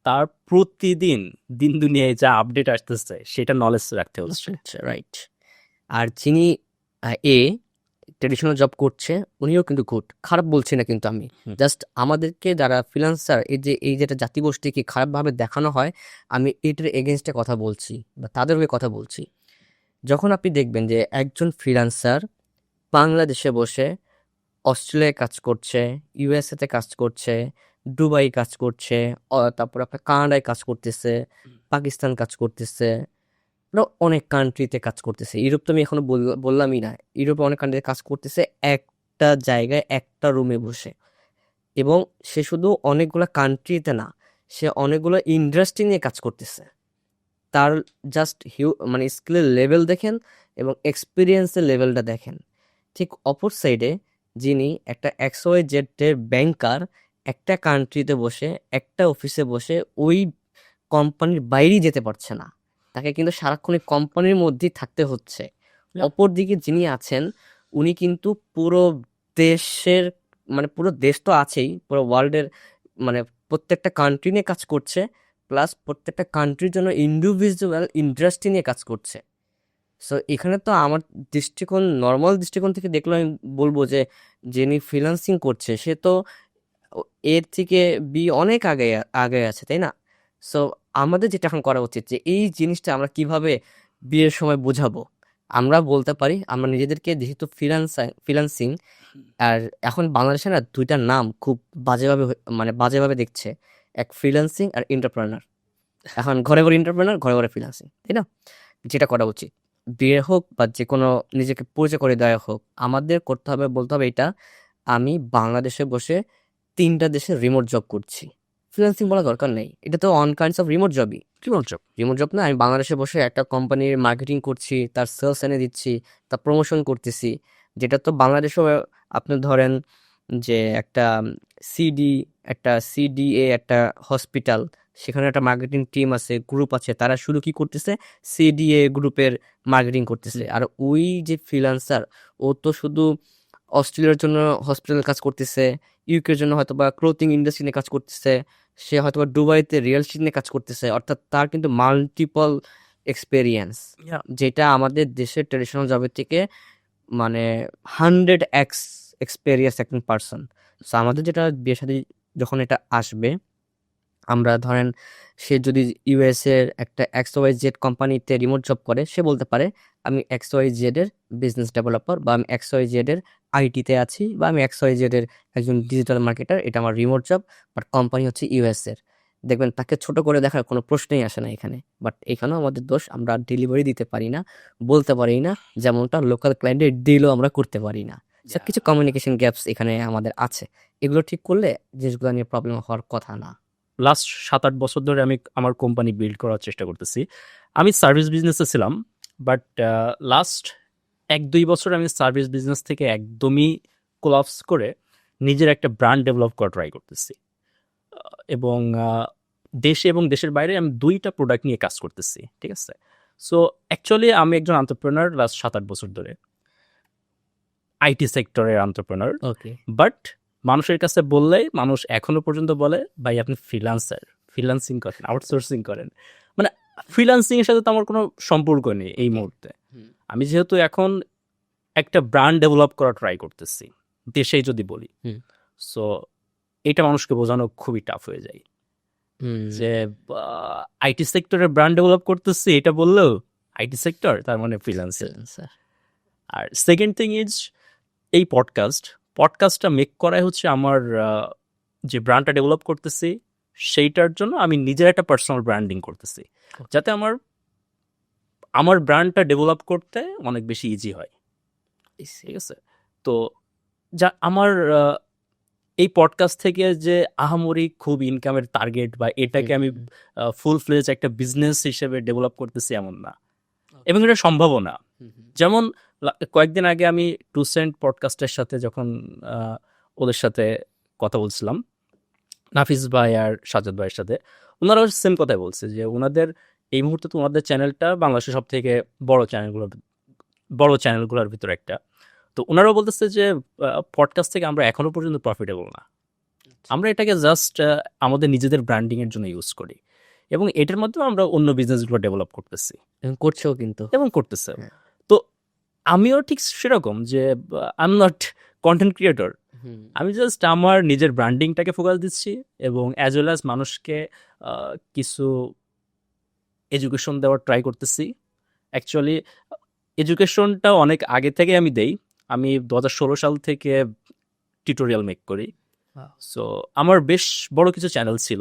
তার প্রতিদিন দিন দুনিয়ায় যা আপডেট আসতেছে সেটা নলেজ রাখতে হচ্ছে। রাইট, আর যিনি এ ট্রেডিশনাল জব করছে, উনিও কিন্তু গুড, খারাপ বলছি না কিন্তু আমি, হুম, জাস্ট আমাদেরকে যারা ফ্রিল্যান্সার, এই যেটা জাতিগোষ্ঠীকে খারাপভাবে দেখানো হয়, আমি এটার এগেনস্টে কথা বলছি বা তাদের হয়ে কথা বলছি। যখন আপনি দেখবেন যে একজন ফ্রিল্যান্সার বাংলাদেশে বসে অস্ট্রেলিয়ায় কাজ করছে, USA তে কাজ করছে, দুবাই কাজ করছে, তারপর আপনার কানাডায় কাজ করতেছে, পাকিস্তান কাজ করতেছে, আরো অনেক কান্ট্রিতে কাজ করতেছে। ইউরোপ তো আমি এখনো বললামই না, ইউরোপে অনেক কান্ট্রিতে কাজ করতেছে একটা জায়গায় একটা রুমে বসে। এবং সে শুধু অনেকগুলা কান্ট্রিতে না, সে অনেকগুলো ইন্ডাস্ট্রি নিয়ে কাজ করতেছে। তার জাস্ট মানে স্কিলের লেভেল দেখেন এবং এক্সপিরিয়েন্সের লেভেলটা দেখেন। ঠিক অপর সাইডে যিনি একটা XYZ এর ব্যাংকার, একটা কান্ট্রিতে বসে একটা অফিসে বসে ওই কোম্পানির বাইরেই যেতে পারছে না, তাকে কিন্তু সারাক্ষণ ওই কোম্পানির মধ্যেই থাকতে হচ্ছে। Yeah. অপরদিকে যিনি আছেন, উনি কিন্তু পুরো দেশের, মানে পুরো দেশ তো আছেই, পুরো ওয়ার্ল্ডের, মানে প্রত্যেকটা কান্ট্রি নিয়ে কাজ করছে, প্লাস প্রত্যেকটা কান্ট্রির জন্য ইন্ডিভিজুয়াল ইন্ডাস্ট্রি নিয়ে কাজ করছে। সো এখানে তো আমার দৃষ্টিকোণ, নর্মাল দৃষ্টিকোণ থেকে দেখলে আমি বলবো যে যিনি ফ্রিল্যান্সিং করছে সে তো এর থেকে বি অনেক আগে আগে আছে, তাই না? সো আমাদের যেটা এখন করা উচিত যে এই জিনিসটা আমরা কিভাবে বিয়ের সময় বোঝাবো। আমরা বলতে পারি আমরা নিজেদেরকে, যেহেতু ফ্রিল্যান্সিং, আর এখন বাংলাদেশে না দুইটা নাম খুব বাজেভাবে মানে বাজেভাবে দেখছে, এক ফ্রিল্যান্সিং আর এন্টারপ্রেনার। এখন ঘরে ঘরে এন্টারপ্রেনার, ঘরে ঘরে ফ্রিল্যান্সিং, তাই না? যেটা করা উচিত, বিয়ে হোক বা যে কোনো নিজেকে পরিচয় করে দেওয়া হোক, আমাদের করতে হবে, বলতে হবে এটা, আমি বাংলাদেশে বসে 3টা দেশে রিমোট জব করছি। ফ্রিল্যান্সিং বলা দরকার নেই, এটা তো অন কাইন্ডস অফ রিমোট জবই। কি বলছো? রিমোট জব না, আমি বাংলাদেশে বসে একটা কোম্পানির মার্কেটিং করছি, তার সেলস এনে দিচ্ছি, তার প্রমোশন করতেছি। যেটা তো বাংলাদেশেও আপনি ধরেন যে একটা সিডি, একটা CDA, একটা হসপিটাল, সেখানে একটা মার্কেটিং টিম আছে, গ্রুপ আছে, তারা শুধু কি করতেছে, CDA গ্রুপের মার্কেটিং করতেছে। আর ওই যে ফ্রিল্যান্সার, ও তো শুধু অস্ট্রেলিয়ার জন্য হসপিটাল কাজ করতেছে, ইউকের জন্য হয়তো বা ক্লোথিং ইন্ডাস্ট্রি নিয়ে কাজ করতেছে, সে হয়তো বা দুবাইতে রিয়েল এস্টেট নিয়ে কাজ করতেছে, অর্থাৎ তার কিন্তু মাল্টিপল এক্সপেরিয়েন্স, Yeah. যেটা আমাদের দেশের ট্রেডিশনাল জবের থেকে মানে 100x এক্সপেরিয়েন্স একজন পার্সন। সো আমাদের যেটা বিয়ে শাদী যখন এটা আসবে, আমরা ধরেন সে যদি US এর একটা XYZ কোম্পানিতে রিমোট জব করে, সে বলতে পারে আমি XYZ এর বিজনেস ডেভেলপার, বা আমি XYZ এর আইটিতে আছি, বা আমি XYZ এর একজন ডিজিটাল মার্কেটার, এটা আমার রিমোট জব, বাট কোম্পানি হচ্ছে US এর। দেখবেন তাকে ছোট করে দেখার কোনো প্রশ্নই আসে না এখানে। বাট এখানেও আমাদের দোষ, আমরা ডেলিভারি দিতে পারি না, বলতে পারি না, যেমনটা লোকাল ক্লায়েন্টের ডিলও আমরা করতে পারি না। So Yeah. কিছু কমিউনিকেশন গ্যাপস এখানে আমাদের আছে, এগুলো ঠিক করলে জিনিসগুলো নিয়ে প্রবলেম হওয়ার কথা না। লাস্ট 7-8 বছর ধরে আমি আমার কোম্পানি বিল্ড করার চেষ্টা করতেছি। আমি সার্ভিস বিজনেসে ছিলাম, বাট লাস্ট 1-2 বছর আমি সার্ভিস বিজনেস থেকে একদমই কোলাপস করে নিজের একটা ব্র্যান্ড ডেভেলপ করা ট্রাই করতেছি। এবং দেশে এবং দেশের বাইরে আমি 2টা প্রোডাক্ট নিয়ে কাজ করতেছি, ঠিক আছে? সো অ্যাকচুয়ালি আমি একজন এন্টারপ্রেনার লাস্ট 7-8 বছর ধরে, আইটি সেক্টরের এন্টারপ্রেনার। ওকে। বাট মানুষের কাছে বললেই মানুষ এখনো পর্যন্ত বলে, ভাই আপনি ফ্রিল্যান্সার, ফ্রিল্যান্সিং করেন, আউটসোর্সিং করেন। মানে ফ্রিল্যান্সিং এর সাথে তো আমার কোনো সম্পর্ক নেই এই মুহূর্তে। আমি যেহেতু এখন একটা ব্র্যান্ড ডেভেলপ করা ট্রাই করতেছি, দেশেই যদি বলি, হুম। সো এটা মানুষকে বোঝানো খুবই টাফ হয়ে যায় যে আইটি সেক্টরে ব্র্যান্ড ডেভেলপ করতেছি, এটা বললেও আইটি সেক্টর তার মানে ফ্রিল্যান্সিং। ফ্রিল্যান্সার। আর সেকেন্ড থিং ইজ এই পডকাস্টটা মেক করাই হচ্ছে আমার যে ব্র্যান্ডটা ডেভেলপ করতেছি সেইটার জন্য আমি নিজের একটা পার্সোনাল ব্র্যান্ডিং করতেছি, যাতে আমার ব্র্যান্ডটা ডেভেলপ করতে অনেক বেশি ইজি হয়। ঠিক আছে, তো যা আমার এই পডকাস্ট থেকে যে আহামরি খুব ইনকামের টার্গেট বা এটাকে আমি ফুল ফ্লেজ একটা বিজনেস হিসেবে ডেভেলপ করতেছি এমন না, এবং এটা সম্ভবও না। যেমন কয়েকদিন আগে আমি 2 সেন্ট পডকাস্টের সাথে যখন ওদের সাথে কথা বলছিলাম, নাফিস ভাই আর সাজ্জাদ ভাইয়ের সাথে, ওনারাও সেম কথাই বলছে যে ওনাদের এই মুহূর্তে তো ওনাদের চ্যানেলটা বাংলাদেশের সব থেকে বড় চ্যানেলগুলোর ভিতরে একটা। তো ওনারাও বলতেছে যে পডকাস্ট থেকে আমরা এখনো পর্যন্ত প্রফিটেবল না, আমরা এটাকে জাস্ট আমাদের নিজেদের ব্র্যান্ডিংয়ের জন্য ইউজ করি, এবং এটার মাধ্যমে আমরা অন্য বিজনেসগুলো ডেভেলপ করতেছি করছেও কিন্তু। এবং করতেছে। তো আমিও ঠিক সেরকম যে I am not content creator, আমি জাস্ট আমার নিজের ব্র্যান্ডিংটাকে ফোকাস দিচ্ছি এবং অ্যাজ ওয়েল অ্যাজ মানুষকে কিছু এডুকেশন দেওয়ার ট্রাই করতেছি। অ্যাকচুয়ালি এডুকেশনটা অনেক আগে থেকে আমি দেই, আমি 2016 সাল থেকে টিউটোরিয়াল মেক করি। সো আমার বেশ বড় কিছু চ্যানেল ছিল,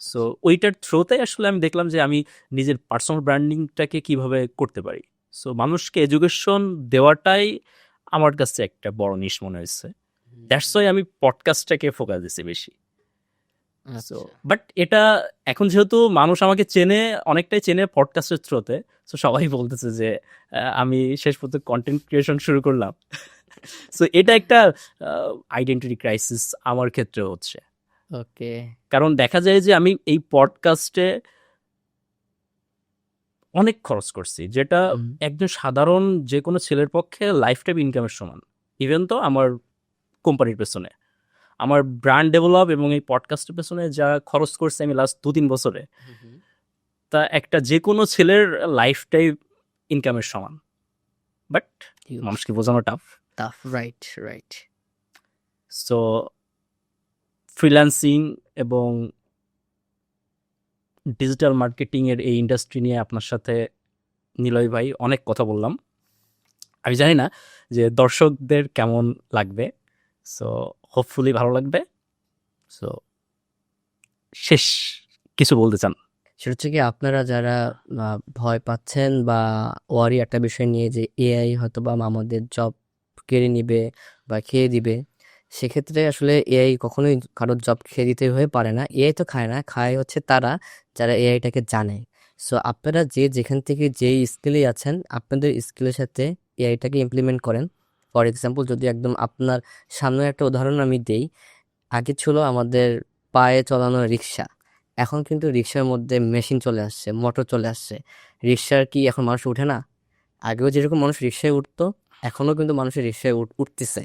সো ওইটার থ্রুতে আসলে আমি দেখলাম যে আমি নিজের পার্সোনাল ব্র্যান্ডিংটাকে কিভাবে করতে পারি। সো মানুষকে এডুকেশন দেওয়াটাই আমার কাছে একটা বড় নিশ মনে হয়েছে, দ্যাটস ওয়াই আমি পডকাস্টটাকে ফোকাস দিচ্ছি বেশি। সো বাট এটা এখন যেহেতু মানুষ আমাকে অনেকটাই চেনে পডকাস্টের থ্রুতে, সো সবাই বলতেছে যে আমি শেষ পর্যন্ত কন্টেন্ট ক্রিয়েশন শুরু করলাম। সো এটা একটা আইডেন্টিটি ক্রাইসিস আমার ক্ষেত্রে হচ্ছে। ওকে, কারণ দেখা যায় যে আমি এই পডকাস্টে অনেক খরচ করছি, যেটা একজন সাধারণ যে কোনো ছেলের পক্ষে লাইফ টাইম ইনকামের সমান। ইভেন তো আমার কোম্পানির পেছনে, আমার ব্র্যান্ড ডেভেলপ এবং এই পডকাস্টের পেছনে যা খরচ করছে আমি লাস্ট 2-3 বছরে, তা একটা যে কোনো ছেলের লাইফ টাইম ইনকামের সমান। বাট মানুষকে বোঝানো টাফ। রাইট। সো ফ্রিল্যান্সিং এবং ডিজিটাল মার্কেটিংয়ের এই ইন্ডাস্ট্রি নিয়ে আপনার সাথে নিলয় ভাই অনেক কথা বললাম। আমি জানি না যে দর্শকদের কেমন লাগবে, সো হোপফুলি ভালো লাগবে। সো শেষ কিছু বলতে চান? সেটা হচ্ছে কি, আপনারা যারা ভয় পাচ্ছেন বা ওয়ারি একটা বিষয় নিয়ে যে এআই হয়তো বা আমাদের জব কেড়ে নিবে বা খেয়ে দিবে, সেক্ষেত্রে আসলে এআই কখনোই কারোর জব খেয়ে দিতে হয়ে পারে না। এআই তো খায় না, খায় হচ্ছে তারা যারা এআইটাকে জানে। সো আপনারা যেখান থেকে যেই স্কিলেই আছেন, আপনাদের স্কিলের সাথে এআইটাকে ইমপ্লিমেন্ট করেন। ফর এক্সাম্পল, যদি একদম আপনার সামনে একটা উদাহরণ আমি দেই, আগে ছিল আমাদের পায়ে চলানো রিক্সা, এখন কিন্তু রিক্সার মধ্যে মেশিন চলে আসছে, মোটর চলে আসছে। রিক্সার কি এখন মানুষ উঠে না? আগেও যেরকম মানুষ রিক্সায় উঠতো, এখনও কিন্তু মানুষের রিক্সায় উঠতেছে।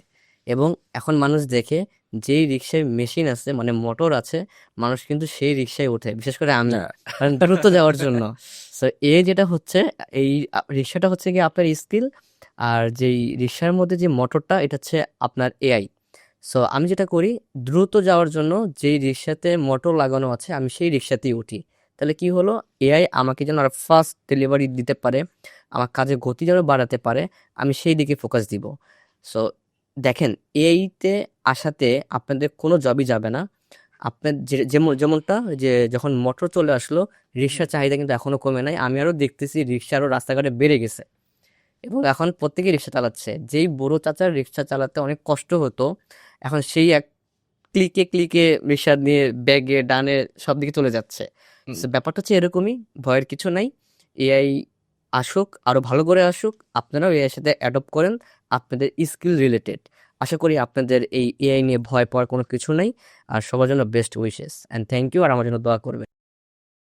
এবং এখন মানুষ দেখে যেই রিক্সায় মেশিন আছে, মানে মোটর আছে, মানুষ কিন্তু সেই রিক্সায় ওঠে, বিশেষ করে আমি, কারণ দ্রুত যাওয়ার জন্য। সো যেটা হচ্ছে, এই রিক্সাটা হচ্ছে কি আপনার স্কিল, আর যেই রিক্সার মধ্যে যে মোটরটা, এটা হচ্ছে আপনার এআই। সো আমি যেটা করি, দ্রুত যাওয়ার জন্য যেই রিক্সাতে মোটর লাগানো আছে আমি সেই রিক্সাতেই উঠি। তাহলে কি হলো, এআই আমাকে যেন আর ফাস্ট ডেলিভারি দিতে পারে, আমার কাজের গতি যেন বাড়াতে পারে, আমি সেই দিকে ফোকাস দিব। সো দেখেন, এআইতে আসাতে আপনাদের কোনো জবই যাবে না। আপনার যেমনটা যে যখন মোটর চলে আসলো, রিক্সার চাহিদা কিন্তু এখনো কমে নাই। আমি আরও দেখতেছি রিক্সা আরও রাস্তাঘাটে বেড়ে গেছে, এবং এখন প্রত্যেকেই রিক্সা চালাচ্ছে। যেই বুড়ো চাচার রিক্সা চালাতে অনেক কষ্ট হতো, এখন সেই এক ক্লিকে রিক্সা নিয়ে ব্যাগে ডানে সব দিকে চলে যাচ্ছে। So, ব্যাপারটা হচ্ছে এরকমই, ভয়ের কিছু নাই। এআই আসুক, আরো ভালো করে আসুক, আপনারাও এআই এর সাথে অ্যাডপ্ট করেন আপনাদের স্কিল রিলেটেড। আশা করি আপনাদের এই এআই নিয়ে ভয় পাওয়ার কোনো কিছু নাই। আর সবার জন্য best wishes and thank you, আর আমার জন্য দোয়া করবেন।